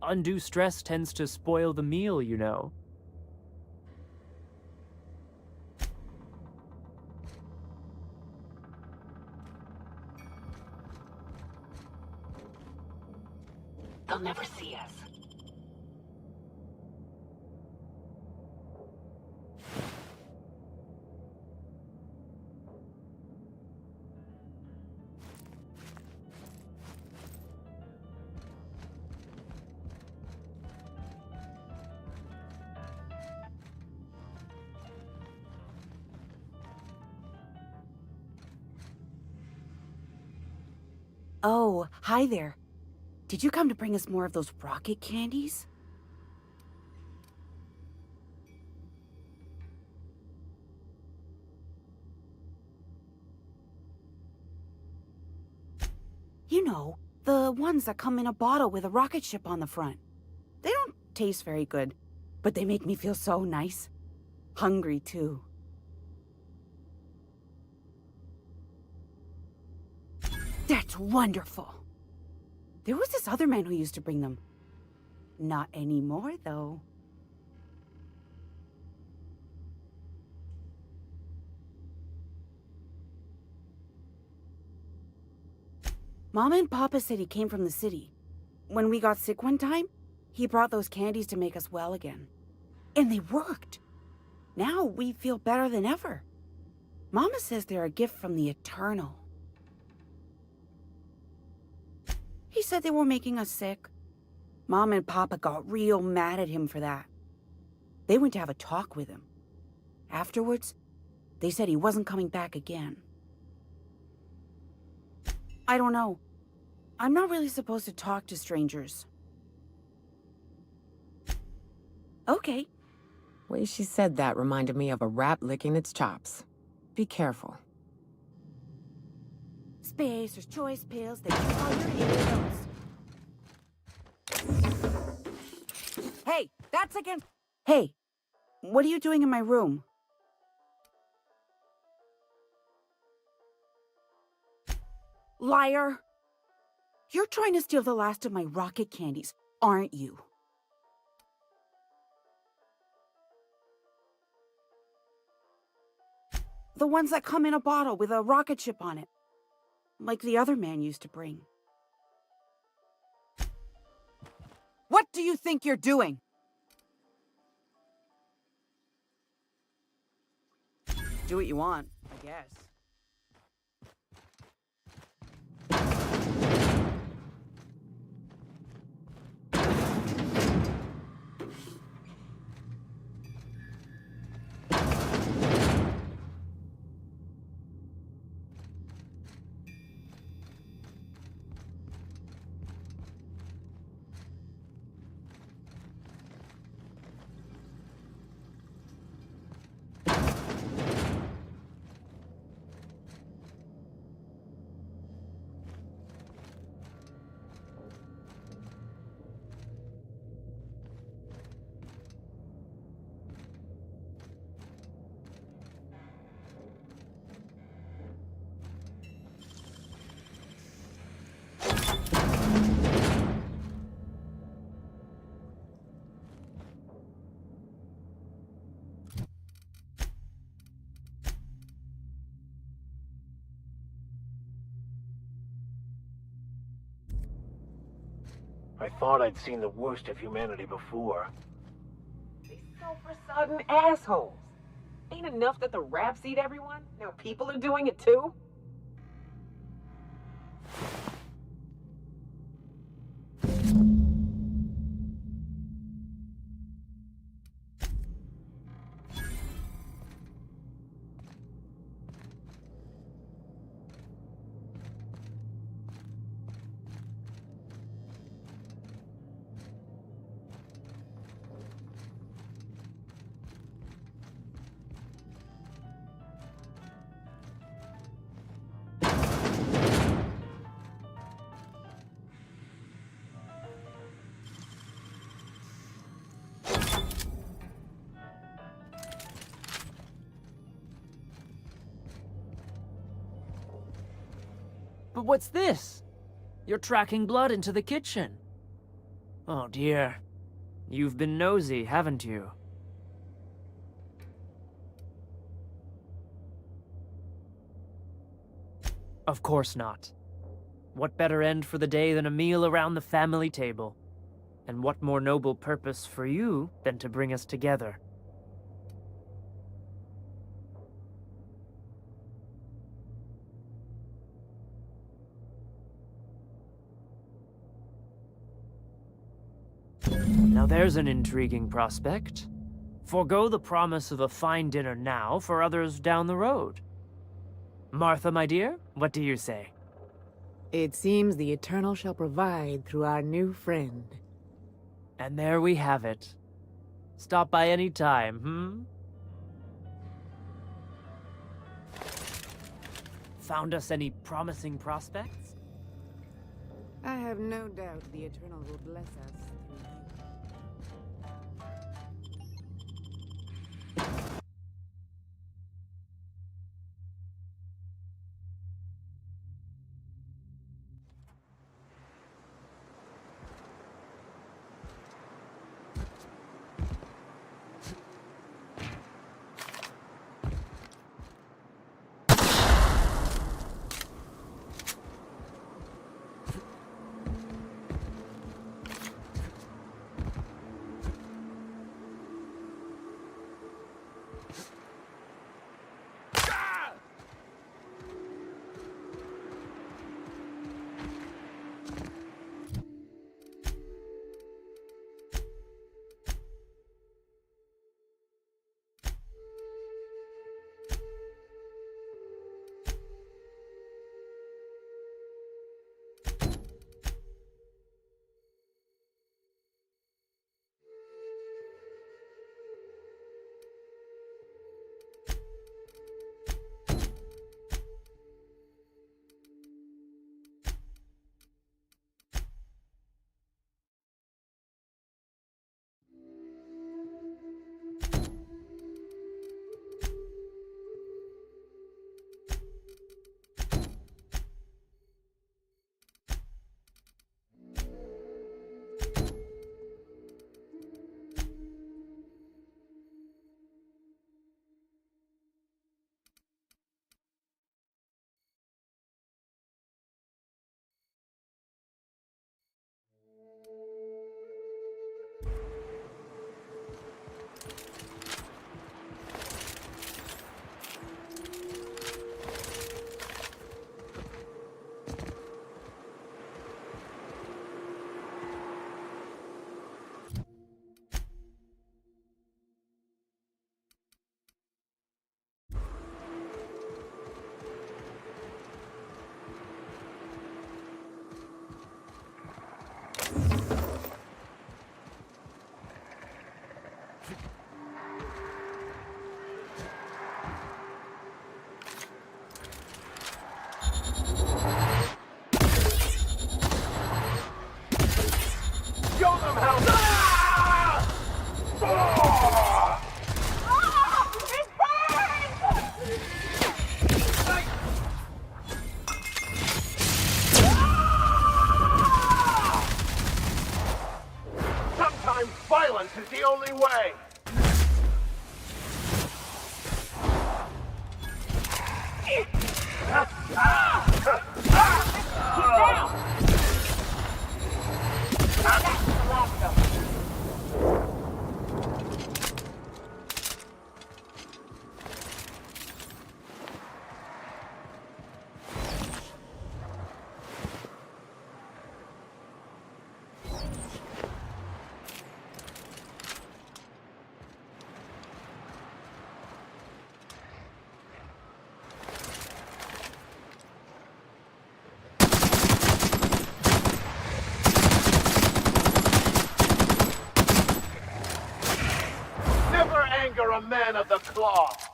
Undue stress tends to spoil the meal, you know. they'll never see us. Oh, hi there. Did you come to bring us more of those rocket candies? You know, the ones that come in a bottle with a rocket ship on the front. They don't taste very good, but they make me feel so nice. Hungry, too. That's wonderful. There was this other man who used to bring them. Not anymore, though. Mama and Papa said he came from the city. When we got sick one time, he brought those candies to make us well again. And they worked. Now we feel better than ever. Mama says they're a gift from the Eternal. He said they were making us sick. Mom and Papa got real mad at him for that. They went to have a talk with him. Afterwards, they said he wasn't coming back again. I don't know. I'm not really supposed to talk to strangers. Okay. The way she said that reminded me of a rat licking its chops. Be careful. Spacer's choice pills, they cure all your ills. Hey, that's against... Hey, what are you doing in my room? Liar! You're trying to steal the last of my rocket candies, aren't you? The ones that come in a bottle with a rocket ship on it. Like the other man used to bring. What do you think you're doing? Do what you want, I guess. I thought I'd seen the worst of humanity before. These self-sodden assholes. Ain't enough that the raps eat everyone? Now people are doing it too? But what's this? You're tracking blood into the kitchen. Oh dear. You've been nosy, haven't you? Of course not. What better end for the day than a meal around the family table? And what more noble purpose for you than to bring us together? Now there's an intriguing prospect. Forgo the promise of a fine dinner now for others down the road. Martha, my dear, what do you say? It seems the Eternal shall provide through our new friend. And there we have it. Stop by any time, Found us any promising prospects? I have no doubt the Eternal will bless us through you. Violence is the only way! Anger a man of the cloth!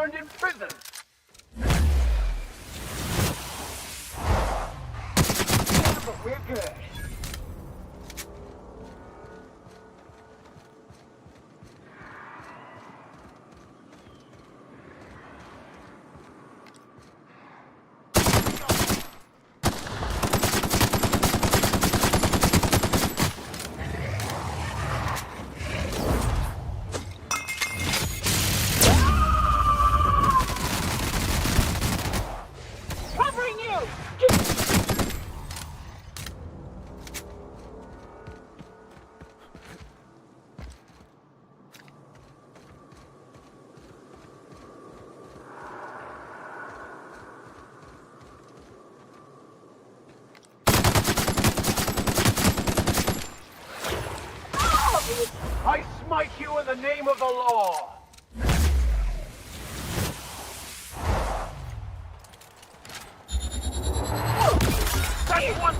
learned in prison. Yeah, but we're good. Covering you! I smite you in the name of the law. That's one.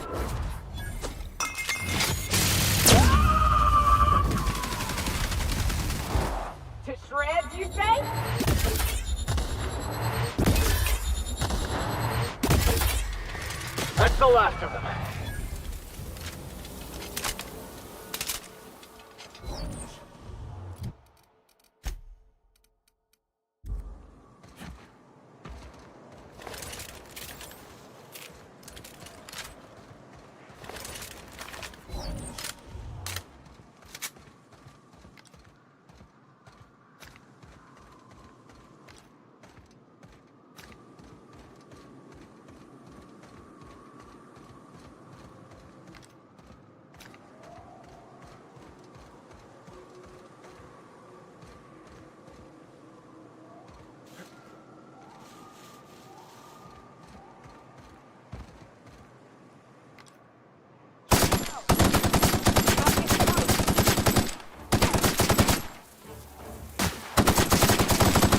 To shreds, you say? That's the last of them.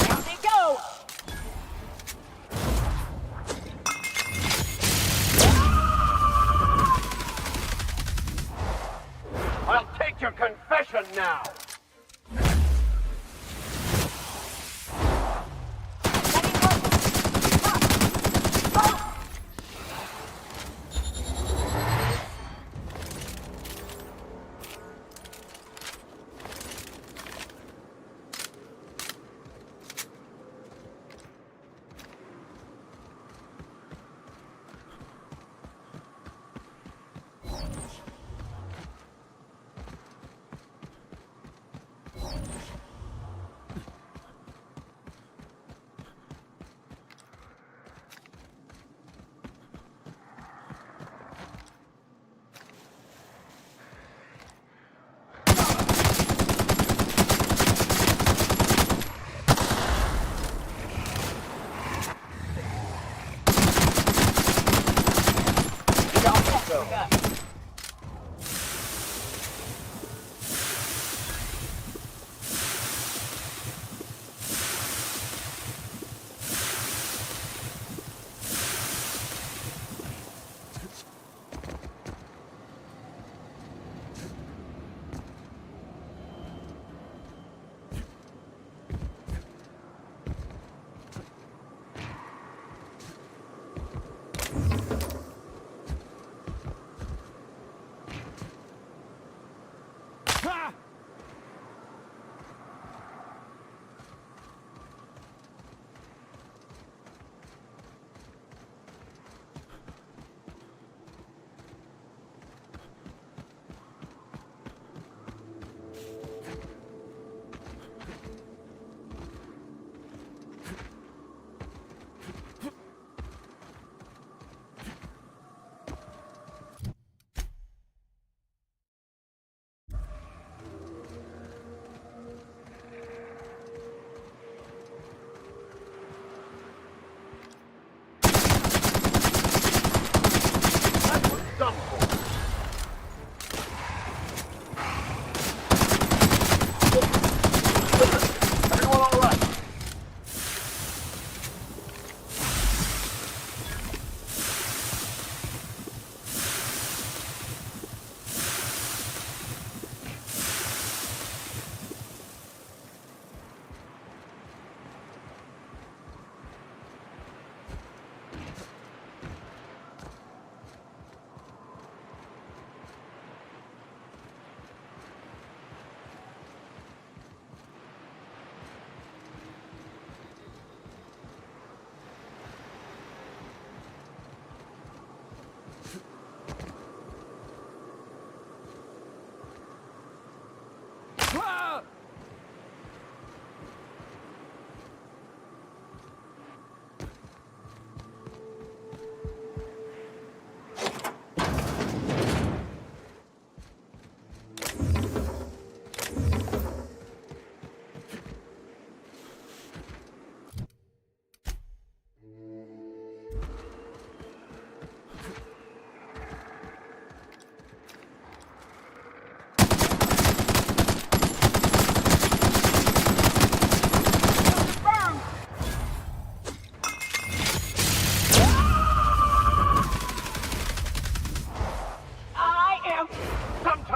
Down they go! I'll take your confession now.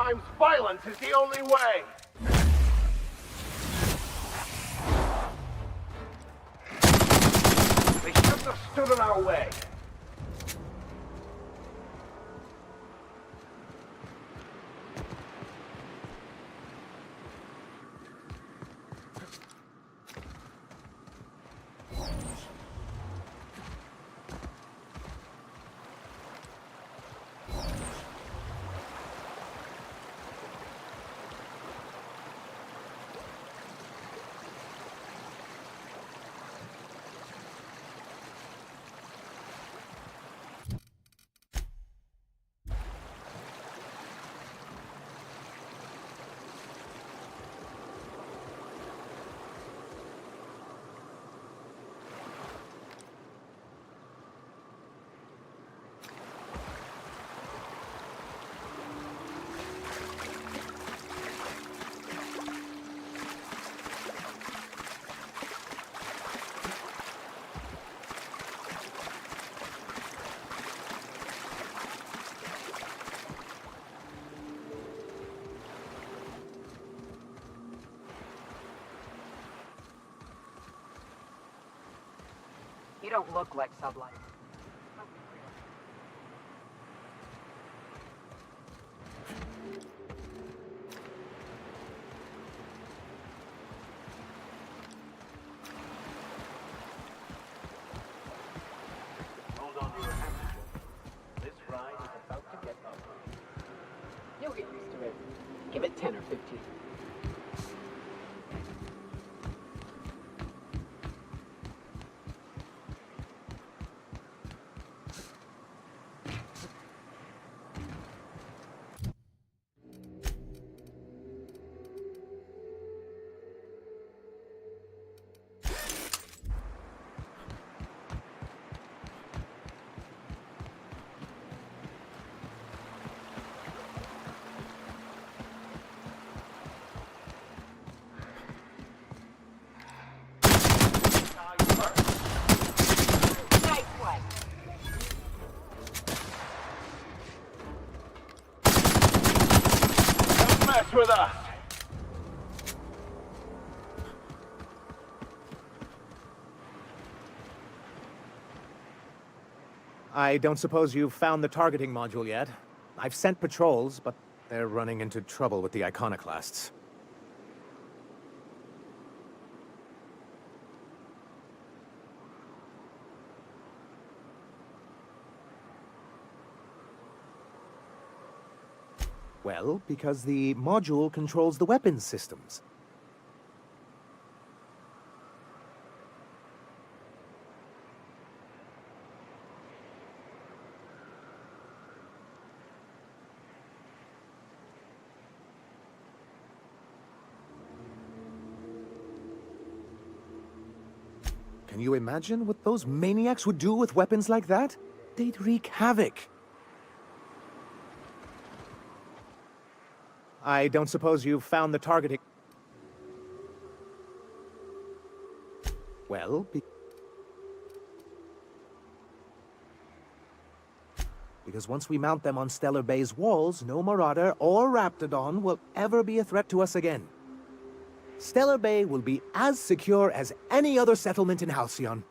Sometimes violence is the only way. They shouldn't have stood in our way. You don't look like Sublight. Hold on to your hamster. This ride is about to get ugly. You'll get used to it. Give it 10 or 15. Don't mess with us! I don't suppose you've found the targeting module yet. I've sent patrols, but they're running into trouble with the iconoclasts. Well, because the module controls the weapons systems. Can you imagine what those maniacs would do with weapons like that? They'd wreak havoc. I don't suppose you've found the targeting... Well, because once we mount them on Stellar Bay's walls, no Marauder or Raptidon will ever be a threat to us again. Stellar Bay will be as secure as any other settlement in Halcyon.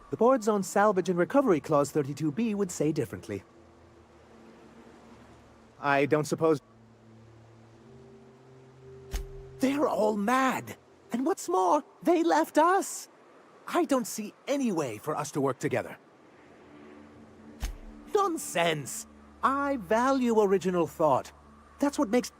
The board's own Salvage and Recovery Clause 32B would say differently. I don't suppose... They're all mad! And what's more, they left us! I don't see any way for us to work together. Nonsense! I value original thought. That's what makes...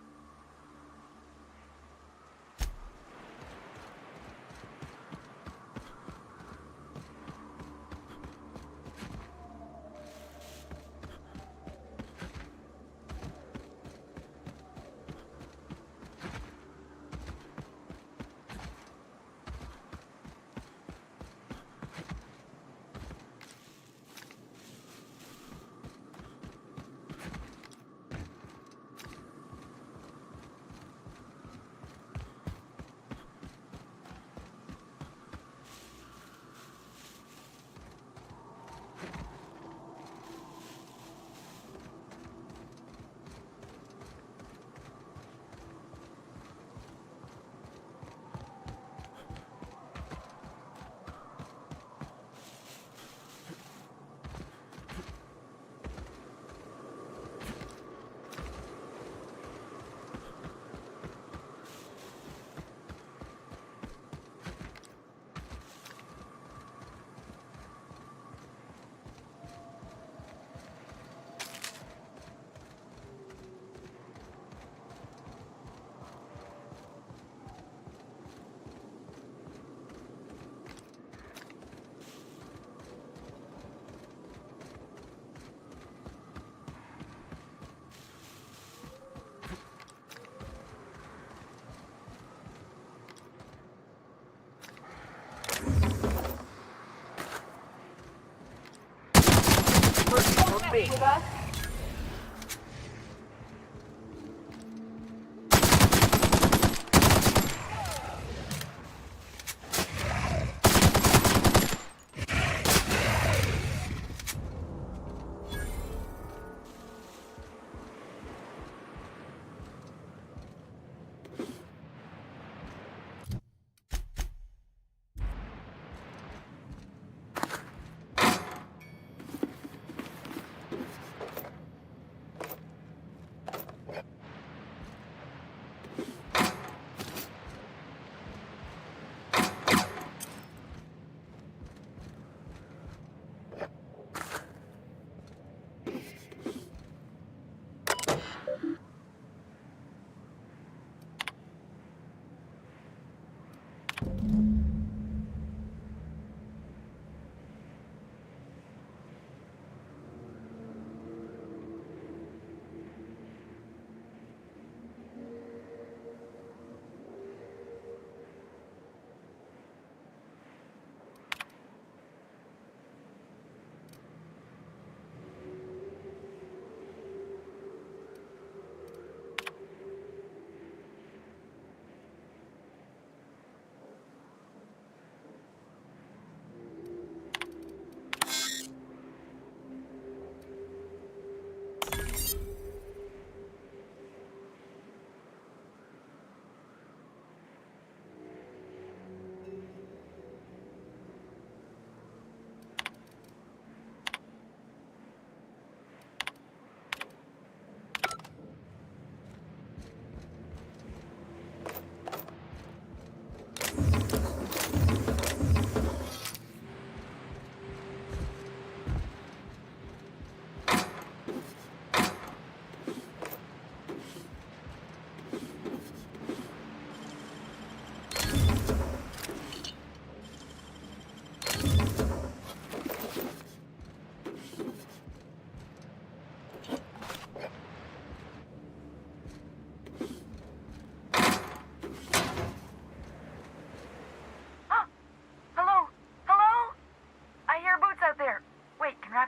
speak with us?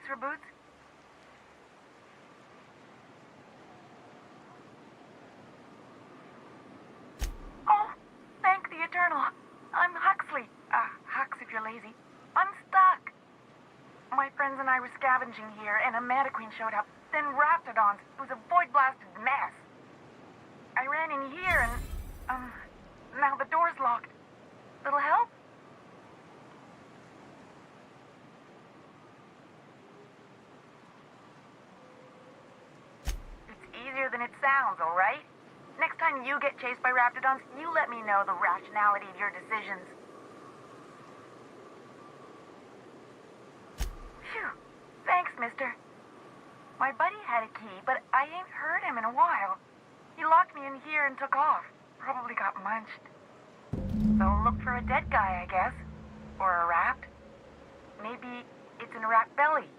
For boots? Oh, thank the Eternal. I'm Huxley. Hux if you're lazy. I'm stuck. My friends and I were scavenging here, and a Manta Queen showed up. Then Raptidons. It was a void-blasted mess. I ran in here and, now the door's locked. Little help? Easier than it sounds, all right? Next time you get chased by Raptidons, you let me know the rationality of your decisions. Phew. Thanks, mister. My buddy had a key, but I ain't heard him in a while. He locked me in here and took off. Probably got munched. So look for a dead guy, I guess. Or a rat. Maybe it's in a rat belly.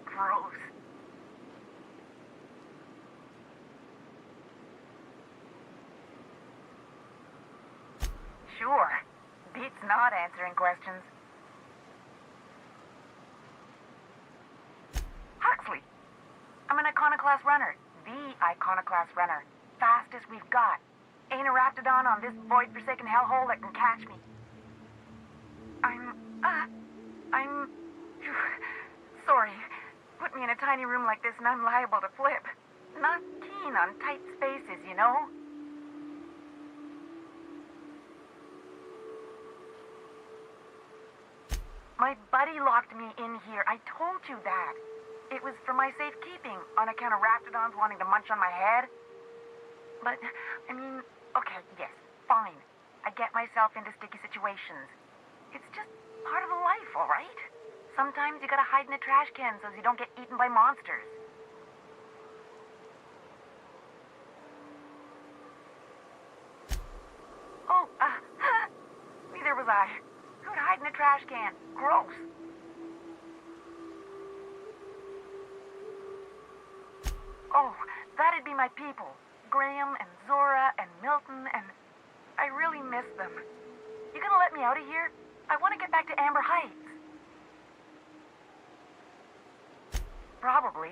Gross. Sure. Beats not answering questions. Huxley. I'm an Iconoclast runner. The Iconoclast runner. Fastest we've got. Ain't a Raptidon on this void-forsaken hellhole that can catch me. I'm... Sorry. Put me in a tiny room like this and I'm liable to flip. Not keen on tight spaces, you know? My buddy locked me in here. I told you that. It was for my safekeeping, on account of Raptidons wanting to munch on my head. But, I mean, okay, yes, fine. I get myself into sticky situations. It's just part of the life, all right? Sometimes you gotta hide in a trash can so you don't get eaten by monsters. Oh, neither was I. Who'd hide in a trash can? Gross. Oh, that'd be my people. Graham and Zora and Milton and... I really miss them. You gonna let me out of here? I want to get back to Amber Heights. Probably.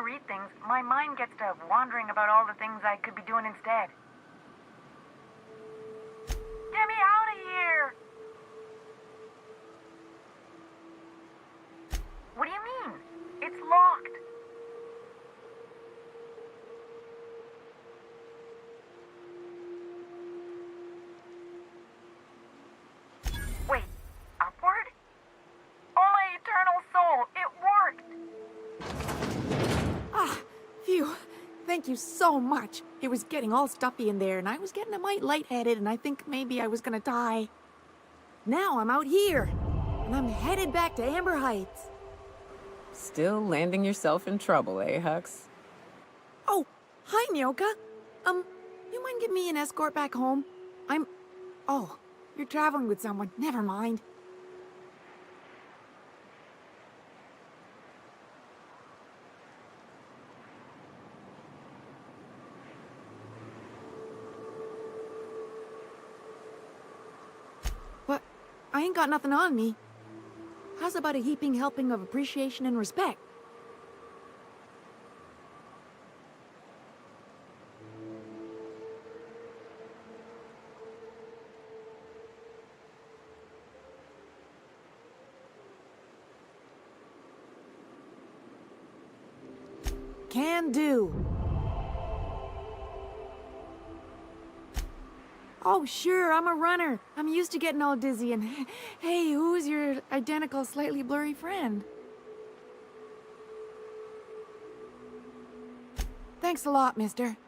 read things, my mind gets to wandering about all the things I could be doing instead. Get me out of here! What do you mean? It's locked. Wait, upward? Oh, my eternal soul, it worked! Ah, phew. Thank you so much. It was getting all stuffy in there, and I was getting a mite lightheaded, and I think maybe I was gonna die. Now I'm out here, and I'm headed back to Amber Heights. Still landing yourself in trouble, eh, Hux? Oh, hi, Myoka. You mind giving me an escort back home? Oh, you're traveling with someone. Never mind. But I ain't got nothing on me. How's about a heaping helping of appreciation and respect? Can do. Oh, sure, I'm a runner. I'm used to getting all dizzy and... Hey, who's your identical, slightly blurry friend? Thanks a lot, mister.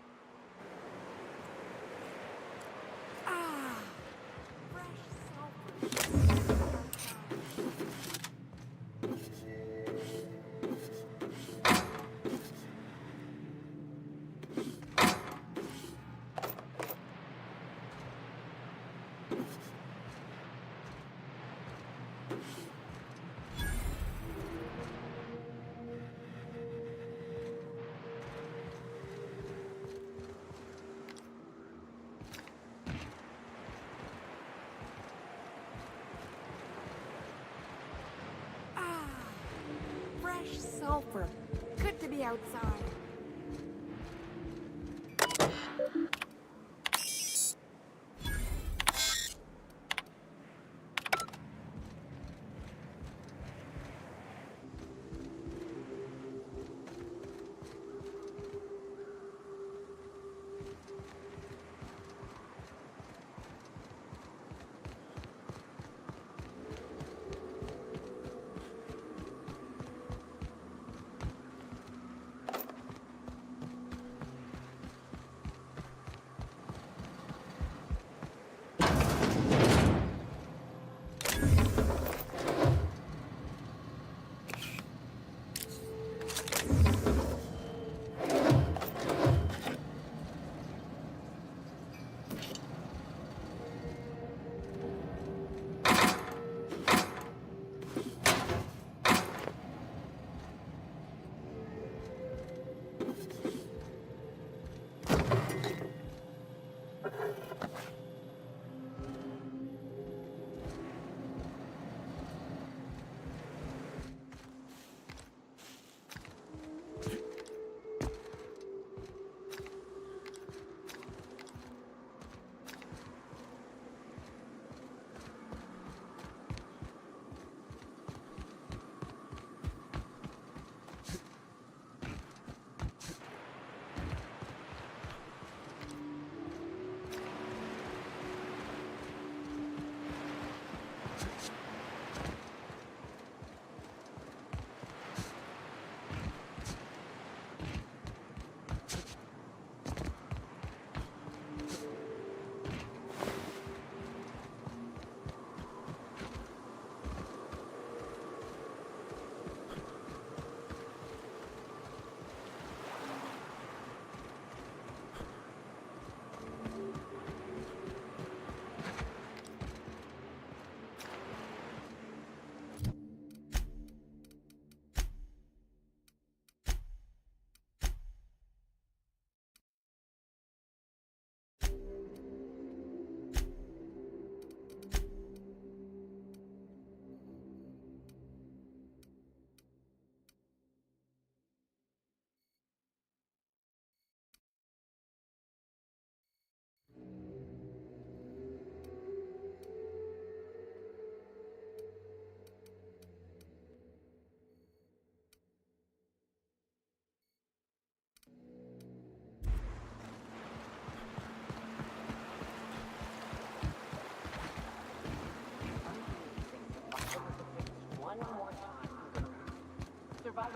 Fresh sulfur. Good to be outside.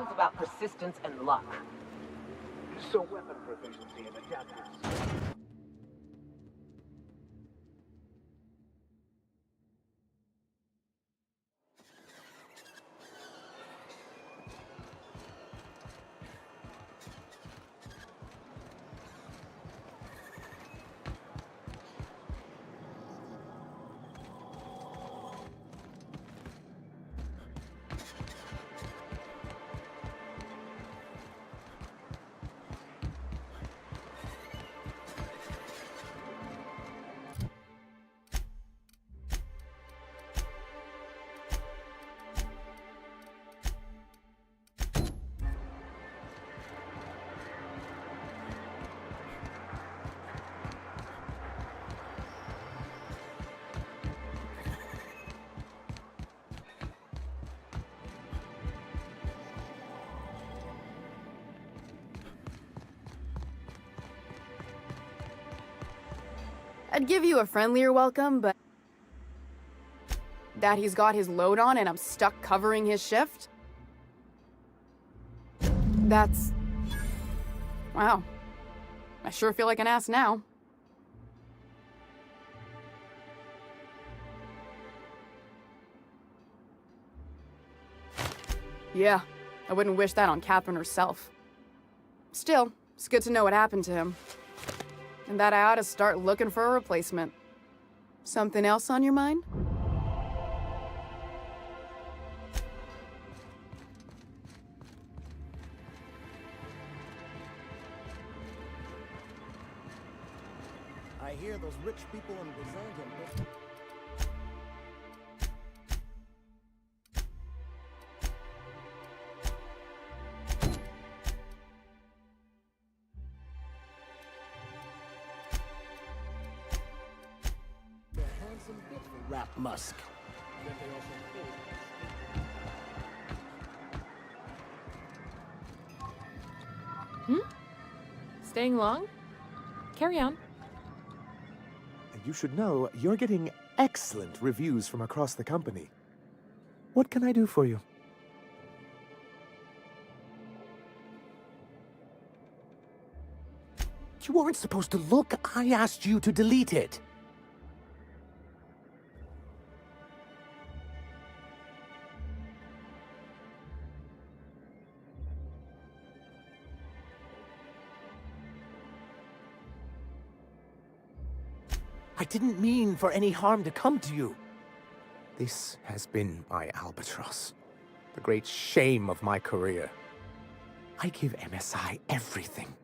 puzzle's about persistence and luck. So weapon proficiency and adaptive. I'd give you a friendlier welcome, but that he's got his load on and I'm stuck covering his shift? That's... wow. I sure feel like an ass now. Yeah, I wouldn't wish that on Catherine herself. Still, it's good to know what happened to him. And that I ought to start looking for a replacement. Something else on your mind? I hear those rich people in Byzantium. Rap Musk. Staying long? Carry on. You should know you're getting excellent reviews from across the company. What can I do for you? You weren't supposed to look. I asked you to delete it. I didn't mean for any harm to come to you. This has been my albatross, the great shame of my career. I give MSI everything.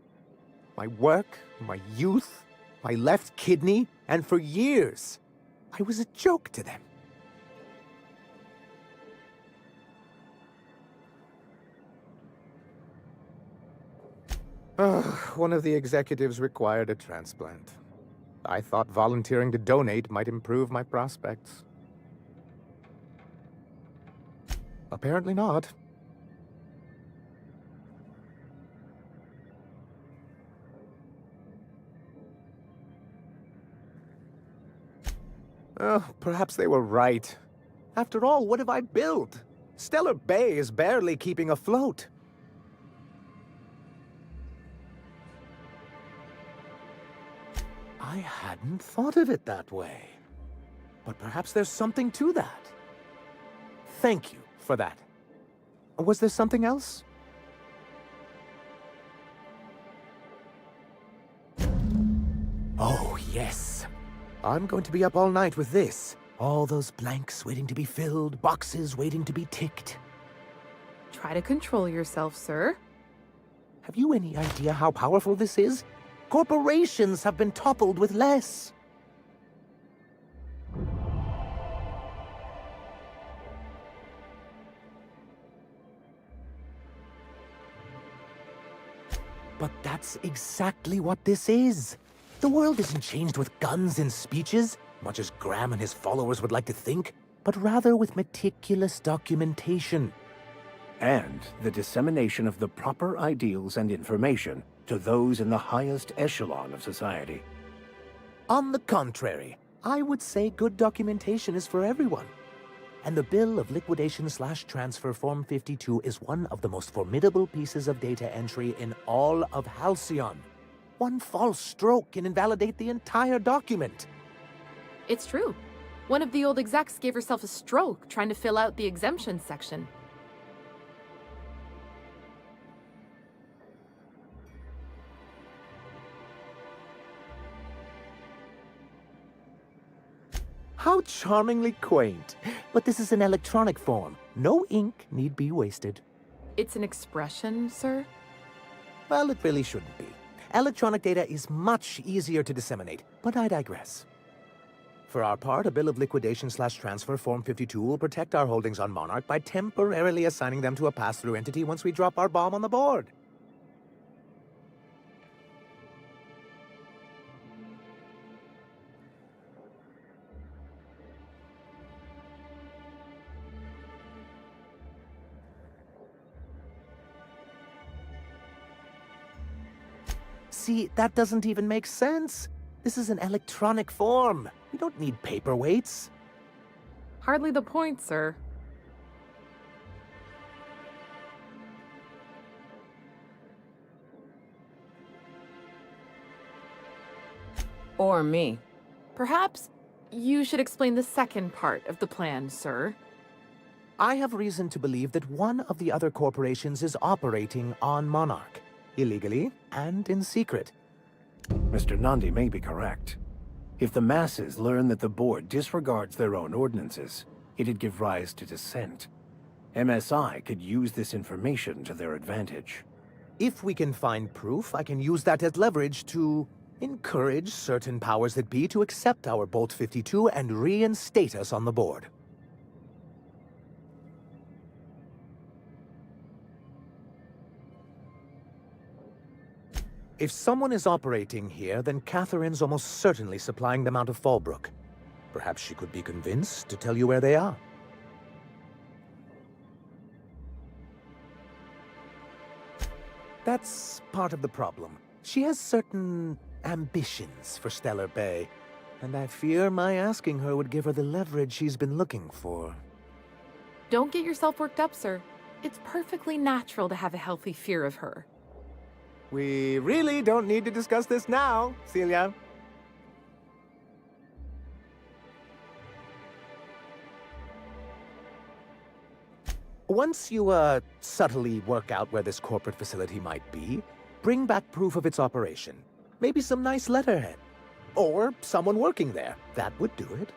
My work, my youth, my left kidney, and for years, I was a joke to them. One of the executives required a transplant. I thought volunteering to donate might improve my prospects. Apparently not. Oh, perhaps they were right. After all, what have I built? Stellar Bay is barely keeping afloat. I hadn't thought of it that way. But perhaps there's something to that. Thank you for that. Was there something else? Oh, yes. I'm going to be up all night with this. All those blanks waiting to be filled, boxes waiting to be ticked. Try to control yourself, sir. Have you any idea how powerful this is? Corporations have been toppled with less. But that's exactly what this is. The world isn't changed with guns and speeches, much as Graham and his followers would like to think, but rather with meticulous documentation. And the dissemination of the proper ideals and information to those in the highest echelon of society. On the contrary, I would say good documentation is for everyone. And the bill of liquidation/transfer Form 52 is one of the most formidable pieces of data entry in all of Halcyon. One false stroke can invalidate the entire document. It's true. One of the old execs gave herself a stroke trying to fill out the exemptions section. How charmingly quaint. But this is an electronic form. No ink need be wasted. It's an expression, sir? Well, it really shouldn't be. Electronic data is much easier to disseminate, but I digress. For our part, a bill of liquidation/transfer Form 52 will protect our holdings on Monarch by temporarily assigning them to a pass-through entity once we drop our bomb on the board. See, that doesn't even make sense. This is an electronic form. We don't need paperweights. Hardly the point, sir. Or me. Perhaps you should explain the second part of the plan, sir. I have reason to believe that one of the other corporations is operating on Monarch. Illegally and in secret. Mr. Nandi may be correct. If the masses learn that the board disregards their own ordinances, it'd give rise to dissent. MSI could use this information to their advantage. If we can find proof, I can use that as leverage to encourage certain powers that be to accept our Bolt 52 and reinstate us on the board. If someone is operating here, then Catherine's almost certainly supplying them out of Fallbrook. Perhaps she could be convinced to tell you where they are. That's part of the problem. She has certain ambitions for Stellar Bay, and I fear my asking her would give her the leverage she's been looking for. Don't get yourself worked up, sir. It's perfectly natural to have a healthy fear of her. We really don't need to discuss this now, Celia. Once you, subtly work out where this corporate facility might be, bring back proof of its operation. Maybe some nice letterhead. Or someone working there. That would do it.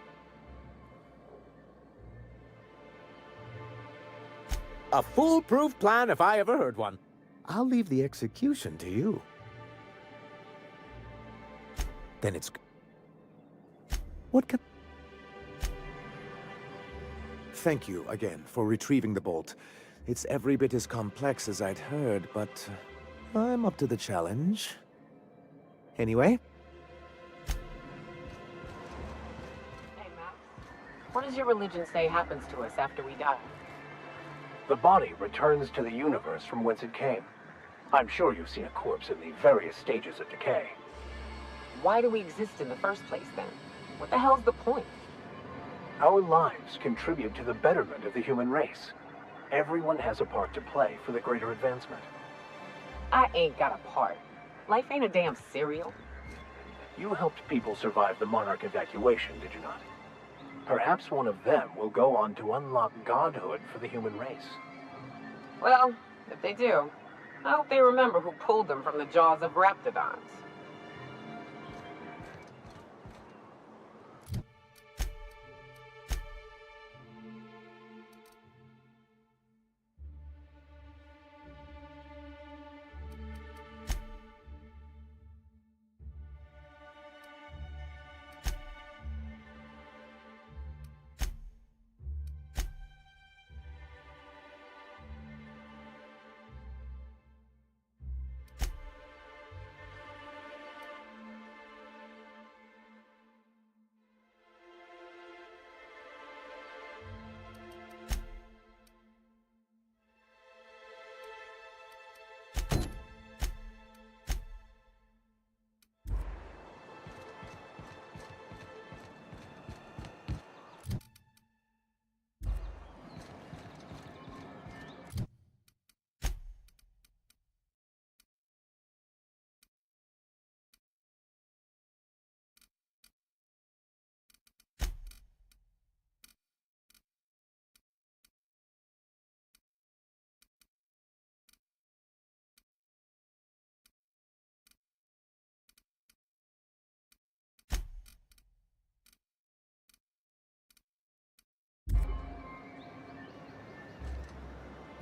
A foolproof plan if I ever heard one. I'll leave the execution to you. Then it's... What can... Thank you again for retrieving the bolt. It's every bit as complex as I'd heard, but I'm up to the challenge. Anyway? Hey, Max. What does your religion say happens to us after we die? The body returns to the universe from whence it came. I'm sure you've seen a corpse in the various stages of decay. Why do we exist in the first place, then? What the hell's the point? Our lives contribute to the betterment of the human race. Everyone has a part to play for the greater advancement. I ain't got a part. Life ain't a damn cereal. You helped people survive the Monarch evacuation, did you not? Perhaps one of them will go on to unlock godhood for the human race. Well, if they do, I hope they remember who pulled them from the jaws of raptidons.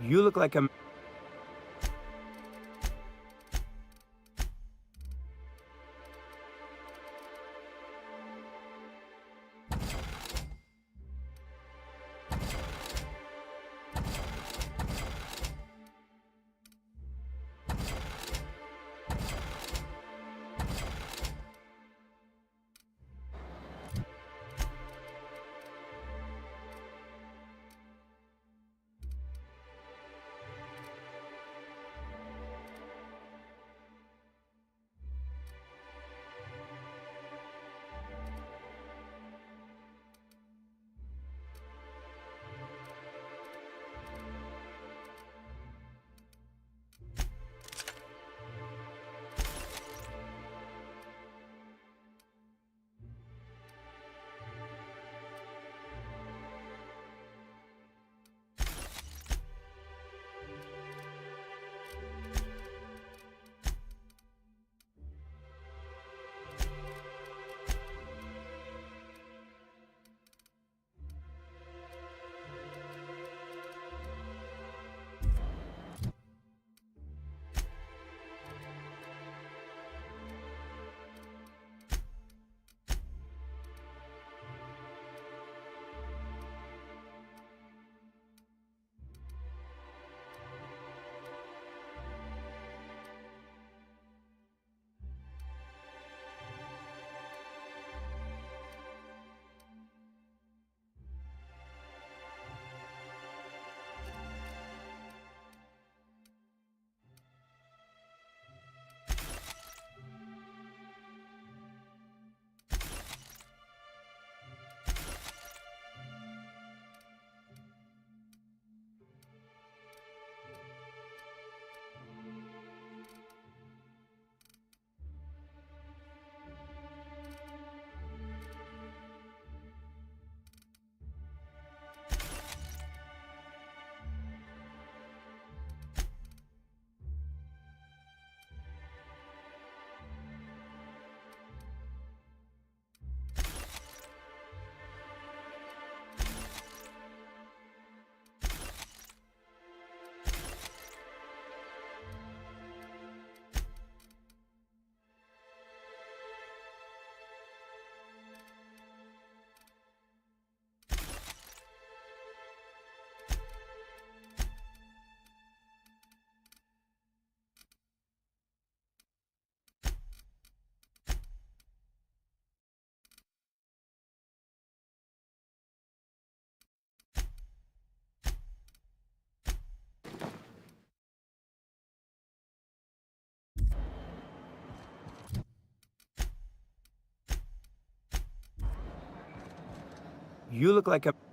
You look like a... You look like a...